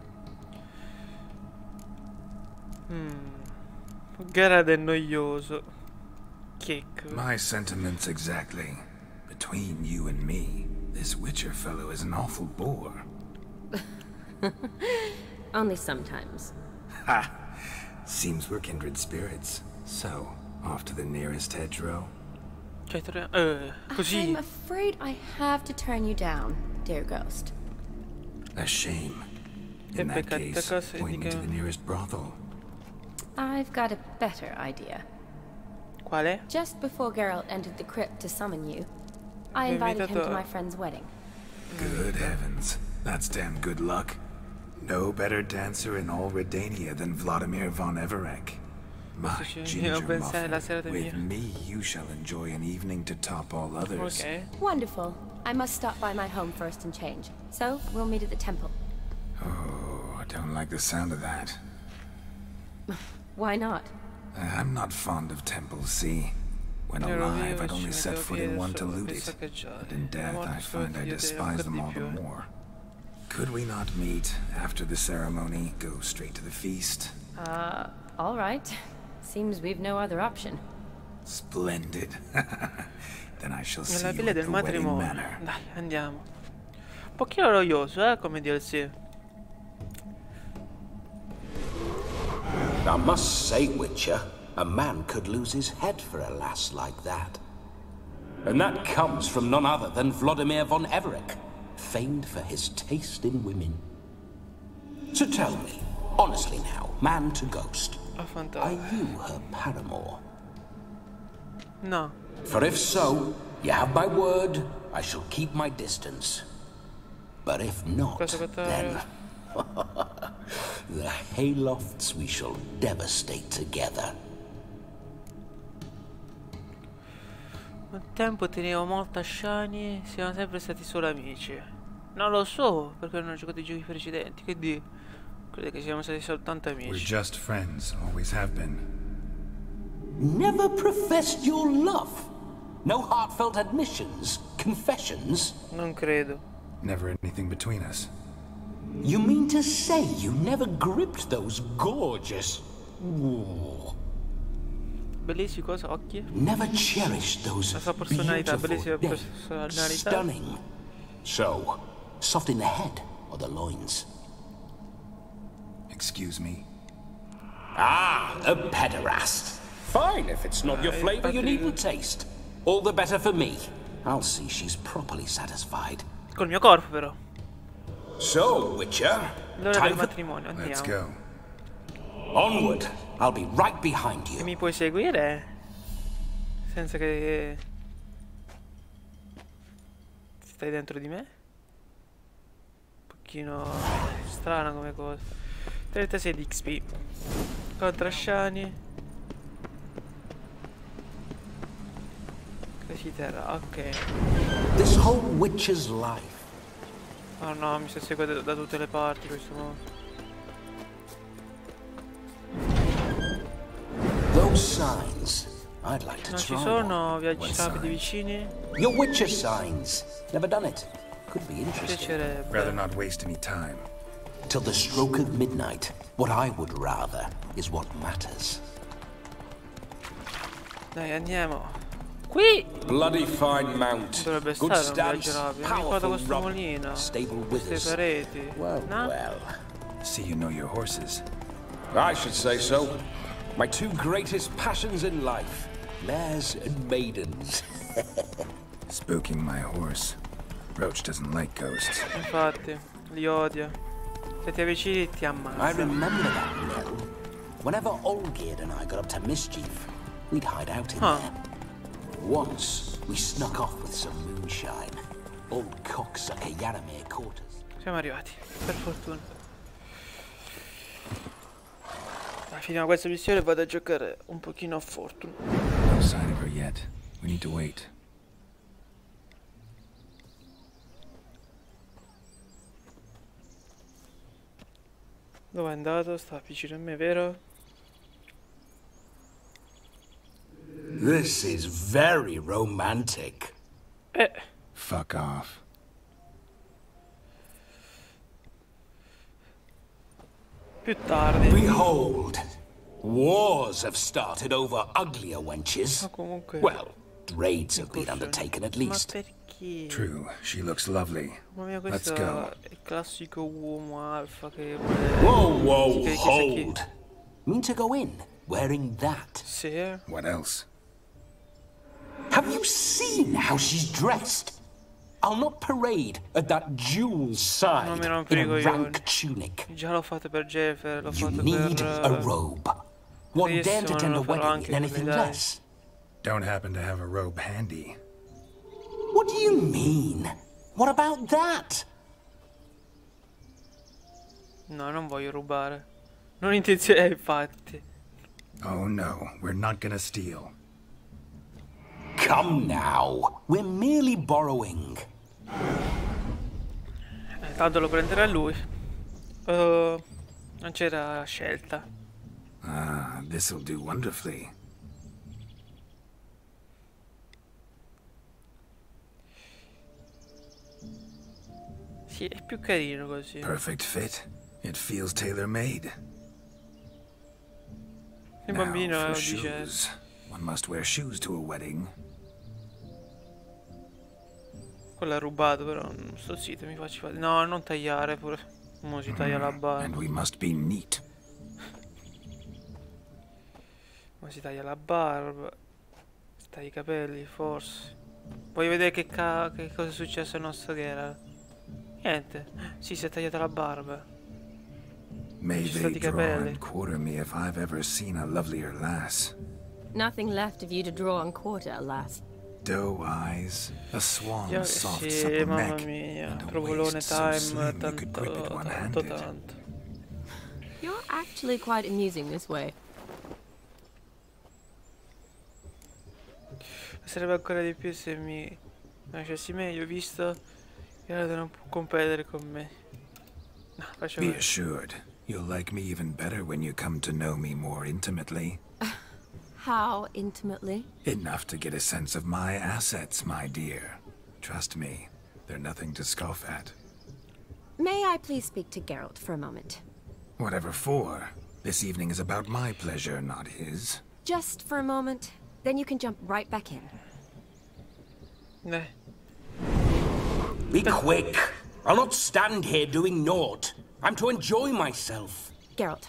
Geralt è noioso. Kick. My sentiments exactly. Between you and me, this Witcher fellow is an awful bore. Only sometimes. Ha! Seems we're kindred spirits. So, off to the nearest hedgerow. Così. I'm afraid I have to turn you down, dear ghost. A shame. In that case, point me to the nearest brothel. I've got a better idea. Quale? Just before Geralt entered the crypt to summon you, I invited him to my friend's wedding. Good heavens. That's damn good luck. No better dancer in all Redania than Vladimir von Everec. My ginger muffin. With me, you shall enjoy an evening to top all others. Okay. Wonderful. I must stop by my home first and change. So, we'll meet at the temple. Oh, I don't like the sound of that. Why not? I'm not fond of temples, see? When alive, I'd only set foot in one to loot it. But in death, I find I despise them all the more. Could we not meet after the ceremony, go straight to the feast? All right. Seems we've no other option. Splendid. Then I shall see you Villa at del the wedding matrimonio. manor. Dai, andiamo. Un pochino noioso, come DLC. I must say, Witcher, A man could lose his head for a lass like that. And that comes from none other than Vladimir von Everec, famed for his taste in women. So tell me, honestly now, man to ghost, are you her paramour? No. For if so, you have my word, I shall keep my distance. But if not, then the haylofts we shall devastate together. Un tempo tenevo molta shiny, siamo sempre stati solo amici. Non lo so, perché non ho giocato i giochi precedenti, quindi credo che siamo stati soltanto amici. We're just friends, always have been. Never professed your love? No heartfelt admissions, confessions? Non credo. Never anything between us. You mean to say you never gripped those gorgeous... Bellissimi cosa, occhi? Never cherished those la sua personalità, bellissima personalità. Stunning. So, soft in the head or the loins? Excuse me? Ah, a pederast. Fine, if it's not your flavor, you needn't taste. All the better for me. I'll see she's properly satisfied. Col mio corpo, però. So, Witcher, l'ora del matrimonio, andiamo. Let's go. Onward. I'll be right behind you. E mi puoi seguire? Senza che... Stai dentro di me? Un pochino strana come cosa. 36 di XP. Contra Shani. Così terra, ok. This whole witch's life. Oh no, mi sta seguendo da tutte le parti questo modo. Those signs, I'd like to non try. ci sono viaggi rapidi vicini? Your Witcher signs. Never done it. Could be interesting. Rather not waste any time. Till the stroke of midnight, what I would rather is what matters. Dai, andiamo. Qui! Bloody fine mount. Dovrebbe Good stare un stance, viaggio rapido. Mi ricordo powerful questo rub, mulino. stable Queste withers. pareti. Well, no? well. See you know your horses. I should say so. My two greatest passions in life, mares and maidens. Spooking my horse. Roach doesn't like ghosts. Infatti, li odia. Se ti avvicini ti ammazza. I remember that mill. Whenever Olgierd and I got up to mischief, we'd hide out in there. Once, we snuck off with some moonshine. Old cocksucker Yaramir caught us. Siamo arrivati, per fortuna. Finiamo questa missione e vado a giocare un pochino a Fortune. No sign of her yet. We need to wait. Dove è andato? Sta vicino a me, vero? This is very romantic. Fuck off. Più tardi. Behold, wars have started over uglier wenches. Well, raids have been undertaken at least. True, she looks lovely. Let's go. È il classico uomo alfa che Whoa, hold. Mean to go in wearing that? Sì. What else? Have you seen how she's dressed? I'll not parade at that jewel's side in a rank tunic. Già l'ho fatto per Jennifer, l'ho fatto per... You need a robe. One dared to attend a wedding in anything less. Don't happen to have a robe handy. What do you mean? What about that? No, non voglio rubare. Non intenzione, infatti. Oh no, we're not gonna steal. Come now, we're merely borrowing. Tanto lo prenderà lui. Non c'era scelta. Ah, this'll do wonderfully. Sì, è più carino così. Perfect fit. It feels tailor-made. Il bambino dice... One must wear shoes to a wedding. Quello è rubato, però non sto zitto, mi faccio fare. No, non tagliare pure. Mo si taglia la barba. And we must be neat. Ma si taglia la barba. Si taglia i capelli, forse. Voglio vedere che cosa è successo al nostro Geralt. Niente. Sì, si è tagliata la barba. May they draw and quarter me if I've ever seen a lovelier lass. Nothing left of you to draw and quarter, alas. Doe eyes, a swan's soft supple neck, and a waist so slim you could grip it one-handed. You're actually quite amusing this way. Sarebbe ancora di più se mi conoscessi meglio, visto che ora non può competere con me. No, faccio Be assured, you'll like me even better when you come to know me more intimately. How intimately? Enough to get a sense of my assets, my dear. Trust me, they're nothing to scoff at. May I please speak to Geralt for a moment? Whatever for. This evening is about my pleasure, not his. Just for a moment, then you can jump right back in. Be quick! I'll not stand here doing naught. I'm to enjoy myself. Geralt,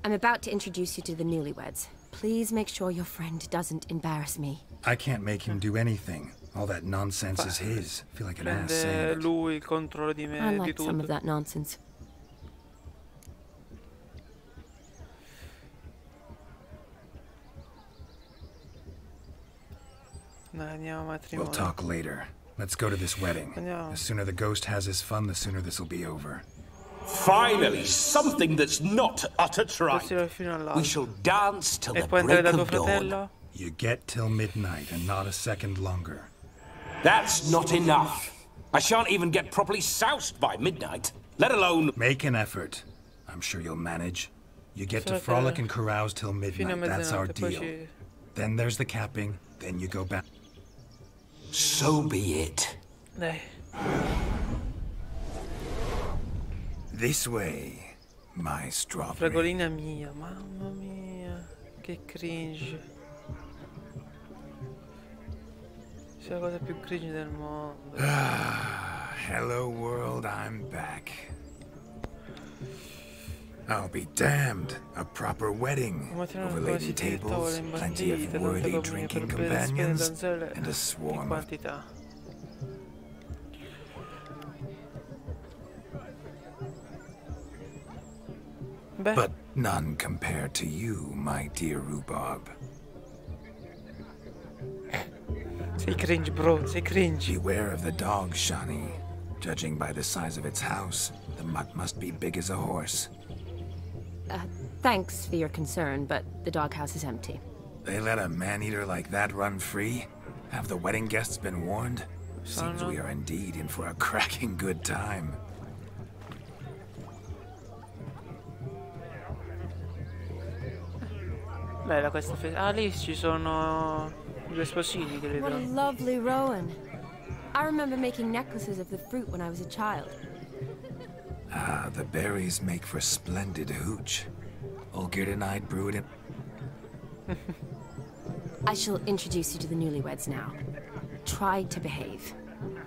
I'm about to introduce you to the newlyweds. Please make sure your friend doesn't embarrass me. I can't make him do anything. All that nonsense is his. I feel like an ass saying it. Lui il controllo di me, I di like tutto. some of that nonsense. We'll talk later. Let's go to this wedding. The sooner the ghost has his fun, the sooner this will be over. Finally, something that's not utter tripe. We shall dance till the break of dawn. You get till midnight and not a second longer. That's not enough. I shan't even get properly soused by midnight, let alone... Make an effort. I'm sure you'll manage. You get to frolic and carouse till midnight, that's our deal. Then there's the capping, then you go back. So be it. This way, my strawberry. Fragolina mia, mamma mia, che cringe. Sei la cosa più cringe del mondo. Hello world, I'm back. I'll be damned. A proper wedding. Over lady tables, plenty of worthy drinking companions, and a swarm of... But none compared to you, my dear rhubarb. Sei cringe, bro, sei cringe. Beware of the dog, Shani. Judging by the size of its house, the mutt must be big as a horse. Thanks for your concern, but the doghouse is empty. They let a man-eater like that run free? Have the wedding guests been warned? Seems we are indeed in for a cracking good time. Bella questa festa. Ah, lì ci sono due sposini, credo. What a lovely rowan. I remember making necklaces of the fruit when I was a child. Ah, the berries make for splendid hooch. Olgerd and I'd brew it in... I shall introduce you to the newlyweds now. Try to behave.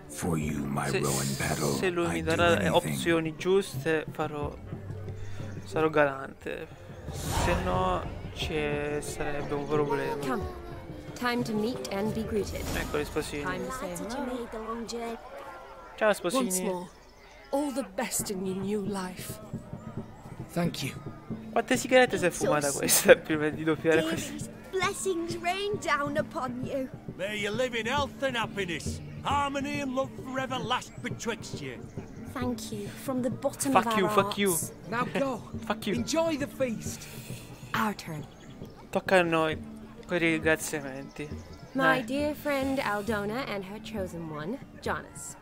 For you, my rowan petal, se lui mi darà opzioni giuste, sarò galante. Se no, sarebbe un problema. Come. Time to meet and be greeted. Ecco gli sposini. Time to say hello. Ciao sposini. Once more, all the best in your new life. Thank you. Quante sigarette si è fumata questa prima di doppiare questo? Blessings rain down upon you. May you live in health and happiness. Harmony and love forever last betwixt you. Thank you from the bottom of our hearts. Fuck you. Now go. Fuck you. Enjoy the feast. Our turn. Tocca a noi con i ringraziamenti. My dear friend Aldona and her chosen one, Jonas.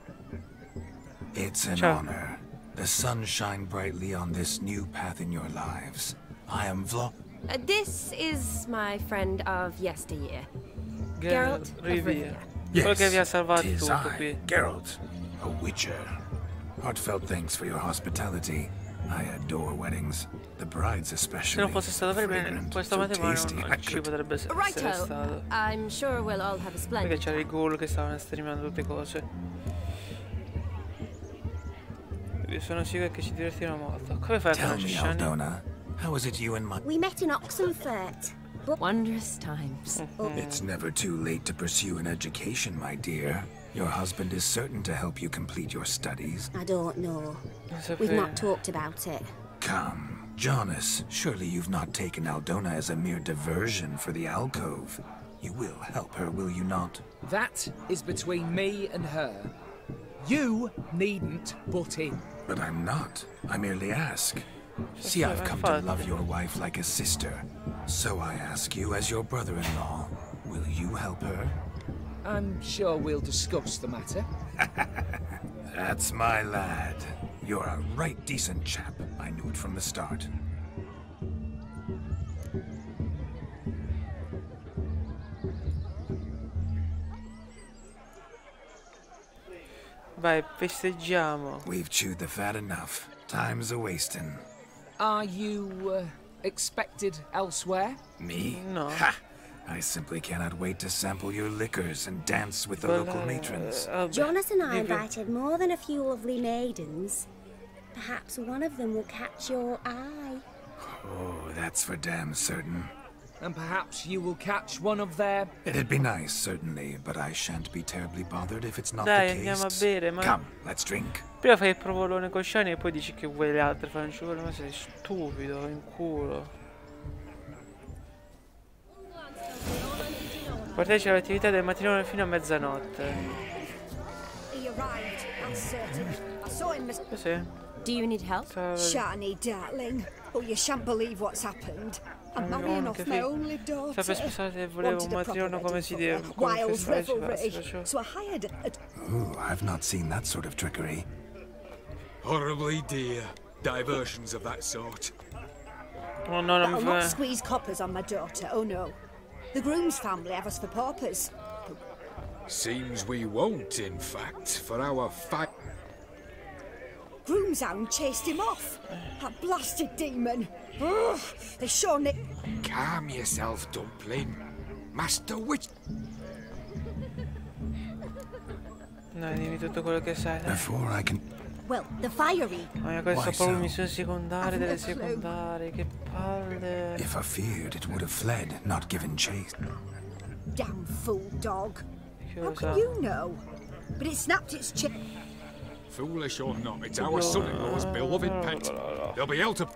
It's an honor. The sun shine brightly on this new path in your lives. I am this is my friend of yesteryear, Geralt of Rivia. Yes, tis I, Geralt, a witcher. Heartfelt thanks for your hospitality. I adore weddings. The brides especially. Se non fosse stato per me, questo matrimonio non ci potrebbe essere stato. I'm sure we'll all have a splendid. Perché c'era il ghoul che stavano streamando tutte cose. Io sono sicuro che ci divertiremo molto. Come fai a conoscere Shani? Aldona, how was it you and my... We met in Oxenfurt. Wondrous times. It's never too late to pursue an education, my dear. Your husband is certain to help you complete your studies. I don't know. We've not talked about it. Come, Jonas, surely you've not taken Aldona as a mere diversion for the alcove. You will help her, will you not? That is between me and her. You needn't butt in. But I'm not. I merely ask. See, I've come to love your wife like a sister. So I ask you, as your brother-in-law, will you help her? I'm sure we'll discuss the matter. That's my lad. You're a right decent chap. I knew it from the start. Vai, festeggiamo. We've chewed the fat enough. Time's a-wasting. Are you, expected elsewhere? Me? No. Ha! I simply cannot wait to sample your liquors and dance with the local matrons. Jonas and I invited more than a few lovely maidens. Perhaps one of them will catch your eye. Oh, that's for damn certain. And perhaps you will catch one of their... It'd be nice, certainly, but I shan't be terribly bothered if it's not Dai, the case. andiamo a bere, ma... Come, let's drink. Prima fai il provolone con Shani e poi dici che vuoi le altre fanciulle, ma sei stupido, in culo. Partecipa all'attività del matrimonio fino a mezzanotte. Sì. Do you need help? Shani, darling. Oh, you shan't believe what's happened. I'm marrying off my only daughter. Wanted a proper wedding, wild revelry, so I hired a... Ooh, I've not seen that sort of trickery. Horribly dear diversions of that sort. Oh no, I'll not squeeze coppers on my daughter, oh no. The groom's family have us for paupers. Seems we won't, in fact, for our fight. Groom's hound chased him off. That blasted demon. Ugh, they sure nick... Calm yourself, Dumpling. Master Witch... Dai, dimmi tutto quello che sai. Before I can... Well, the fiery. Questa proprio missioni secondarie, delle secondarie, che palle. If I feared, it would have fled, not given chase. Damn fool dog. How can you know? But it snapped its chin. Foolish or not, it's our son-in-law's beloved pet. They'll be able to...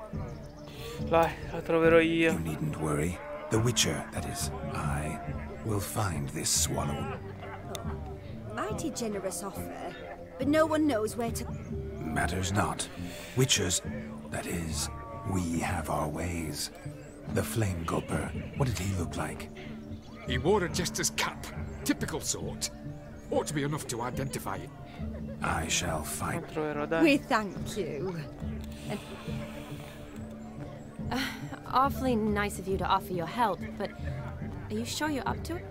Vai, la troverò io. You needn't worry. The Witcher, that is, I, will find this swallow. Mighty generous offer, but no one knows where to... Matters not. Witchers, that is, we have our ways. The Flame Gulper, what did he look like? He wore a jester's cap. Typical sort. Ought to be enough to identify it. I shall fight. We thank you. Awfully nice of you to offer your help, but are you sure you're up to it?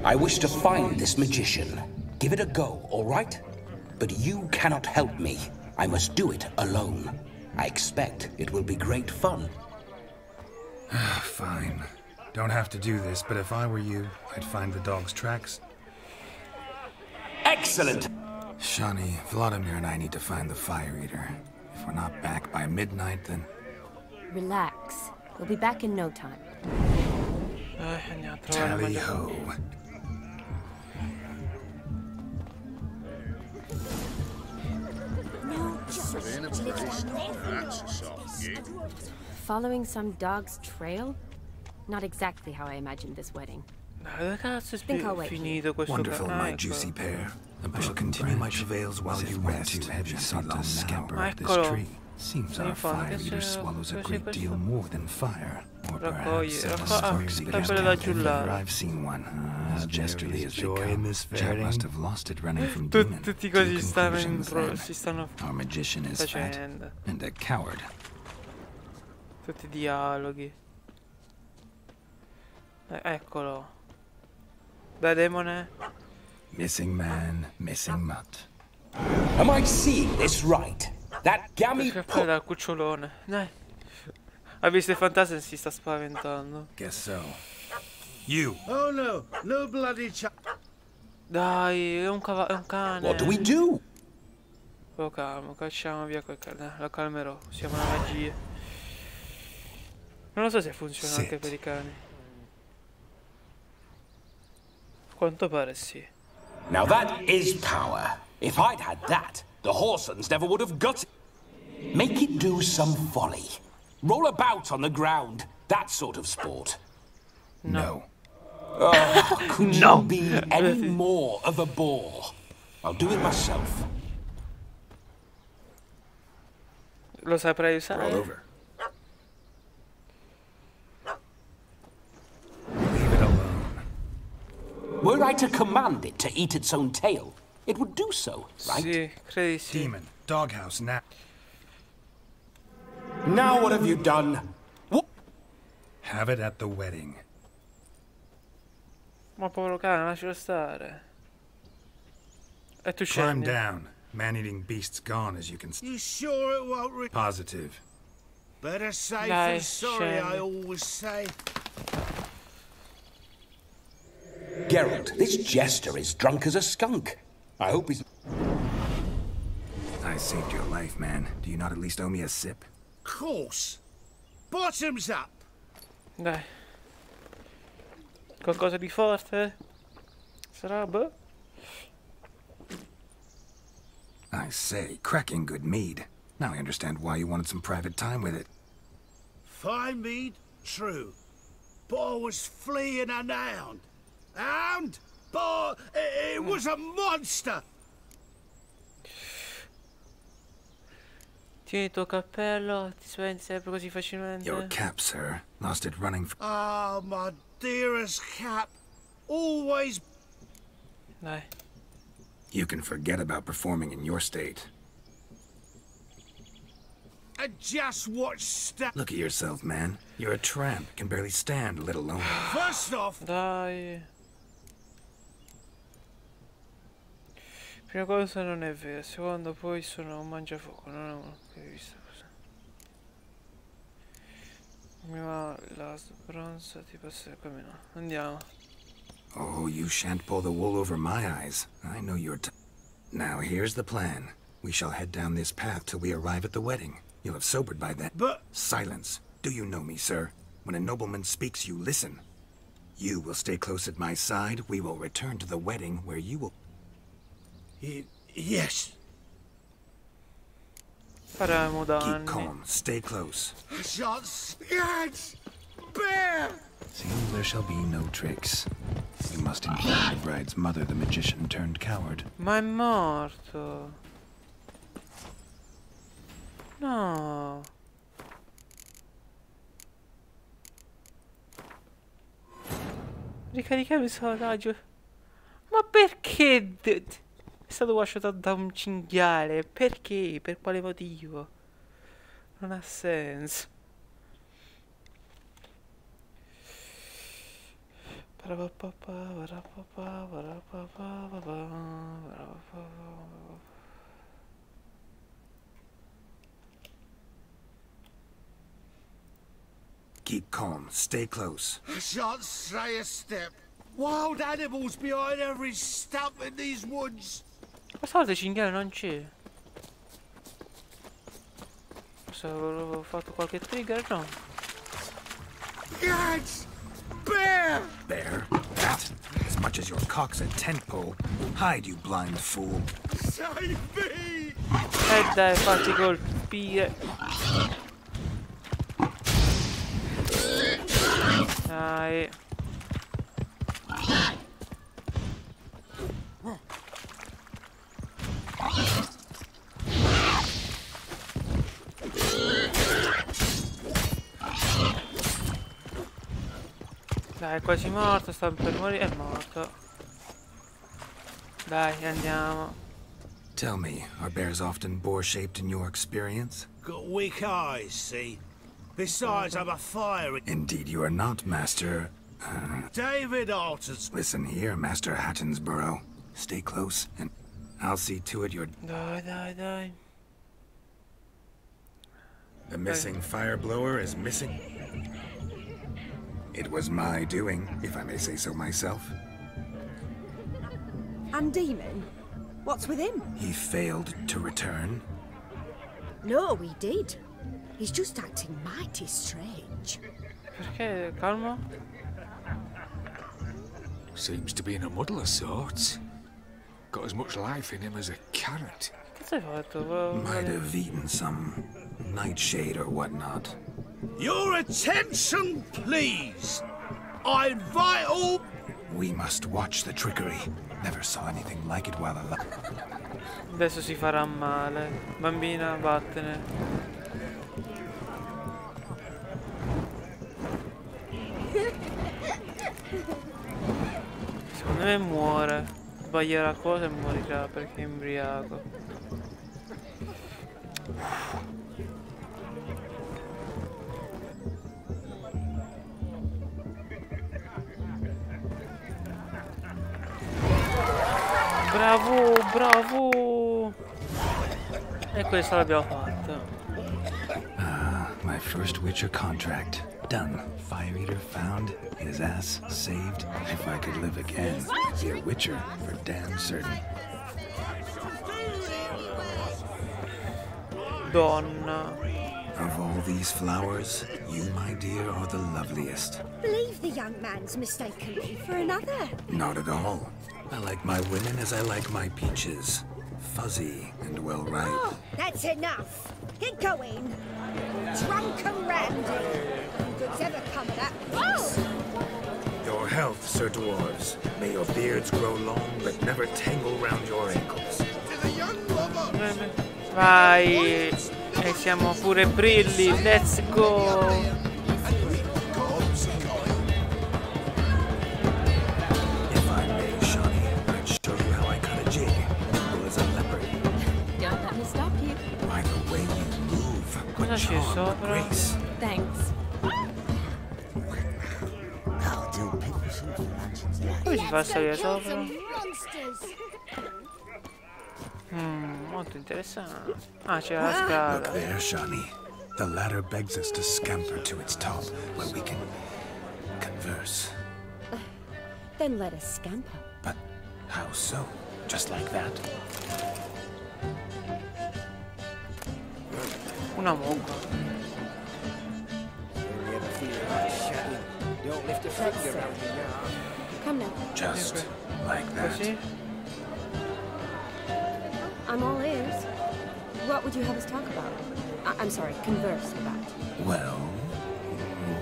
I wish to find this magician. Give it a go, all right? But you cannot help me. I must do it alone. I expect it will be great fun. Fine. Don't have to do this, but if I were you, I'd find the dog's tracks. Excellent! Shani, Vladimir and I need to find the Fire Eater. If we're not back by midnight, then... Relax. We'll be back in no time. Tally-ho. Following some dog's trail? Not exactly how I imagined this wedding. Wonderful, my juicy pair. I shall continue my travails while you rest. Too heavy to scamper up this tree. Seems our Fire Eater swallows a great deal more than fire. Or perhaps I've seen one. As masterly as they come. Jack must have lost it running from demon. Tutti così si stanno Our magician is fat and a coward. Tutti dialoghi. Eccolo. Da demone. Missing man, missing mutt. Am I seeing this right? That gammy put dal cucciolone. Dai. Ha visto il fantasma e si sta spaventando. Guess so. You. Oh no, no bloody Dai, è un cane. What do we do? Lo calmo, cacciamo via quel cane. Lo calmerò, siamo una magia. Non lo so se funziona anche per I cani. Quanto pare sì. Now that is power. If I'd had that, the Horsons never would have got it. Make it do some folly. Roll about on the ground. That sort of sport. No. Oh, could you be any more of a bore? I'll do it myself. Lo saprei usare. Roll over. Leave it alone. Were I to command it to eat its own tail, it would do so, right? Sì, credi sì. Demon, doghouse, now. Now what have you done? What? Have it at the wedding. Ma povero cane, lascialo stare. E tu Climb scendi. down. Man-eating beast's gone, as you can see. You sure it won't Positive. Better safe Dai, than sorry, I scendi. always say. Geralt, this jester is drunk as a skunk. I hope he's... I saved your life, man. Do you not at least owe me a sip? Course. Bottoms up. Dai. Qualcosa di forte? Sarà, boh? I say, cracking good mead. Now I understand why you wanted some private time with it. Fine mead, true. But I was fleeing an hound. Hound? But it was a monster. Tieni il tuo cappello, ti spaventi sempre così facilmente. Your cap, sir. Lost it running Ah, my dearest cap. Always... Dai. You can forget about performing in your state. And just watch Look at yourself, man. You're a tramp. Can barely stand, let alone... First off... Dai. Prima cosa non è vero, secondo poi sono un mangiafuoco, non è uno che hai visto cosa. Mi va la bronza, ti passa come no. Andiamo. Oh, you shan't pull the wool over my eyes. I know your Now, here's the plan. We shall head down this path till we arrive at the wedding. You'll have sobered by then. But... Silence. Do you know me, sir? When a nobleman speaks, you listen. You will stay close at my side. We will return to the wedding where you will... Yes. Faremo danni. Keep calm. Stay close. Shots. Yes. Bear. Seems there shall be no tricks. You must inform the bride's mother the magician turned coward. Ma è morto. No. Ricaricare il salvataggio. Ma perché? È stato lasciato da un cinghiale. Perché? Per quale motivo? Non ha senso. Keep calm. Stay close. I shan't stray a step. Wild animals behind every stump in these woods. Questa volta il cinghiale non c'è. Forse avevo fatto qualche trigger, no? Yes! Bear! Bear? That? As much as your cock's a tent pole. Hide, you blind fool. Save me! Dai, fatti colpire. Dai. Dai, è quasi morto, sta per morire, è morto. Dai, andiamo. Tell me, are bears often boar-shaped in your experience? Got weak eyes, see? Besides, I'm a fire... Indeed you are not, Master... David Alters. Listen here, Master Hattonsborough. Stay close, and I'll see to it you're... Dai. The missing fire blower is missing. It was my doing, if I may say so myself. And Demon? What's with him? He failed to return. No, he did. He's just acting mighty strange. Perché? Calmo? Seems to be in a muddle of sorts. Got as much life in him as a carrot. Cosa hai fatto? Might have eaten some nightshade or whatnot. Your attention, please. I invite all. We must watch the trickery. Never saw anything like it while alive. Adesso si farà male. Bambina, vattene. Secondo me muore. Sbaglierà cosa e morirà perché è embriaco. Bravo, bravo! E questo l'abbiamo fatto. My first Witcher contract. Done. Fire Eater found. His ass saved. If I could live again, I'd be a Witcher for damn certain. Donna. Of all these flowers, you, my dear, are the loveliest. Believe the young man's mistaken me for another. Not at all. I like my women as I like my peaches. Fuzzy and well ripe. Oh, that's enough. Get going. Drunken Randy. Good's ever come of that. Your health, Sir Dwarves. May your beards grow long, but never tangle round your ankles. Vai! E siamo pure brilli, let's go! If I may, Shawnee, I'd show you how I cut a jig. Nimble as a leopard. Don't let me stop you. By the way you move, what Cosa c'è charm, what sopra? grace. Thanks. Come si fa a salire sopra? Molto interessante. Ah, c'è la scala. Look there, Shawnee. The ladder begs us to scamper to its top, where we can converse. Then let us scamper. But how so? Just like that? Una mucca. Come now. Just like that. Così? I'm all ears. What would you have us talk about? I'm sorry, converse about. Well,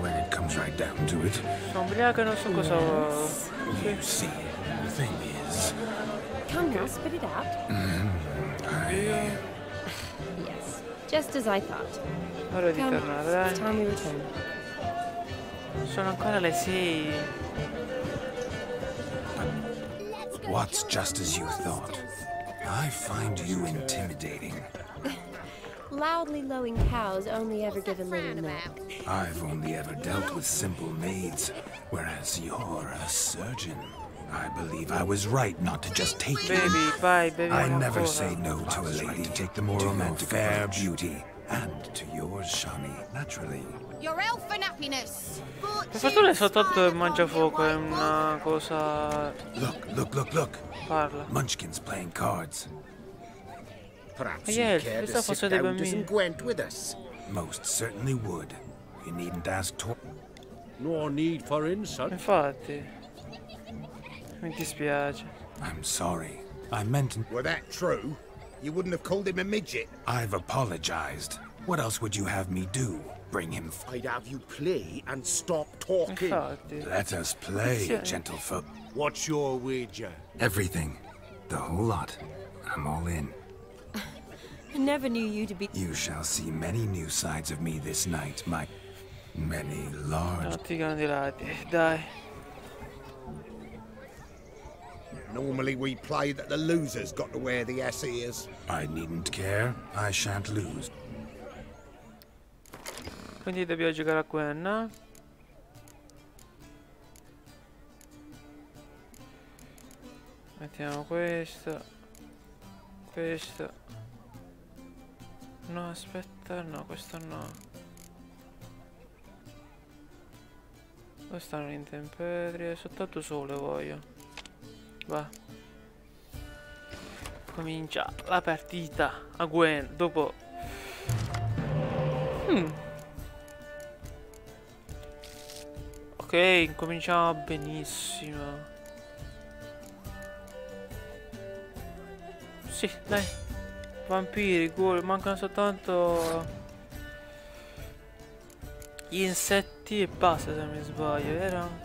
when it comes right down to it. Sono ubriaco e non so cosa... You see, the thing is... Come now, spit it out. Yes, just as I thought. Ora di Come, tornare, dai. it's time we return. Sono ancora le 6. What's just as you thought? I find you intimidating. Loudly lowing cows only ever give a little milk. I've only ever dealt with simple maids, whereas you're a surgeon. I believe I was right not to just take you. Baby, I never say no to a lady. Take the more romantic fair beauty. And to yours, Shawnee, naturally. Your elf and happiness. Per fortuna è soltanto il mangiafuoco, è una cosa... Look. Parla. Munchkin's playing cards. Perhaps Yeah, you care to questa sit fosse dei down to some bambini. Gwent with us. Most certainly would. You needn't ask twice. No need for insult. Infatti. Mi dispiace. I'm sorry. I meant... Were that true, you wouldn't have called him a midget. I've apologized. What else would you have me do? Bring him... I'd have you play and stop talking. Infatti. Let us play, gentlefolk. What's your wager? Everything. The whole lot. I'm all in. I never knew you to be... You shall see many new sides of me this night, my... Many large... No, ti candidati, dai. Normally we play that the loser's got to wear the ass ears. I needn't care. I shan't lose. Quindi dobbiamo giocare a Gwen. Mettiamo questo. Questo. No, aspetta, no, questo no. Questo è un'intemperie, soltanto sole voglio. Va. Comincia la partita a Gwen dopo incominciamo benissimo. Sì, dai. Vampiri, ghoul, mancano soltanto gli insetti e basta, se non mi sbaglio, vero?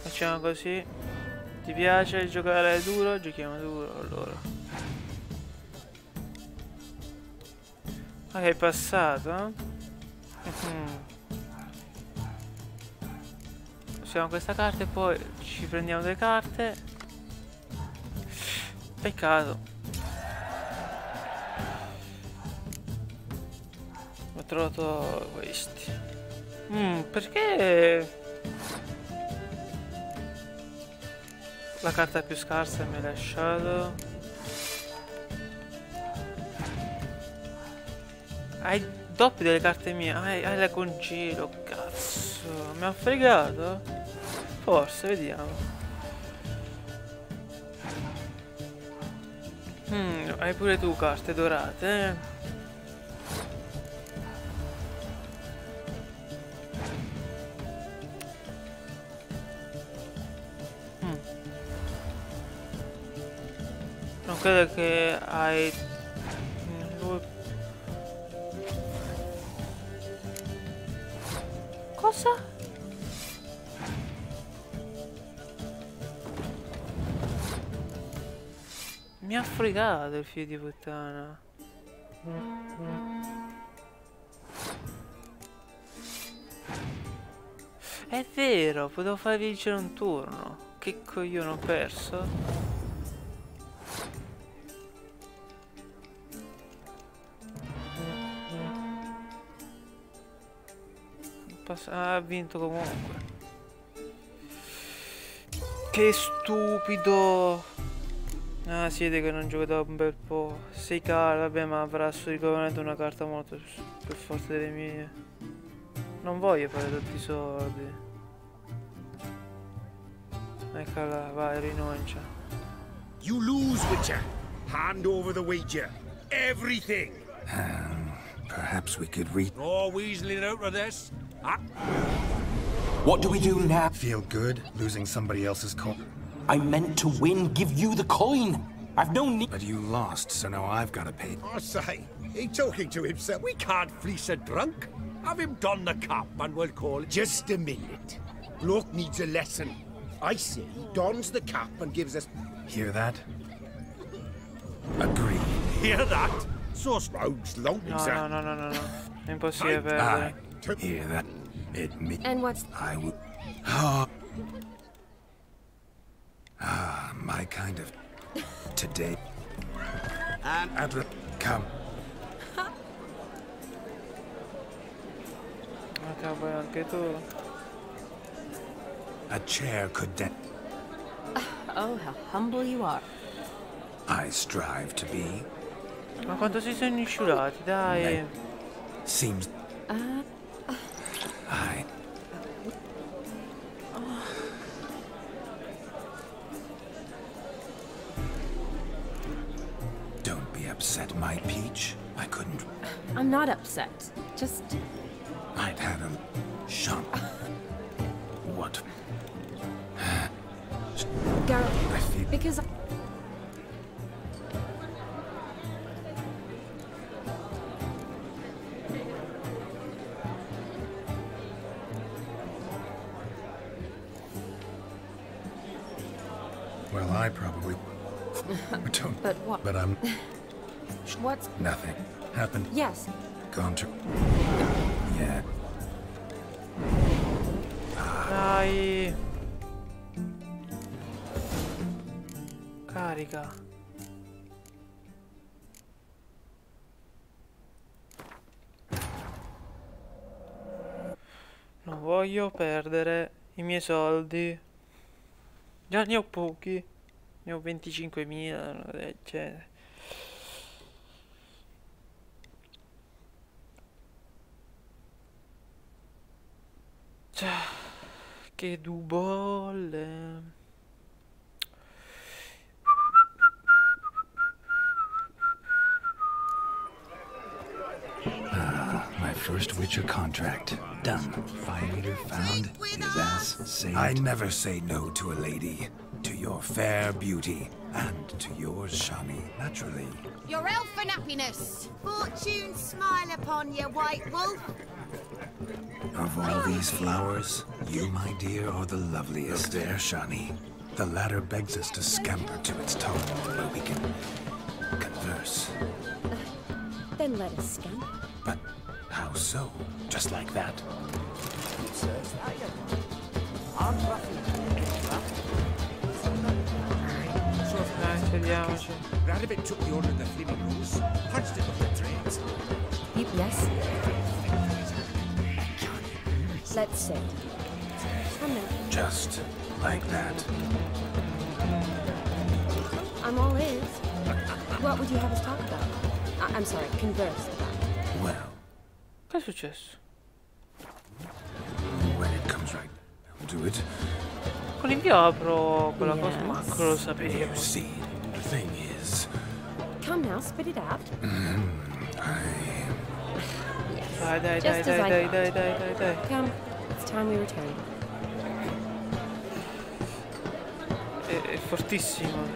Facciamo così. Ti piace giocare duro? Giochiamo duro allora. Ok, è passato. Usiamo questa carta e poi ci prendiamo delle carte. Peccato. Ho trovato questi. Perché la carta più scarsa mi hai lasciato? Hai doppio delle carte mie. Hai la congelo. Cazzo. Mi ha fregato? Forse, vediamo. Hai pure tu carte dorate, Non credo che hai... Cosa? Mi ha fregato il figlio di puttana. È vero, potevo far vincere un turno. Che coglione ho perso. Ha vinto comunque. Che stupido. Ah, si vede che non gioca da un bel po'. 6 carte, vabbè, ma avrà sicuramente una carta molto più forte delle mie. Non voglio fare tutti i soldi. Eccola, vai, rinuncia. You lose, Witcher. Hand over the wager. Everything. Perhaps we could read. Oh, weaseling out of this. What do we do now? Feel good losing somebody else's coin? I meant to win, give you the coin. I've no need. But you lost, so now I've got to pay. I say, he talking to himself. We can't fleece a drunk. Have him don the cap and we'll call it. Just a minute. Bloke needs a lesson. I say he dons the cap and gives us... Hear that? Agree. Hear that? Sauce rogues long. No. È impossibile perdere. Hear that? Admit. And what's... I would... my kind of... Today. And... Come. Vuoi anche tu? A chair could... Oh, how humble you are. I strive to be. Ma quanto si sono insciulati, dai. Seems... I... Don't be upset, my peach. I couldn't... I'm not upset. Just... I'd had him shot. What? Girl, because... Well, I probably don't. But what? But I'm... What's... Nothing. Happened. Yes. Gone to... Yeah. Dai. Carica. Non voglio perdere i miei soldi. Già ne ho pochi. Ne ho 25.000 del genere. Che du bolle. My first Witcher contract. Done. Fire meter found. His ass saved. I never say no to a lady. To your fair beauty. And to yours, Shani, naturally. Your elfin happiness. Fortune smile upon you, White Wolf. Of all these flowers, you, my dear, are the loveliest. Look there, Shani. The ladder begs us to scamper to its top, where we can converse. Then let us scamper. But how so? Just like that? Radovich took the order of the Flaming Rose, punched it with the trades. Yes. Let's sit. Come now. Just like that. I'm all ears. What would you have us talk about? I'm sorry, converse about. Well. Che è successo? When it comes right, I'll do it. Con invio apro quella cosa, ma lo sapevo. You see, the thing is. Come now, spit it out. Dai. Come, it's time we return. È fortissimo.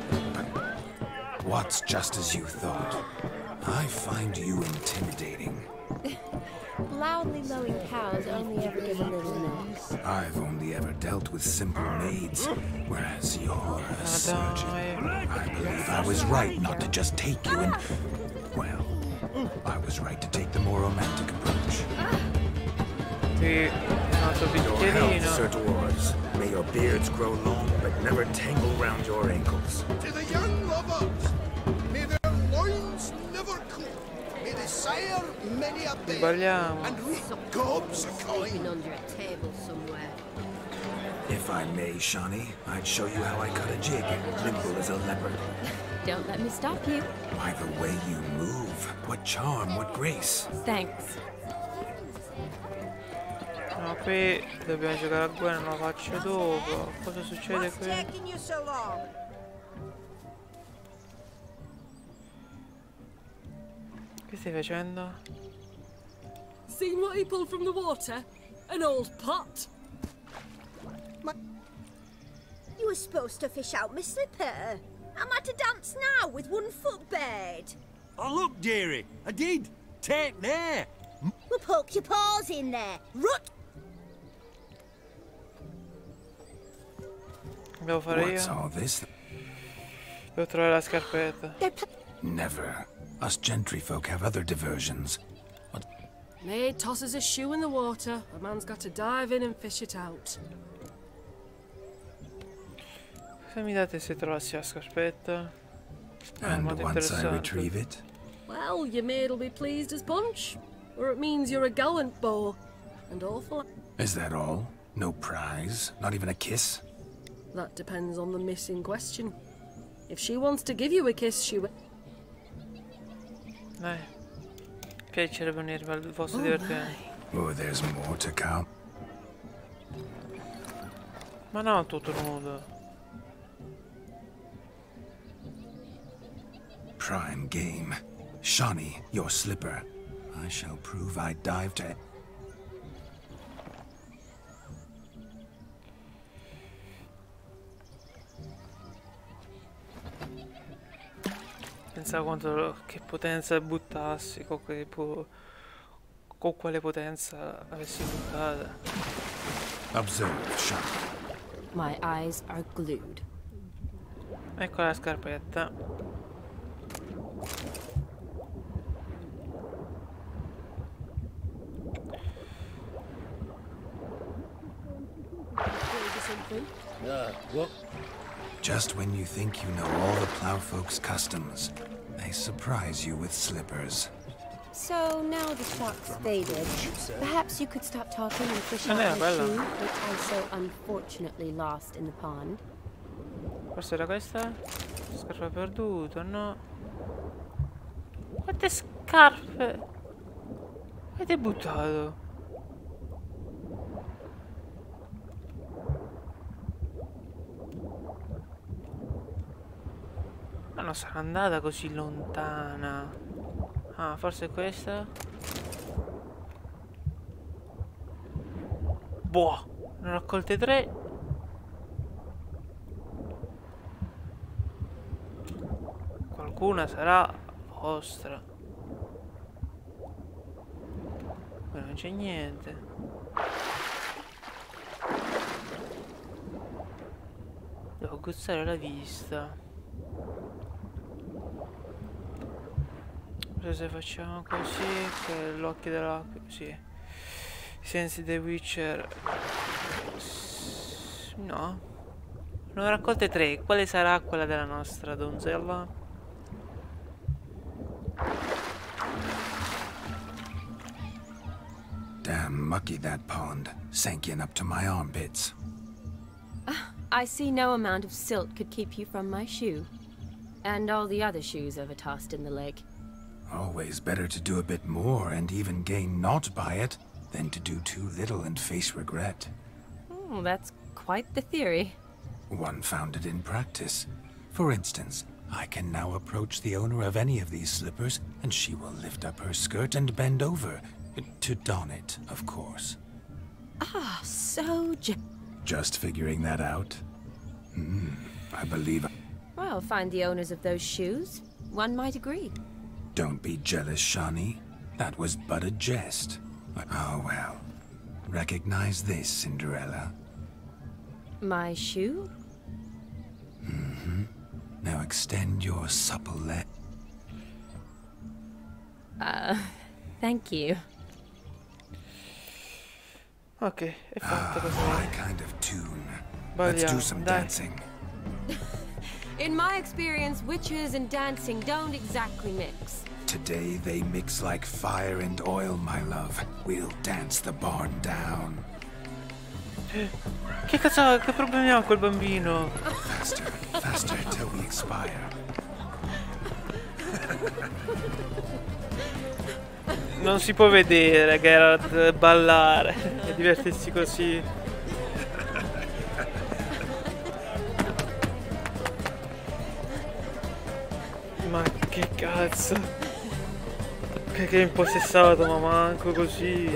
What's just as you thought? I find you intimidating. Loudly lowing cows only ever give a little milk. I've only ever dealt with simple maids, whereas you're a surgeon. I believe I was right not to just take you and... Well, I was right to take the more romantic approach. Your health, Sir Dwarves. May your beards grow long, but never tangle round your ankles. To the young lovers, may their loins never cool. May they sire many a babe, and reap gobs of coin. Under a table somewhere. If I may, Shani, I'd show you how I cut a jig, nimble as a leopard. Don't let me stop you. By the way you move, what charm, what grace. Thanks. No, qui dobbiamo giocare a guerra, non la faccio dopo. Cosa succede qui? Che stai facendo? Seen what he pulled from the water? An old pot. You were supposed to fish out my slipper. Am I to dance now with 1 foot bared? Oh, look, dearie, I did. Take there. Well, poke your paws in there. Rut! Devo fare io? What's all this? Devo trovare la scarpetta. Never. Us gentry folk have other diversions. Maid tosses a shoe in the water. A man's got to dive in and fish it out. Se mi date se trovassi la scarpetta. And once I retrieve it? Well, your maid'll be pleased as punch. Or it means you're a gallant beau. And awful. Is that all? No prize? Not even a kiss? That depends on the miss in question. If she wants to give you a kiss, she will. Dai. Piacerebbe unirmi al vostro divertimento. Oh, there's more to come. Ma no, tutto nudo. Prime game. Shani, your slipper. I shall prove I dive to... Pensavo quanto che potenza buttassi, con quale potenza avessi buttata. Observe, Shani. My eyes are glued. Ecco la scarpetta. What? Just when you think you know all the plowfolk's customs, they surprise you with slippers. So now the shock's faded. Perhaps you could stop talking and fish out my shoe, which I so unfortunately lost in the pond. Forse era questa? Scarpa perduta, no? Quante scarpe avete buttato? Ma non sarà andata così lontana. Ah, forse è questa? Boh, ne ho raccolte 3. Qualcuna sarà vostra. Qui non c'è niente. Devo guzzare la vista. Se facciamo così, che l'occhio dell'acqua, sì. I sensi dei Witcher. No. Ne ho raccolte 3. Quale sarà quella della nostra donzella? Damn mucky that pond, sank in up to my armpits. I see no amount of silt could keep you from my shoe. And all the other shoes ever tossed in the lake. Always better to do a bit more and even gain naught by it than to do too little and face regret. Oh, that's quite the theory. One founded in practice. For instance, I can now approach the owner of any of these slippers and she will lift up her skirt and bend over. To don it, of course. Ah, so just figuring that out? I believe... Well, find the owners of those shoes. One might agree. Don't be jealous, Shani. That was but a jest. Oh, well. Recognize this, Cinderella. My shoe? Now extend your supple leg. Thank you. Ok, è fatto così. My kind of tune. Let's do some dancing. In my experience, witches and dancing don't exactly mix. Today they mix like fire and oil, my love. We'll dance the barn down. Che cazzo, che problemi ha quel bambino? Faster, faster till we expire. Non si può vedere, Geralt, ballare e divertirsi così. Ma che cazzo? Che è impossessato, ma manco così.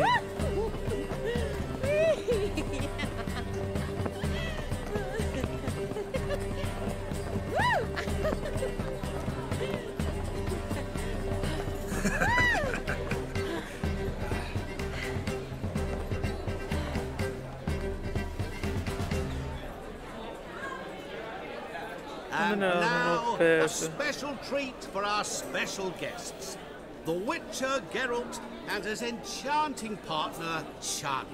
And now, a special treat for our special guests. The Witcher Geralt and his enchanting partner, Shani.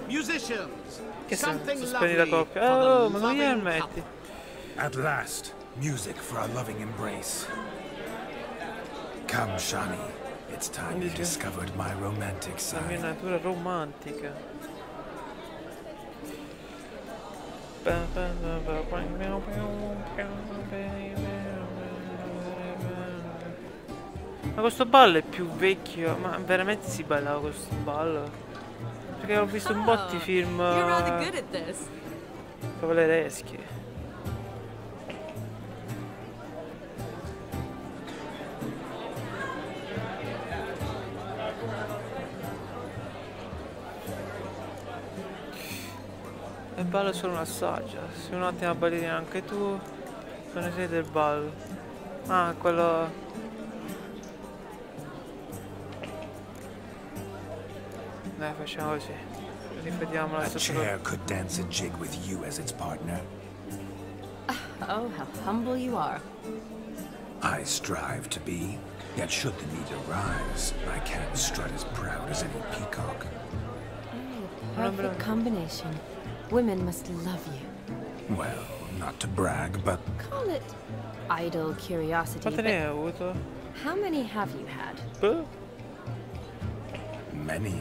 Musicians, something lovely for the loving couple. At last, music for our loving embrace. Come, Shani. It's time you discovered my romantic side. La mia natura romantica. Ma questo ballo è più vecchio, ma veramente si ballava questo ballo? Perché ho visto un botti film cavallereschi. Il ballo è solo un assaggio. Se un attimo a ballerina anche tu, non ne sei del ballo. Ah, quello. Dai, facciamo così. Ripetiamo la stessa cosa. A chair could dance a jig with you as its partner. Oh, how humble you are. I strive to be, yet should the need arise, I can't strut as proud as any peacock. Perfect combination. Women must love you. Well, not to brag, but... Call it idle curiosity. Quante ne hai avuto? How many have you had? Many.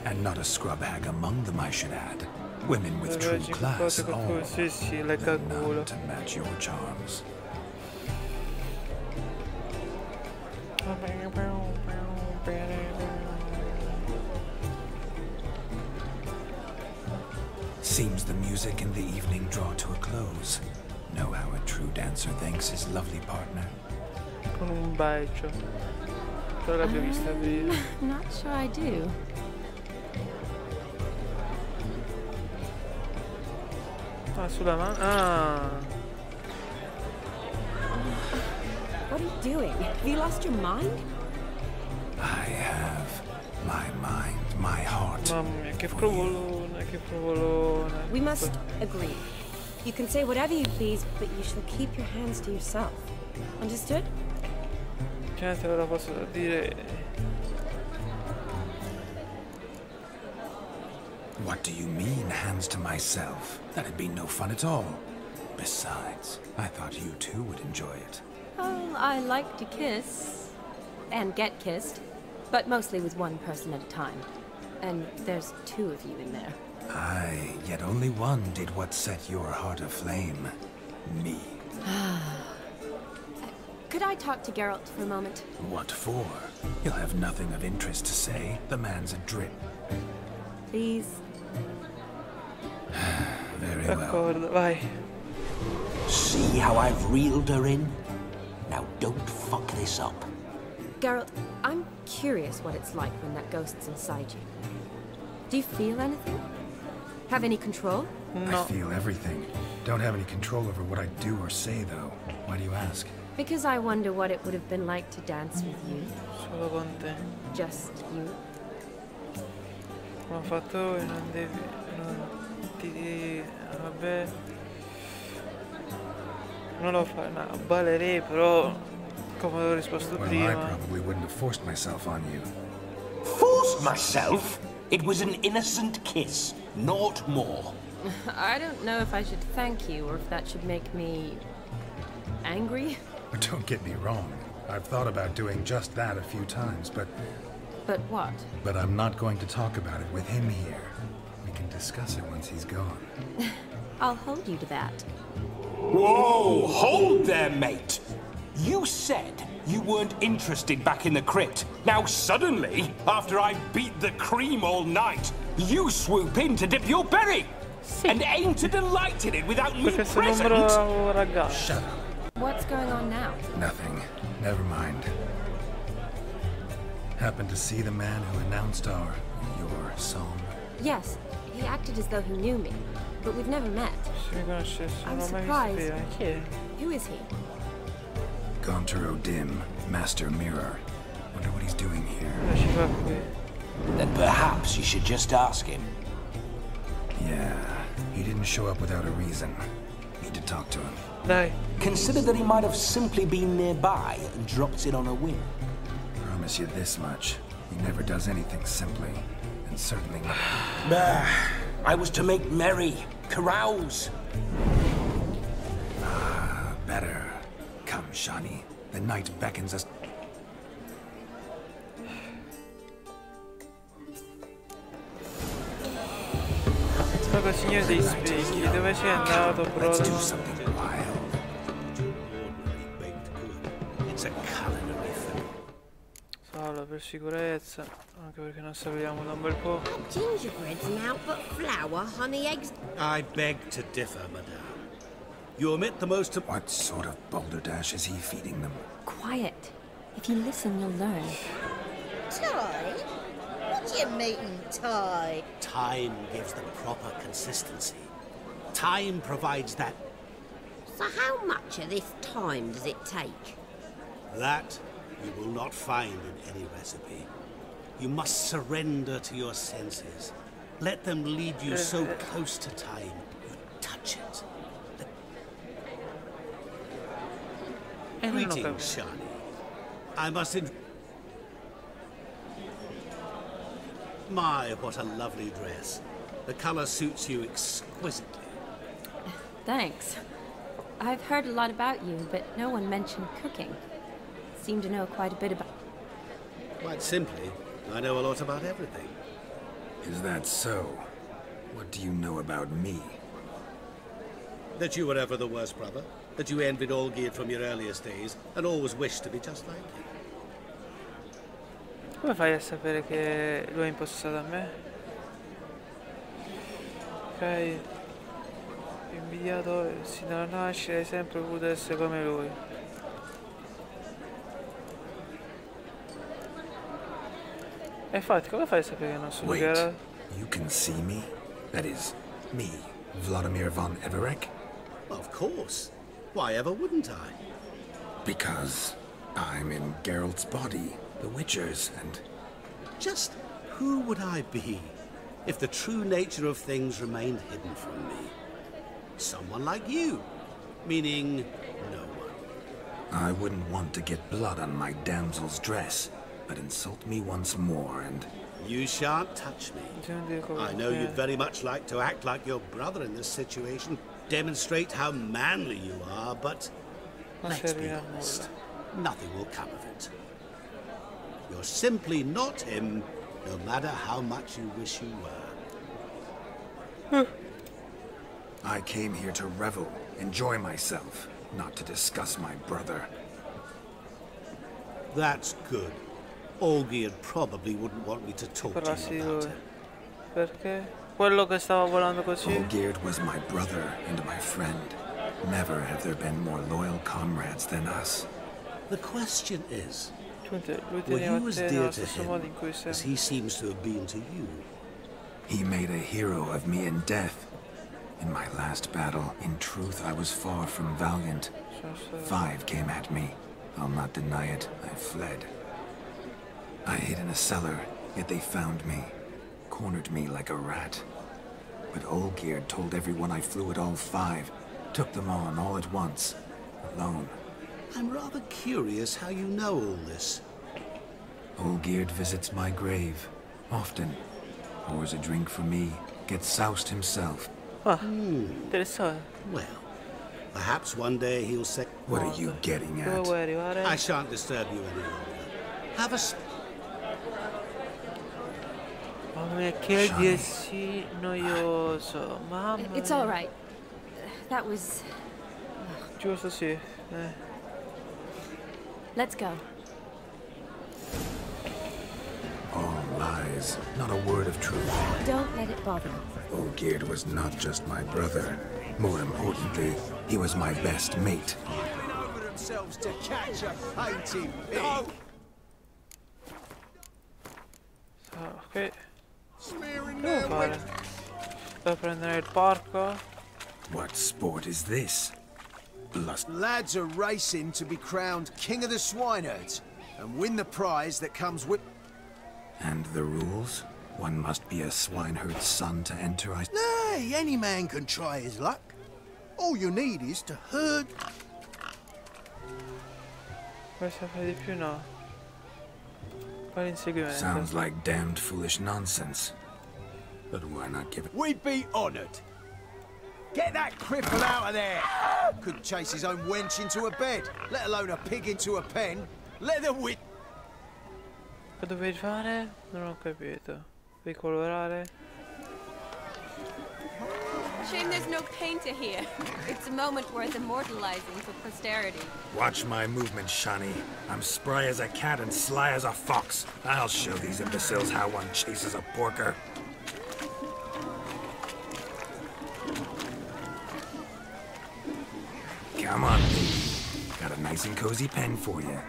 And not a scrub hag among them, I should add. Women with true class, all, they're none to match your charms. Seems the music and the evening draw to a close. Know how a true dancer thanks his lovely partner? Con un bacio. Però l'abbiamo vista prima. Not sure I do. Ah, sulla mano. Ah. What are you doing? Have you lost your mind? I have my mind, my heart. Mamma mia, che provolone, che provolone. We must agree. You can say whatever you please, but you shall keep your hands to yourself. Understood? Gente, ora posso dire. What do you mean, hands to myself? That'd be no fun at all. Besides, I thought you two would enjoy it. Oh, I like to kiss. And get kissed. But mostly with one person at a time. And there's two of you in there. Aye, yet only one did what set your heart aflame. Me. Could I talk to Geralt for a moment? What for? He'll have nothing of interest to say. The man's adrift. Please. Very well. D'accordo, vai. See how I've reeled her in? Now don't fuck this up. Geralt, I'm curious what it's like when that ghost's inside you. Do you feel anything? Have any control? No. I feel everything. Don't have any control over what I do or say, though. Why do you ask? Because I wonder what it would have been like to dance with you. Solo con te. Just you. Come ho fatto e non devi... non ti... vabbè... Non lo fai, no, ballerei, però... Come avevo risposto prima... I probably wouldn't have forced myself on you. Forced myself? It was an innocent kiss, not more. I don't know if I should thank you or if that should make me... angry? Don't get me wrong. I've thought about doing just that a few times, but... But what? But I'm not going to talk about it with him here. We can discuss it once he's gone. I'll hold you to that. Whoa! Hold there, mate! You said you weren't interested back in the crypt. Now suddenly, after I beat the cream all night, you swoop in to dip your berry! And aim to delight in it without me present! Shut up. What's going on now? Nothing. Never mind. Happened to see the man who announced your song? Yes. He acted as though he knew me, but we've never met. I'm surprised. Who is he? Gonter Dim, Master Mirror. Wonder what he's doing here. Then perhaps you should just ask him. Yeah, he didn't show up without a reason. Need to talk to him. Dai. Consider that he might have simply been nearby and dropped in on a whim. Promise you this much. He never does anything simply. And certainly not. I was to make merry, carouse. Ah, better. Come, Shani. The night beckons us. Proprio il signore dei specchi, dove sei andato, bro? Let's do something wild. Solo per sicurezza, anche perché non sappiamo da un bel po'. Gingerbread's now but flour, honey, eggs. I beg to differ, madame. You omit the most... What sort of balderdash is he feeding them? Quiet. If you listen, you'll learn. Ty? What do you mean, Ty? Time gives them proper consistency. Time provides that... So how much of this time does it take? That you will not find in any recipe. You must surrender to your senses. Let them lead you so close to time, you touch it. Greetings, Shani. I must My, what a lovely dress. The color suits you exquisitely. Thanks. I've heard a lot about you, but no one mentioned cooking. Seem to know quite a bit about... Quite simply, I know a lot about everything. Is that so? What do you know about me? That you were ever the worst brother. That you envied Olgierd from your earliest days and always wished to be just like him. Come fai a sapere che lui è impostato a me? Ok. Invidiato sin dalla nascita, hai sempre voluto essere come lui. E infatti, come fai a sapere che non sono Geralt? You can see me? That is, me, Vladimir von Everec? Of course. Why ever wouldn't I? Because I'm in Geralt's body, the Witcher's, and... Just who would I be if the true nature of things remained hidden from me? Someone like you. Meaning, no one. I wouldn't want to get blood on my damsel's dress, but insult me once more and... You shan't touch me. I know you'd very much like to act like your brother in this situation, demonstrate how manly you are, but let's be honest, nothing will come of it. You're simply not him, no matter how much you wish you were. I came here to revel, enjoy myself, not to discuss my brother. That's good. Olgierd probably wouldn't want me to talk to you about it. Perché? Quello che stava volando così? Olgierd was my brother and my friend. Never have there been more loyal comrades than us. The question is, were you as dear to him as he seems to have been to you? He made a hero of me in death. In my last battle, in truth, I was far from valiant. 5 came at me. I'll not deny it, I fled. I hid in a cellar, yet they found me. Cornered me like a rat. But Olgierd told everyone I flew at all 5. Took them on all at once. Alone. I'm rather curious how you know all this. Olgierd visits my grave. Often. Pours a drink for me. Gets soused himself. Well, perhaps one day he'll say... What are you getting at? I shan't disturb you any longer. Have a... It's all right. That was... Giusto, sì. Let's go. All lies, not a word of truth. Don't let it bother me. Olgierd was not just my brother. More importantly, he was my best mate. Over themselves to catch a painting pig. Ok. Devo fare? Devo prendere il porco. What sport is this? Lads are racing to be crowned King of the Swineherds and win the prize that comes with... And the rules? One must be a swineherd's son to enter, Nay, any man can try his luck. All you need is to herd... Questa fa di più, no. Fare inseguimento. Sounds like damned foolish nonsense. But why not give it... We'd be honoured. Get that cripple out of there! Couldn't chase his own wench into a bed, let alone a pig into a pen. Let the wit... Che dovevi fare? Non ho capito. Devi colorare? Shame there's no painter here. It's a moment worth immortalizing for posterity. Watch my movement, Shani. I'm spry as a cat and sly as a fox. I'll show these imbeciles how one chases a porker. Come on, baby. Got a nice and cozy pen for you.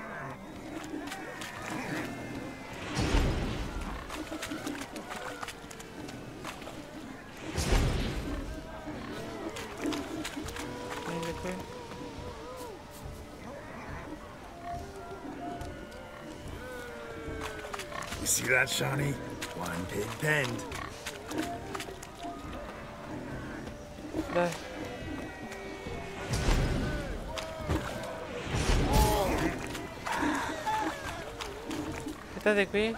You see that, Shani? One pig penned. Dai. Aspettate qui.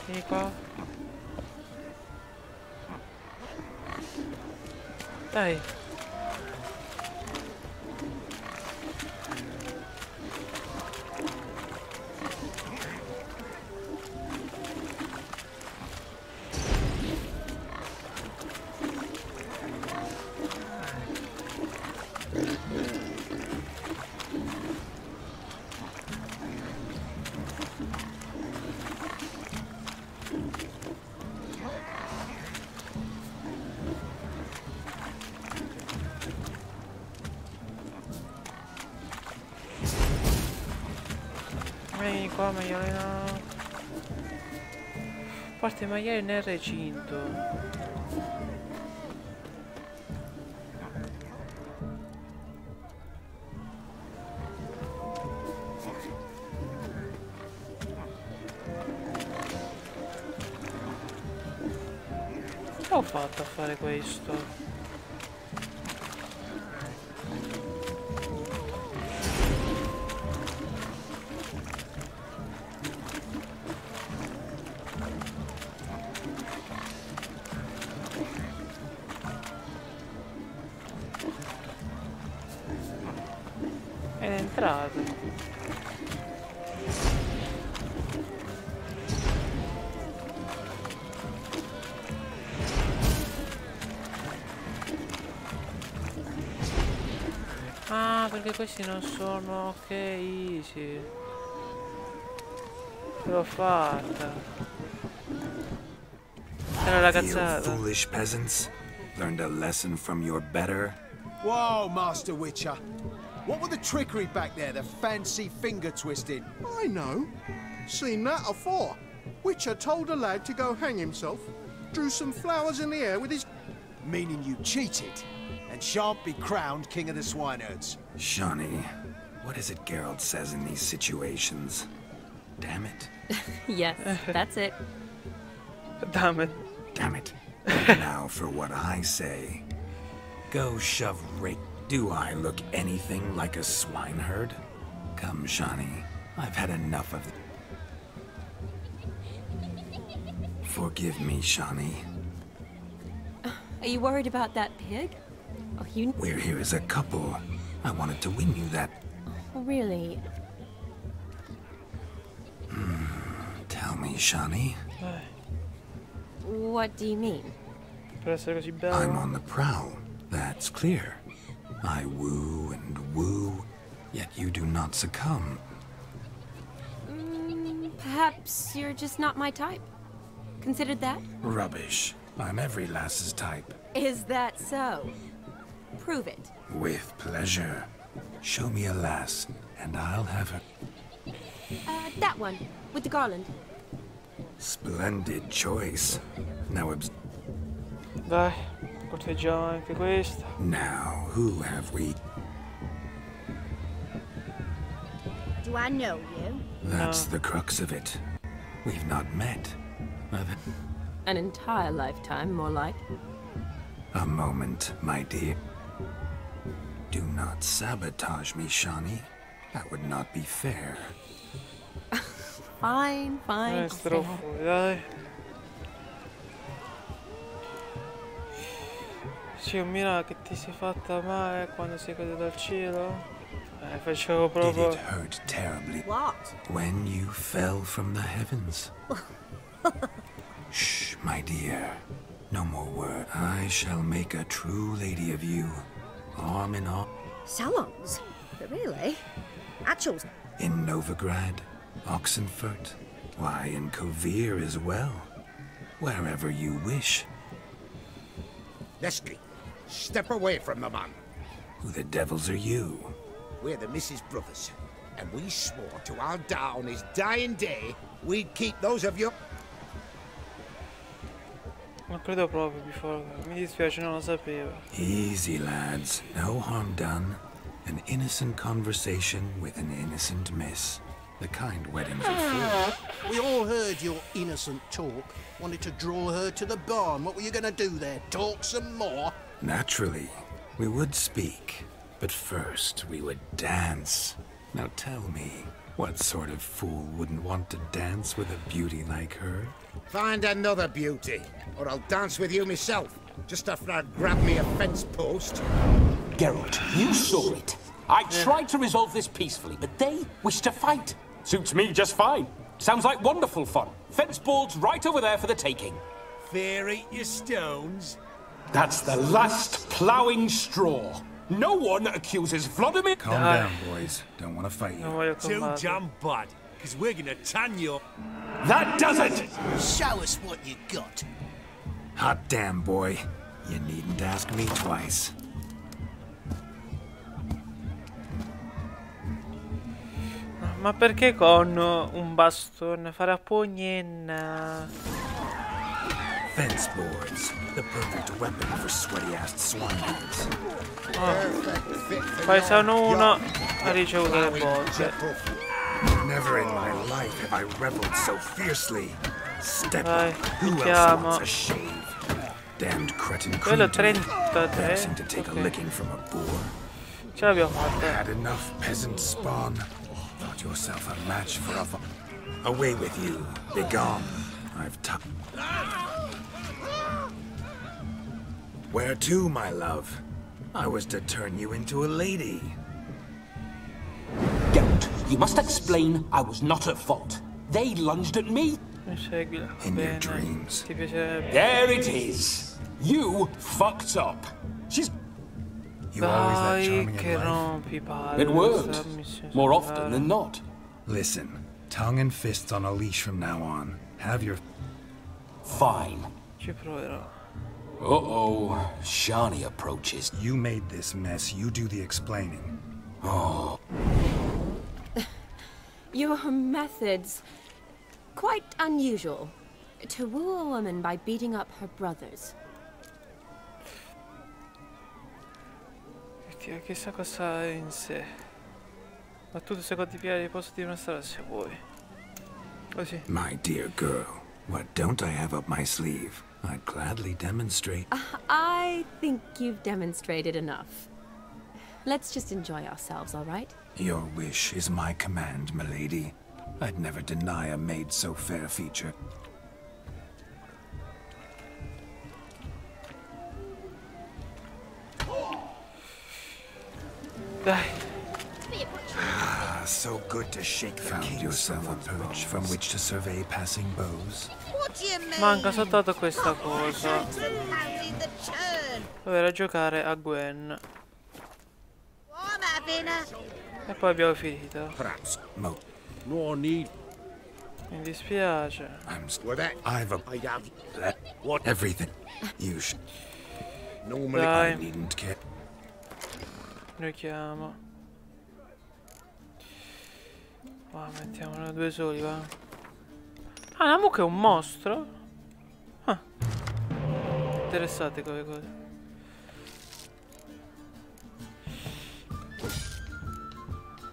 Vieni qua. Dai. Vieni qua, maiale, no. Porta i maiali nel recinto. Ho fatto a fare questo. È entrato. Ah, perché questi non sono ok, easy. L'ho fatta. Era la cazzata. Foolish peasants, learned a lesson from your better. Whoa, Master Witcher. What were the trickery back there, the fancy finger twisting? I know. Seen that afore. Witcher told a lad to go hang himself, drew some flowers in the air with his... Meaning you cheated, and shan't be crowned King of the Swineherds. Shawnee, what is it Geralt says in these situations? Damn it. Yes, that's it. Damn it. Damn it. Now for what I say. Go shove rake. Do I look anything like a swineherd? Come, Shawnee. I've had enough of it. Forgive me, Shawnee. Are you worried about that pig? Oh, We're here as a couple. I wanted to win you that. Really? Tell me, Shawnee. What do you mean? I'm on the prowl. That's clear. I woo and woo, yet you do not succumb. Perhaps you're just not my type. Considered that? Rubbish. I'm every lass's type. Is that so? Prove it. With pleasure. Show me a lass, and I'll have her. That one, with the garland. Splendid choice. Now Dai, corteggiamo anche questa. Now, who have we? Do I know you? That's the crux of it. We've not met. An entire lifetime, more like. A moment, my dear. Do not sabotage me, Shawnee. That would not be fair. Fine, fine. Dai. Sì, mira che ti sei fatta male quando sei caduto dal cielo. Facevo proprio. Did it hurt terribly? What? When you fell from the heavens. Shh, my dear. No more word. I shall make a true lady of you. Arm in arm. Salons? But really? Actuals? In Novigrad, Oxenfurt, why, in Kovir as well. Wherever you wish. Leslie, step away from the man. Who the devils are you? We're the Mrs. Brothers, and we swore to our Dow on his dying day we'd keep those of you. Non credo proprio, mi dispiace, non lo sapevo. Easy, lads. No harm done. An innocent conversation with an innocent miss. The kind weddings are for. We all heard your innocent talk. Wanted to draw her to the barn. What were you going to do there? Talk some more? Naturally. We would speak. But first, we would dance. Now tell me, what sort of fool wouldn't want to dance with a beauty like her? Find another beauty, or I'll dance with you myself, just after I grab me a fence post. Geralt, you saw it. I tried to resolve this peacefully, but they wish to fight. Suits me just fine. Sounds like wonderful fun. Fence boards right over there for the taking. Fear eat your stones. That's the last ploughing straw. No one accuses Vladimir. Calm down, boys. Don't want to fight you. Too damn bad, because we're gonna tan you. That does it! Show us what you got. Hot damn, boy. You needn't ask me twice. Ma perché con un bastone fare a pugnenna? Fence boards, the perfect weapon for sweaty-assed swineheads. Poi sono uno ha ricevuto le botte. Never in my life have I reveled so fiercely. Step Vai, up. Who else wants a shave? Damned cretin quello cretin. 33. Passing to take a licking from a boar. Ce l'abbiamo fatta. Had enough peasant spawn. Thought yourself a match for a away with you. Be gone. I've Where to, my love? I was to turn you into a lady. Don't. You must explain I was not at fault. They lunged at me. In your dreams. There it is. You fucked up. She's... You always that charming in life? It worked. More often than not. Listen, tongue and fists on a leash from now on. Have your... Fine. Ci proverò. Uh-oh. Shani approaches. You made this mess. You do the explaining. Oh. Your methods... quite unusual. To woo a woman by beating up her brothers. Chissà cosa ha in sé. Ma tu secondo ti piace posso dimostrare se vuoi. Così. My dear girl, what don't I have up my sleeve? I'd gladly demonstrate. I think you've demonstrated enough. Let's just enjoy ourselves, all right? Your wish is my command, milady. I'd never deny a maid so fair feature. Dai. Ah, so good to shake. Found yourself a perch from which to survey passing beaux. Manca soltanto questa cosa. Dovrei giocare a Gwen. E poi abbiamo finito. No need. Mi dispiace. Everything. You should. Dai. I needn't care. Giochiamo. Va, mettiamone due soli, va. Ah, la mucca è un mostro? Ah. Interessate come cose.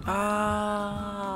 Ah.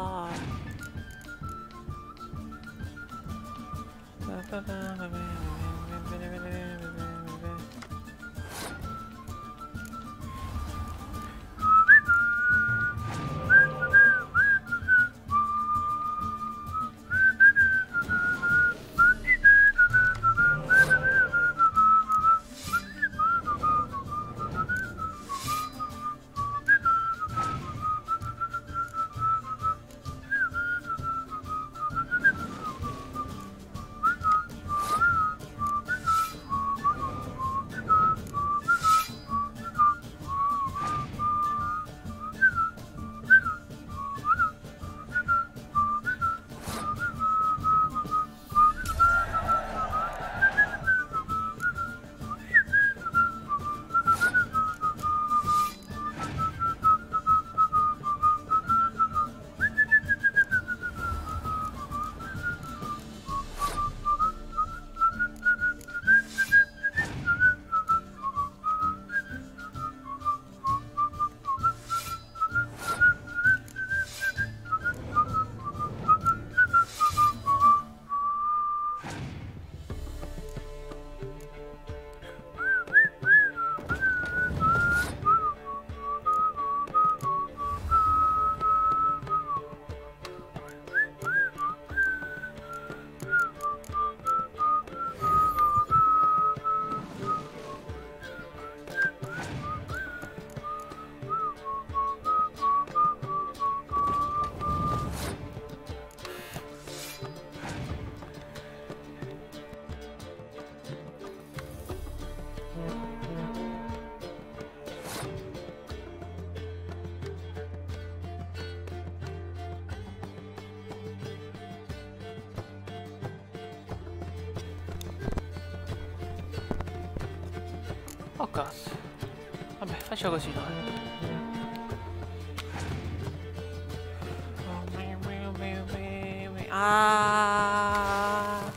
Oh cazzo. Vabbè, faccio così noi. Ah!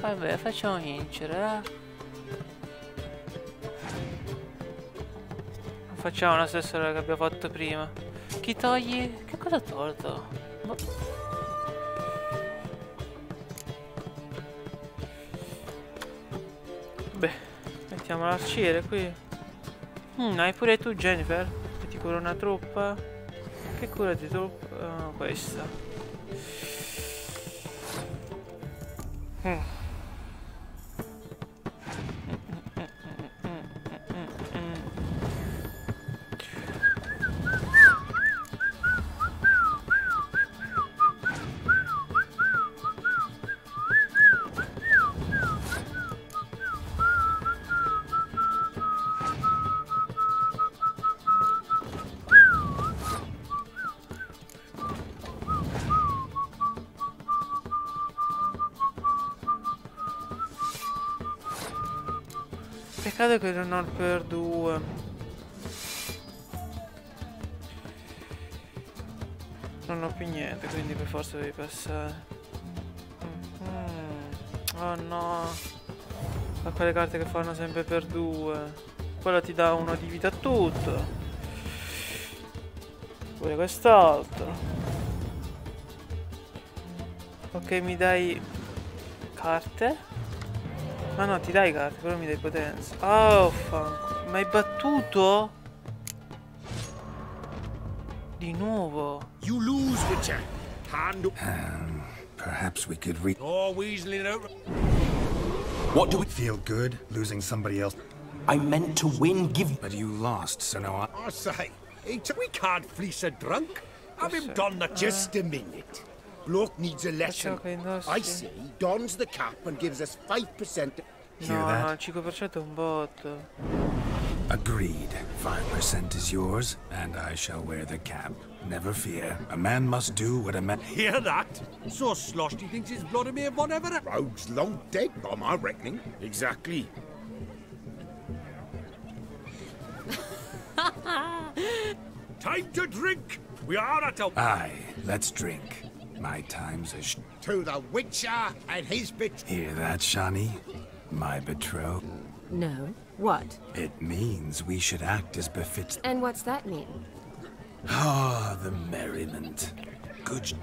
Vabbè, facciamo vincere, Non facciamo la stessa roba che abbiamo fatto prima. Chi togli? Che cosa ha tolto? Boh. Beh, mettiamo l'arciere qui. Hai pure tu, Jennifer? Che ti cura una truppa? Che cura di truppa? Questa. Peccato che non ho il per 2. Non ho più niente, quindi per forza devi passare. Oh no. A quelle carte che fanno sempre per 2. Quella ti dà uno di vita a tutto. Pure quest'altro. Ok, mi dai carte? Ma no, ti dai carte, però mi dai potenza. Oh, fanculo. Ma hai battuto? Di nuovo. You lose, Witcher. Perhaps we could read. Oh, weaseling out. What do we feel good losing somebody else? I meant to win, But you lost, so now I say, we can't fleece a drunk. Have him done that. Just a minute. Bloke needs a lesson. I say he dons the cap and gives us 5%. No, il 5% è un botto. Agreed. 5% is yours, and I shall wear the cap. Never fear. A man must do what a man... Hear that? So sloshed he thinks his blood may have whatever. Rogue's long dead, by my reckoning. Exactly. Time to drink. We are at a... Aye, let's drink. My time's a To the Witcher and his bit. Hear that, Shani? My betrothed? No. What? It means we should act as befits... And what's that mean? Ah, the merriment. Good...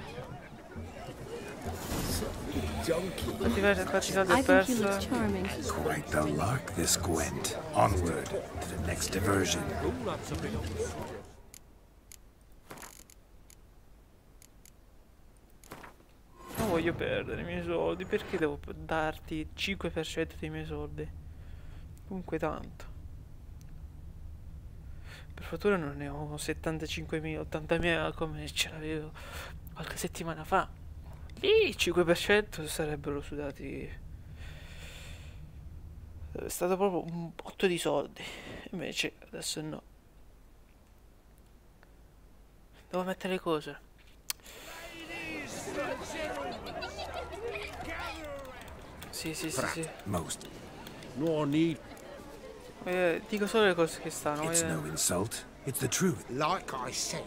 I think he looks charming. Quite the lark, this Gwent. Onward to the next diversion. Non voglio perdere i miei soldi. Perché devo darti il 5% dei miei soldi? Comunque tanto. Per fortuna non ne ho 75.000, 80.000 come ce l'avevo qualche settimana fa. Lì il 5% sarebbero sudati. È stato proprio un botto di soldi. Invece adesso no. Devo mettere le cose. Sì. Most. No need. Dico solo le cose che stanno. It's no insult. It's the truth. Like I said,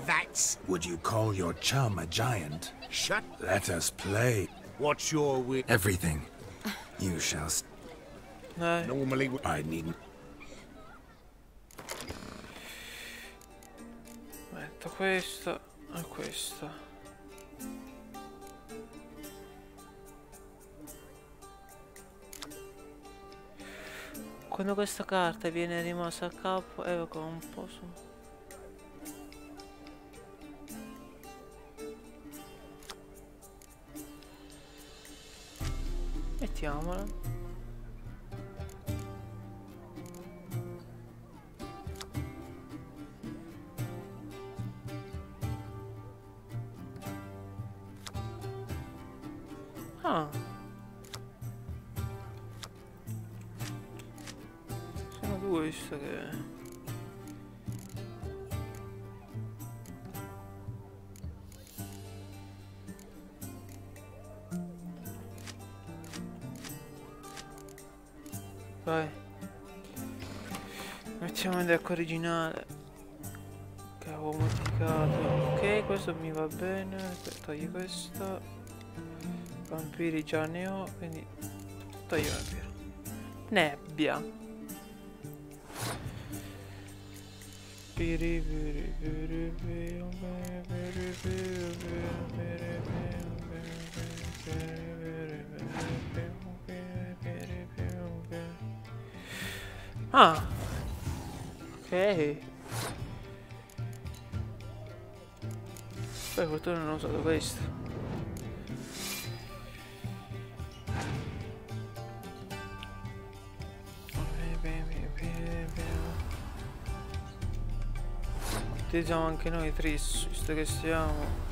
that's... Would you call your chum a giant? Shut... Let us play. What's your way? Everything. You shall... Normally... I needn't... Metto questo e questo. Quando questa carta viene rimossa a capo, evoca un po' su... Mettiamola. Ah. Sono due, visto che... Vai. Mettiamo in deck originale che avevo modificato. Ok, questo mi va bene. Togli questo. Vampiri già ne ho, quindi togli vampiro. Nebbia. Ah, ok. Per fortuna non ho usato questo. Utilizziamo anche noi Tris, visto che stiamo.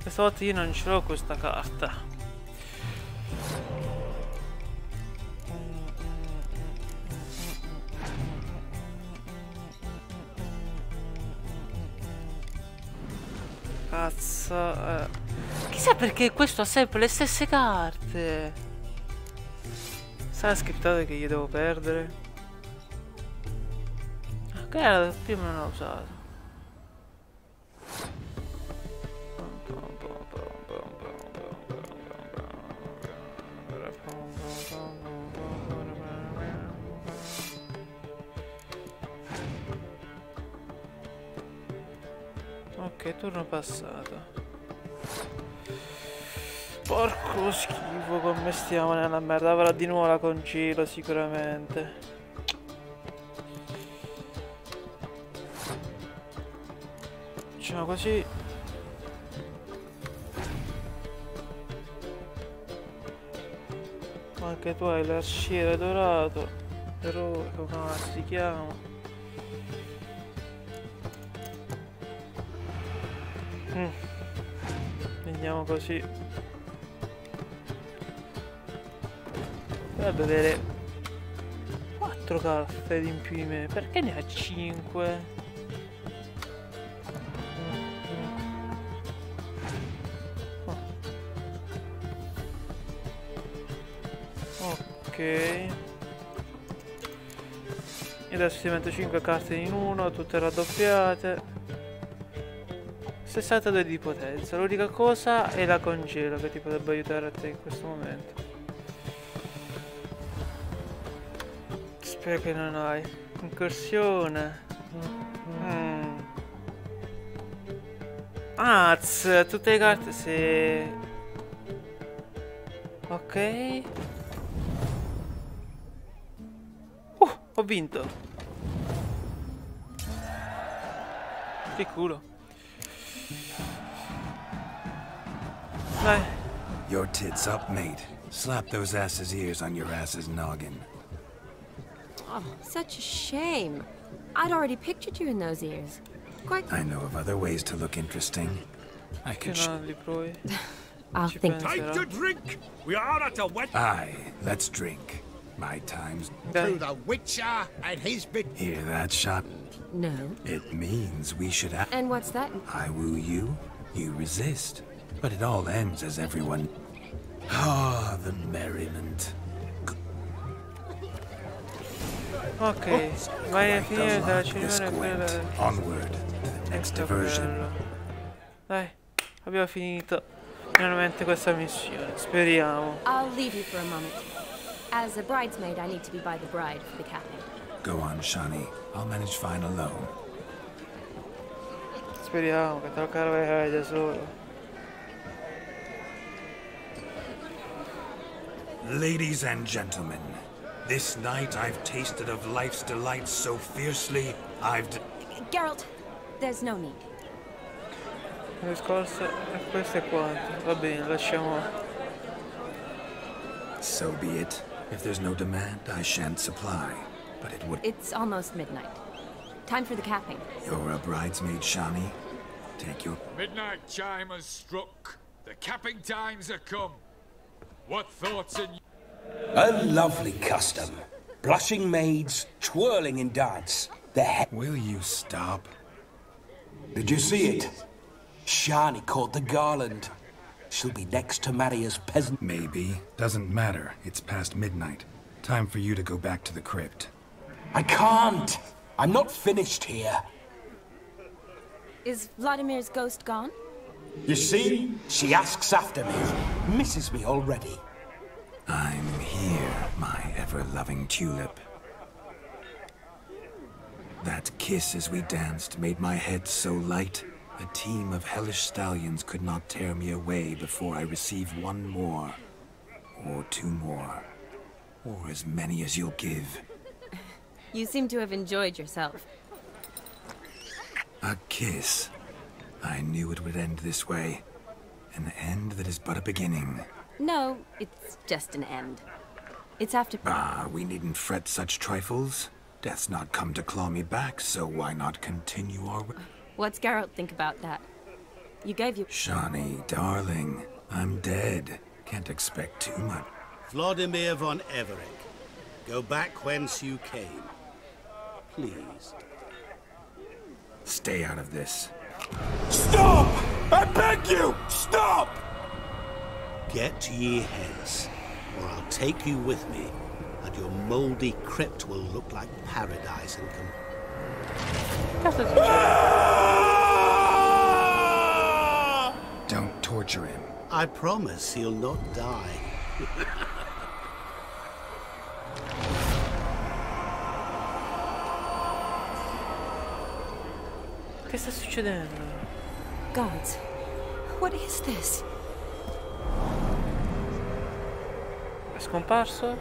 Questa volta io non ce l'ho questa carta. Cazzo, chissà perché questo ha sempre le stesse carte. Sarà scriptato che io devo perdere. Ok, prima non l'ho usato. Ok, turno passato. Porco schifo, come stiamo nella merda. Avrà di nuovo la concilo sicuramente. Facciamo così. Anche tu hai l'arciere dorato. Eroe, come si chiama? Vediamo così. Dovrebbe avere 4 carte in più di me. Perché ne ha 5? Ok. E adesso ti metto 5 carte in uno, tutte raddoppiate. 62 di potenza. L'unica cosa è la congelo che ti potrebbe aiutare a te in questo momento. Spero che non hai. Incursione. Tutte le carte se... Ok. Ho vinto. Che culo. Dai. Your tits up, mate. Slap those asses' ears on your ass's noggin. Oh, such a shame. I'd already pictured you in those ears. Quite... I know of other ways to look interesting. I can I'll think. Time to drink! We are at a wet... Aye, let's drink. My time's... To the Witcher and his bit... Hear that shot? No. It means we should have... And what's that? I woo you, you resist. But it all ends as everyone... Ah, the merriment. Ok, vai a finire dalla cerimonia quella... Onward to the next diversion. Dai, abbiamo finito finalmente questa missione, speriamo. I'll leave you for a moment. As a bridesmaid, I need to be by the bride for the capping. Go on, Shani. I'll manage fine alone. Speriamo che te lo caverai da solo. Ladies and gentlemen, this night I've tasted of life's delights so fiercely, Geralt, there's no need. Il discorso è questo e quanto. Va bene, lasciamo. So be it. If there's no demand, I shan't supply. But it would... It's almost midnight. Time for the capping. You're a bridesmaid, Shani. Take your... Midnight chime has struck. The capping times are come. What thoughts in... A lovely custom. Blushing maids, twirling in dance. Will you stop? Did you see it? Shani caught the garland. She'll be next to marry as peasant. Maybe. Doesn't matter. It's past midnight. Time for you to go back to the crypt. I can't. I'm not finished here. Is Vladimir's ghost gone? You see? She asks after me. Misses me already. I'm here, my ever-loving tulip. That kiss as we danced made my head so light. A team of hellish stallions could not tear me away before I receive one more. Or two more. Or as many as you'll give. You seem to have enjoyed yourself. A kiss. I knew it would end this way. An end that is but a beginning. No, it's just an end. It's after... Ah, we needn't fret such trifles. Death's not come to claw me back, so why not continue our... What's Geralt think about that? You gave your... Shani, darling, I'm dead. Can't expect too much. Vladimir von Everec, go back whence you came. Please. Stay out of this. Stop! I beg you! Stop! Get ye hence, or I'll take you with me, and your moldy crypt will look like paradise and Don't torture him. I promise he'll not die. Che sta succedendo? Gods, what is this? È scomparso?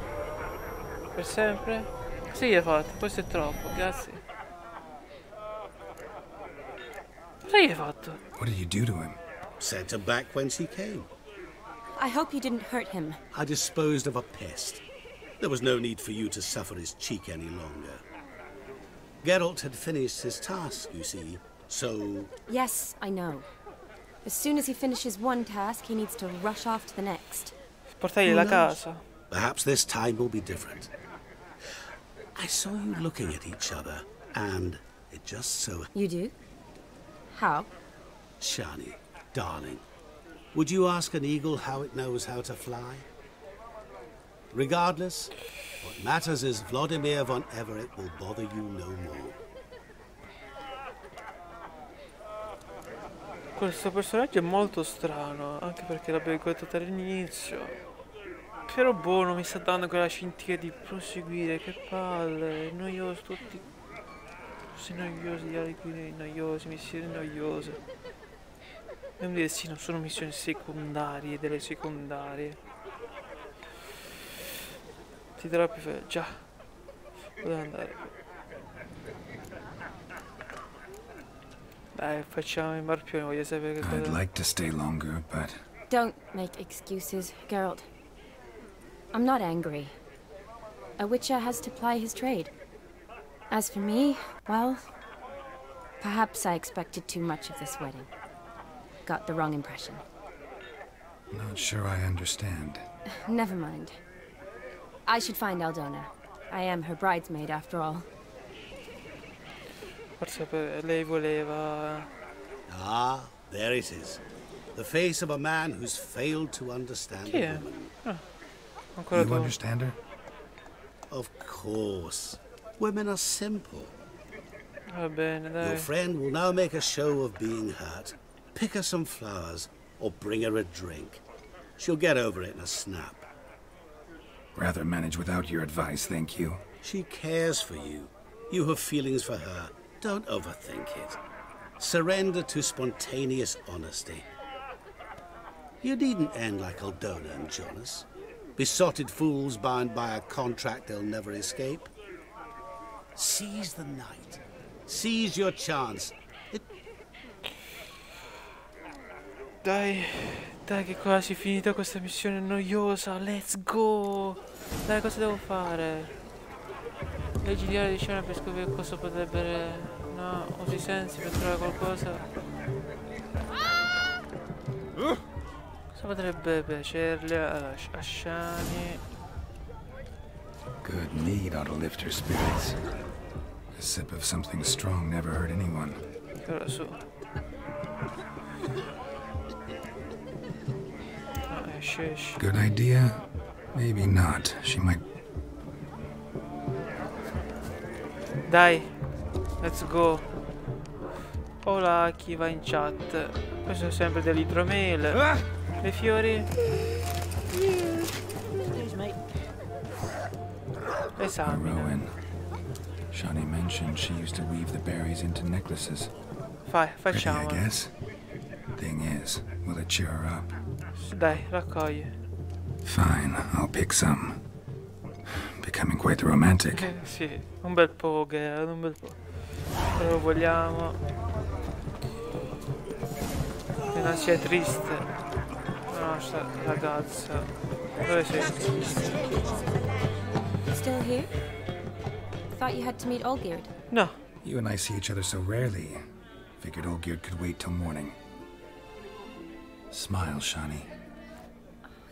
Per sempre? Sì, hai fatto, questo è troppo, grazie. Cosa gli hai fatto? What did you do to him? Sent him back whence he came. I hope you didn't hurt him. I disposed of a pest. There was no need for you to suffer his cheek any longer. Geralt had finished his task, you see, so... Yes, I know. As soon as he finishes one task, he needs to rush off to the next. Portagli la casa. Perhaps this time will be different. I saw you looking at each other, and it just so... You do? How? Shani, darling, would you ask an eagle how it knows how to fly? Regardless, what matters is Vladimir von Everec will bother you no more. Questo personaggio è molto strano, anche perché l'abbiamo incontrato all'inizio. Però boh, non mi sta dando quella scintilla di proseguire, che palle, noioso, tutti noiosi, dialoghi noiosi, missioni noiose. Devo dire sì, non sono missioni secondarie, delle secondarie. Ti darò più già, devo andare. Dai, facciamo i marpioni, voglio sapere che cosa... I'd like to stay longer, but... Don't make excuses, Geralt. I'm not angry. A witcher has to ply his trade. As for me, well, perhaps I expected too much of this wedding. Got the wrong impression. Not sure I understand. Never mind. I should find Aldona. I am her bridesmaid after all. Forse lei voleva... Ah, there it is. The face of a man who's failed to understand a woman. You understand her? Of course. Women are simple. Va bene, dai. Your friend will now make a show of being hurt. Pick her some flowers, or bring her a drink. She'll get over it in a snap. Rather manage without your advice, thank you. She cares for you. You have feelings for her. Don't overthink it. Surrender to spontaneous honesty. You needn't end like Aldona and Jonas. Besotted fools bound by a contract they'll never escape. Seize the night. Seize your chance. Dai, che è quasi finita questa missione noiosa. Let's go. Dai, cosa devo fare? Leggi di area di scena per scoprire cosa potrebbe... No, usi i sensi per trovare qualcosa. Cosa potrebbe piacerle a Shani? Good mead ought to lift her spirits. A sip of something strong never hurt anyone. Good idea? Maybe not. She might... Dai, let's go. Hola, chi va in chat? Questo è sempre dell'idromele. Le fiori. Esamina. Shani mentioned she used to weave the berries into necklaces. Facciamo. Pretty, I guess. Thing is, will it cheer her up? Dai, raccogli. Fine, I'll pick some. Becoming quite romantic. Sì, un bel po', Gerard, un bel po'. Se lo vogliamo. Che non sia triste. La nostra ragazza. Dove sei? Still here? Thought you had to meet Olgierd. No. You and I see each other so rarely. Figured Olgierd could wait till morning. Smile, Shani.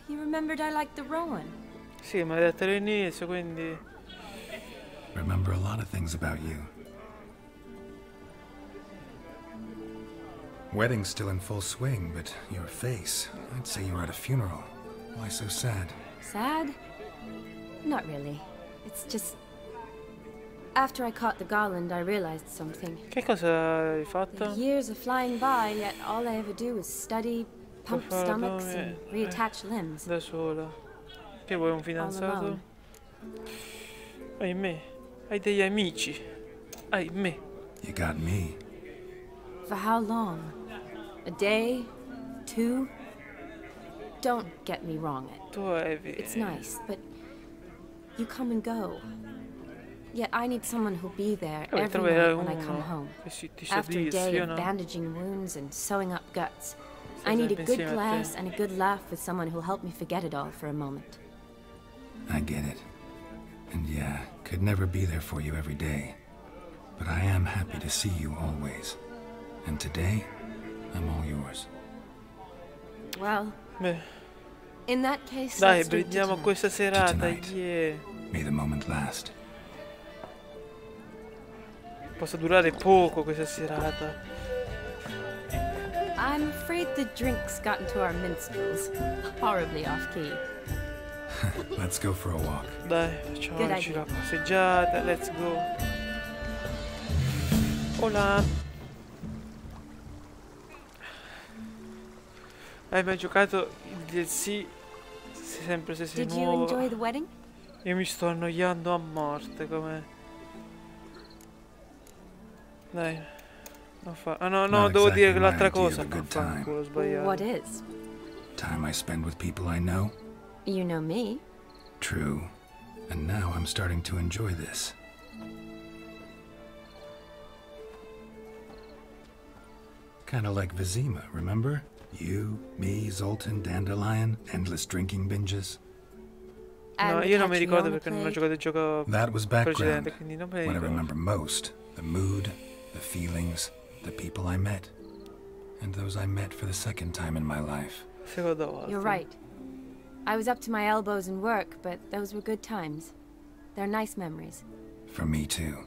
You remembered I liked the Rowan. Sì, ma hai detto all'inizio, quindi... Remember a lot of things about you. Wedding's still in full swing, but your face, I'd say you were at a funeral. Why so sad? Sad? Not really. It's just... After I caught the garland, I realized something. Che cosa hai fatto? The years are flying by, yet all I ever do is study, pump stomachs, and reattach limbs. Da sola. Che vuoi, un fidanzato? Ahimè. Hai degli amici. Ahimè. You got me. For how long? A day? 2? Don't get me wrong. It's nice, but you come and go. Yet I need someone who'll be there every night when I come home. After a day of bandaging wounds and sewing up guts, I need a good glass and a good laugh with someone who'll help me forget it all for a moment. I get it. And yeah, could never be there for you every day. But I am happy to see you always. And today, I'm all yours. Well, in that case, dai, brindiamo questa serata, yeah. May the moment last. Possa durare poco questa serata. I'm afraid the drinks got into our minstrels. Horribly off key. Let's go for a walk. Dai, facciamoci una passeggiata, let's go. Hola. Hai mai giocato il DLC? Sempre se sei nuovo. Did you enjoy the wedding? Io mi sto annoiando a morte, come... Dai. Non fa... Ah no, no, devo dire l'altra cosa. Ho sbagliato. What is? Time I spend with people I know. You know me. True. And now I'm starting to enjoy this. Kinda like Vizima, remember? You, me, Zoltan, Dandelion, endless drinking binges. No, io non mi ricordo perché non ho giocato il gioco precedente, quindi non me ne ricordo. What I remember most, the mood, the feelings, the people I met, and those I met for the second time in my life. Seconda volta. You're right. I was up to my elbows in work, but those were good times. They're nice memories. For me too.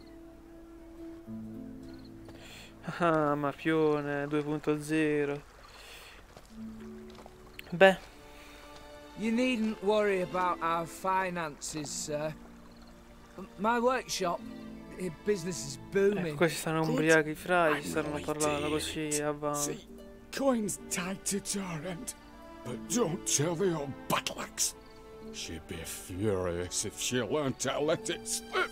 Ah, Mapione 2.0. Beh. You needn't worry about our finances, sir. My workshop, business is booming. Questi stanno ubriachi fra, stanno parlando così avanti. Coin's tied to Torrent, but don't tell the old buttocks. She'd be furious if she learned to let it slip.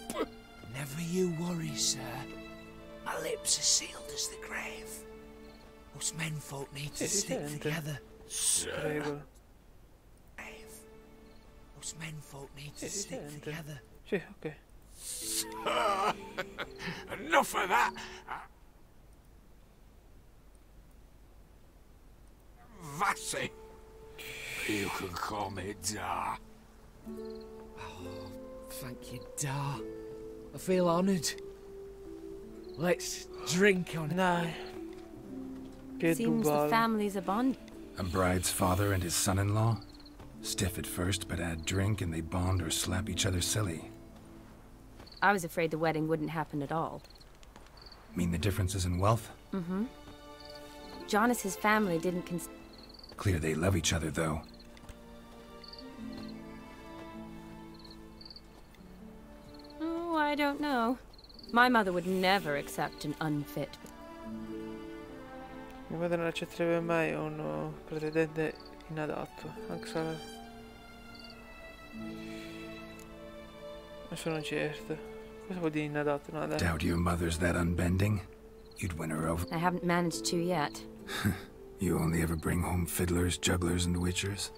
Never you worry, sir. My lips are sealed as the grave. Us menfolk need to stick together. Sir. Us menfolk need to stick together. Sì, ok. Enough of that. Vassy. You can call me Dar. Oh, thank you, Dar. I feel honoured. Let's drink on it. Seems the family's a bond. A bride's father and his son-in-law? Stiff at first, but add drink and they bond or slap each other silly. I was afraid the wedding wouldn't happen at all. Mean the differences in wealth? Mm-hmm. Jonas's family didn't Clear they love each other, though. Oh, I don't know. My mother would never accept an unfit. Mia madre non accetterebbe mai un pretendente inadatto, anche se... Non sono certo. Cosa vuol dire inadatto? No, dai. Doubt your mother's that unbending? You'd win her over. I haven't managed to yet. You only ever bring home fiddlers, jugglers, and witchers?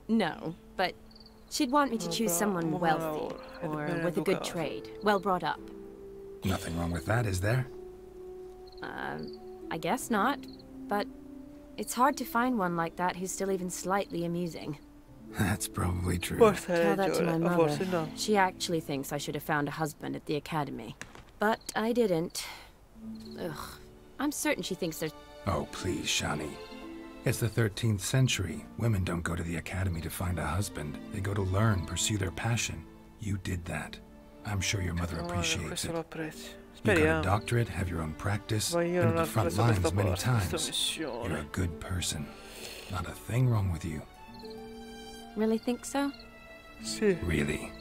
No, but she'd want me to choose someone wealthy, or with a good trade, well brought up. Nothing wrong with that, is there? I guess not, but it's hard to find one like that who's still even slightly amusing. That's probably true. Tell that to my mother. She actually thinks I should have found a husband at the academy. But I didn't. Ugh. I'm certain she thinks there's... Oh, please, Shani. It's the 13th century. Women don't go to the academy to find a husband. They go to learn, pursue their passion. You did that. I'm sure your mother appreciates it. You got a doctorate, have your own practice, been at the front lines many times. You're a good person. Not a thing wrong with you. Really think so? Sì. Really?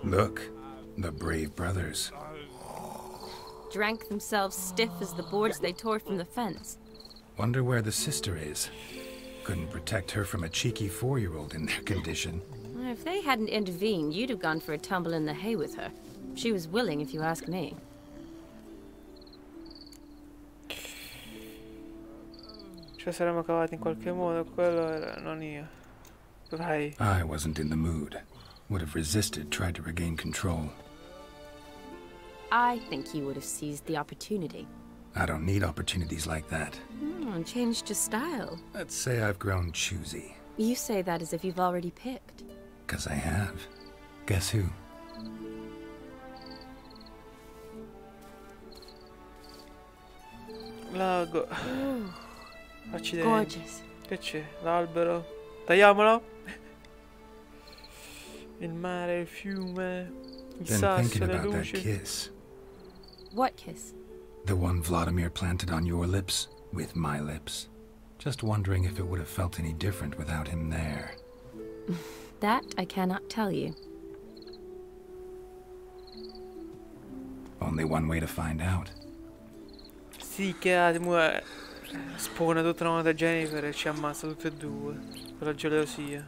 Look, the brave brothers. Drank themselves stiff as the boards they tore from the fence. Wonder where the sister is. Couldn't protect her from a cheeky 4-year-old in their condition. If they hadn't intervened, you'd have gone for a tumble in the hay with her. She was willing, if you ask me. Ci saremmo cavati in qualche modo, quello era, non io. Vai. I wasn't in the mood. Would have resisted, tried to regain control. I think you would have seized the opportunity. I don't need opportunities like that. Changed your style. Let's say I've grown choosy. You say that as if you've already picked. 'Cause I have. Guess who? Lago. Accidenti. Gorgeous. Che c'è? L'albero. Tagliamolo. Il mare, il fiume, il sasso, le luci. That kiss. What kiss? The one Vladimir planted on your lips, with my lips. Just wondering if it would have felt any different without him there. That I cannot tell you. Only one way to find out. Sì, che attimo spona tutta una volta Jennifer e ci ammazza tutte e due. Per la gelosia.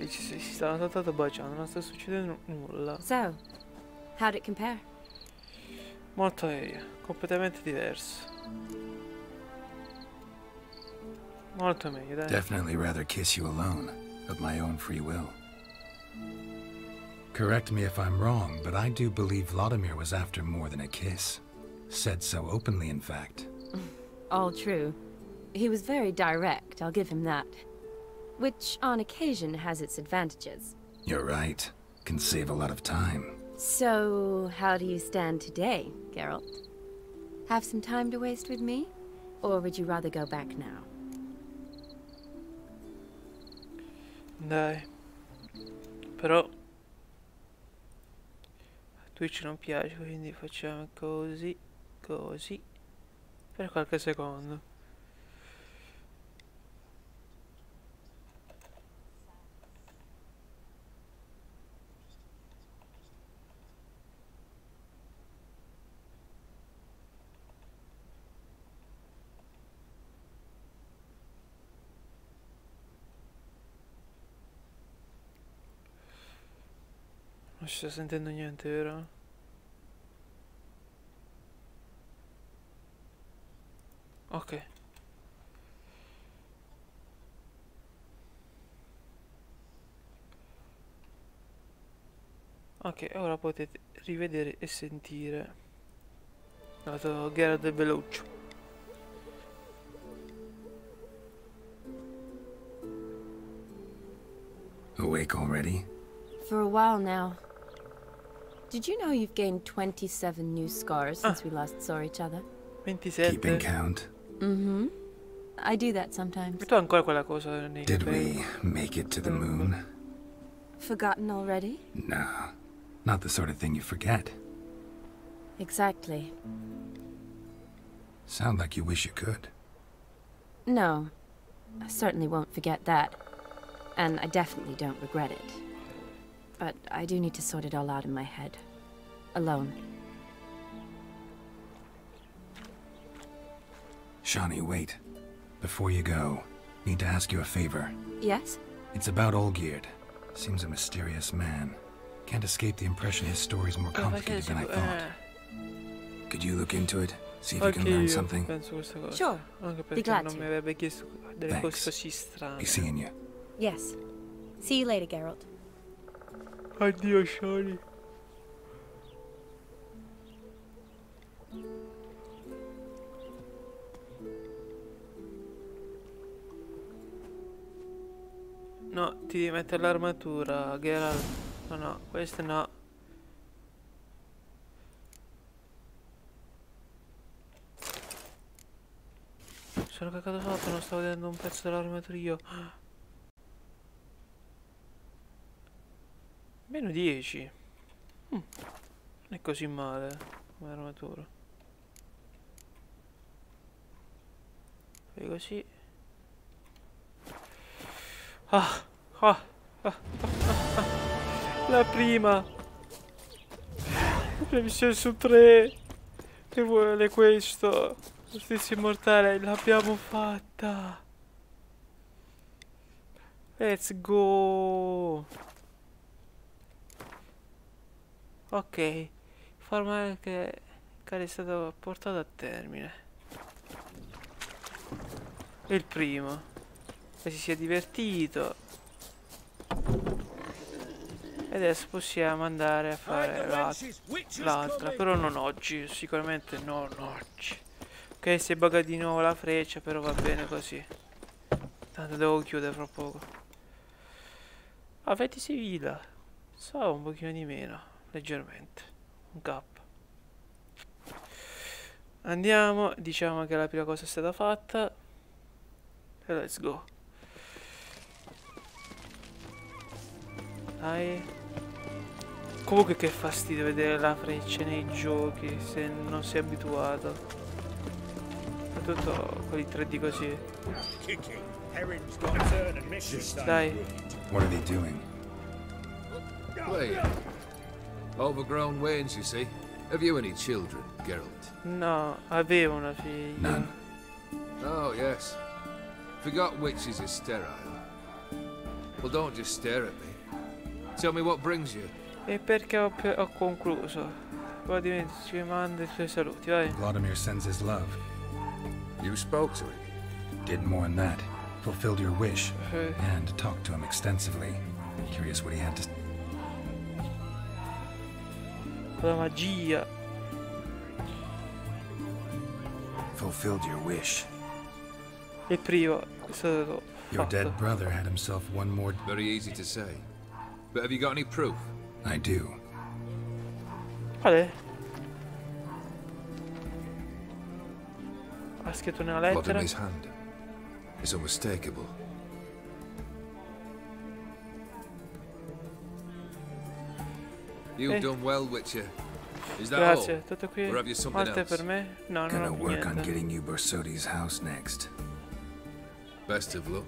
Si stanno soltanto baciando, non sta succedendo nulla. So, how'd it compare? Molto meglio, completamente diverso. Molto meglio, dai. Definitely rather kiss you alone, of my own free will. Correct me if I'm wrong, but I do believe Vladimir was after more than a kiss. Said so openly, in fact. All true. He was very direct, I'll give him that. Which, on occasion, has its advantages. You're right. Can save a lot of time. So, how do you stand today, Geralt? Have some time to waste with me? Or would you rather go back now? Dai. Però... a Twitch non piace, quindi facciamo così, così. Per qualche secondo. Non si sta sentendo niente, vero? Ok. Ok, ora potete rivedere e sentire la Geralt del Veloce. Awake already? For a while now. Did you know you've gained 27 new scars since we last saw each other? 27. Keeping count? Mm-hmm. I do that sometimes. Tu ancora quella cosa nei Did capelli. we make it to the moon? Forgotten already? No. Not the sort of thing you forget. Exactly. Sound like you wish you could. No. I certainly won't forget that. And I definitely don't regret it. But I do need to sort it all out in my head. Alone. Shawnee, wait. Before you go, need to ask you a favor. Yes? It's about Olgierd. Seems a mysterious man. Can't escape the impression his story's more complicated than I thought. Could you look into it? See if you can learn something? Sure. Be glad to. Thanks. Be seeing you. Yes. See you later, Geralt. Addio, Shawnee. No, ti devi mettere l'armatura, Geralt. No, no, questa no. Sono cagato sotto, non stavo vedendo un pezzo dell'armatura io. Meno 10. Non è così male come armatura. Fai così. La prima. La missione su 3. Che vuole questo? Giustizia immortale, l'abbiamo fatta. Let's go. Ok. Formale che è stato portato a termine. È il primo. Che si sia divertito. E adesso possiamo andare a fare l'altra. Però non oggi. Sicuramente non oggi. Ok, si è buggata di nuovo la freccia, però va bene così. Tanto devo chiudere fra poco. Avete civile. So un pochino di meno. Leggermente. Un K. Andiamo. Diciamo che la prima cosa è stata fatta. E let's go. Dai. Comunque che fastidio vedere la freccia nei giochi se non sei abituato. Soprattutto quelli 3D così. Dai. What are they doing? Playing. Overgrown wains, you see. Have you any children, Geralt? No, avevo una figlia. None. Oh, yes. Forgot witches is sterile. Well, don't just stare at me. Tell me what brings you. E perché ho concluso. Poi ci manda i suoi saluti, vai. Vladimir sends his love. You spoke to him? Did more than that. Fulfilled your wish. And talked to him extensively. Curious what he had to... La magia. Fulfilled your wish. Il primo è stato Your dead brother had himself one more... Very easy to say. But have you got any proof? I do. Qual è? Ha scritto nella lettera. Blood in his hand. It's unmistakable. You've done well, Witcher. Is that Grazie, all? tutto qui. Or have you something Altre else? per me? No, non Gonna ho work on niente. getting you Borsodi's house next. Best of luck.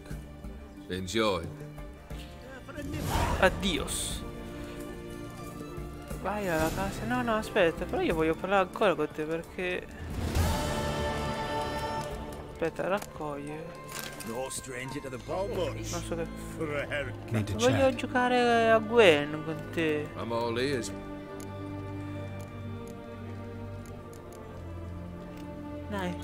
Enjoy. Addios. Vai alla casa. No, no, aspetta, però io voglio parlare ancora con te perché... Aspetta, raccogli. No stranger to the Non so che... Need to Voglio check. giocare a Gwen con te. I'm all ears. Dai.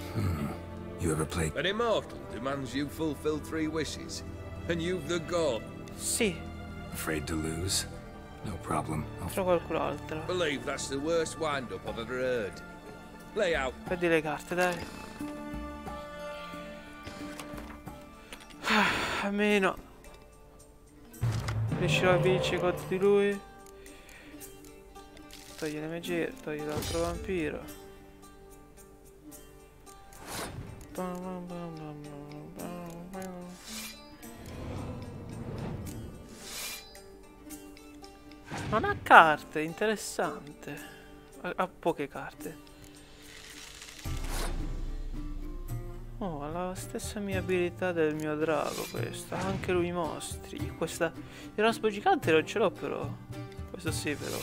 You ever played... An immortal demands you fulfill 3 wishes. And you've the gall. Sì. Afraid to lose? No problem. Trovo qualcun altro. Believe that's the worst wind-up I've ever heard. Lay out. Prendi le carte, dai. Almeno. Riuscirò a vincere contro di lui. Togli le magie, togli l'altro vampiro. Non ha carte, interessante. Ha poche carte. Oh, ha la stessa mia abilità del mio drago questa. Anche lui i mostri. Io questa... Il raspo gigante non ce l'ho però. Questo sì però.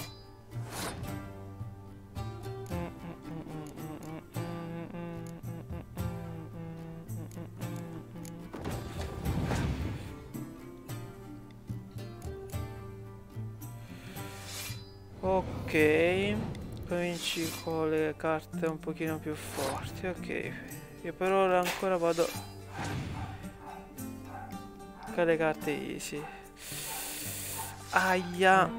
Ok. Cominci con le carte un pochino più forti. Ok. Io per ora ancora vado con le carte easy. Aia.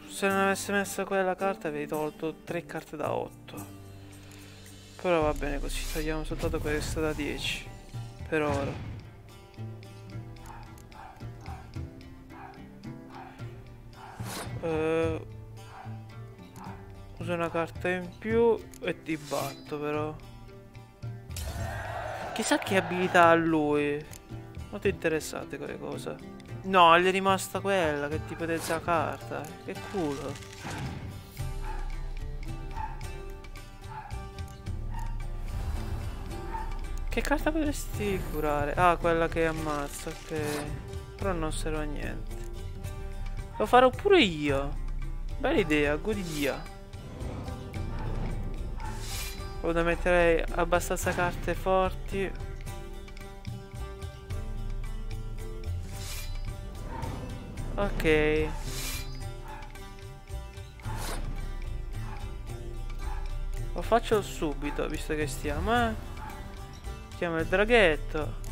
Se non avessi messo quella carta avrei tolto 3 carte da 8. Però va bene così, togliamo soltanto questa da 10 per ora. Uso una carta in più e ti batto però. Chissà che abilità ha lui. Non ti interessate quelle cose. No, gli è rimasta quella che ti ipotizza la carta. Che culo. Che carta potresti curare? Ah, quella che ammazza, ok. Però non serve a niente. Lo farò pure io. Bella idea, godia. Devo mettere abbastanza carte forti. Ok. Lo faccio subito, visto che stiamo, Chiamo il draghetto.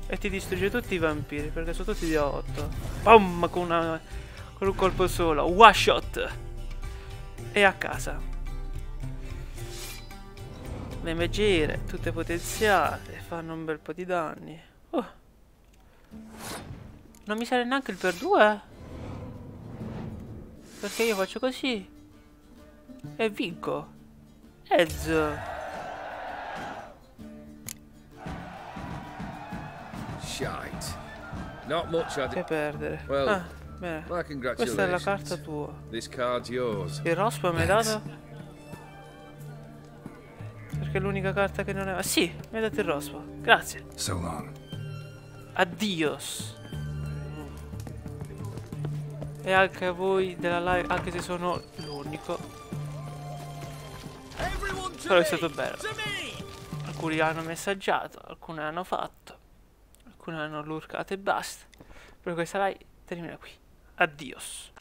E ti distrugge tutti i vampiri, perché sono tutti di 8. Boom! Con un colpo solo. One shot. E a casa. Le magie, tutte potenziate, fanno un bel po' di danni. Non mi serve neanche il per 2? Perché io faccio così e vinco. Ezzo. Shite. Not much che perdere. Well, bene. my congratulations. Questa è la carta tua. This card's yours. Il rospo mi hai dato? Perché è l'unica carta che non è... Ah, sì, mi hai dato il rospo. Grazie. So long. Addios. E anche a voi della live, anche se sono l'unico. Però è stato bello. Alcuni hanno messaggiato, alcuni hanno fatto, alcuni hanno lurcato e basta. Per questa live termina qui. Addios.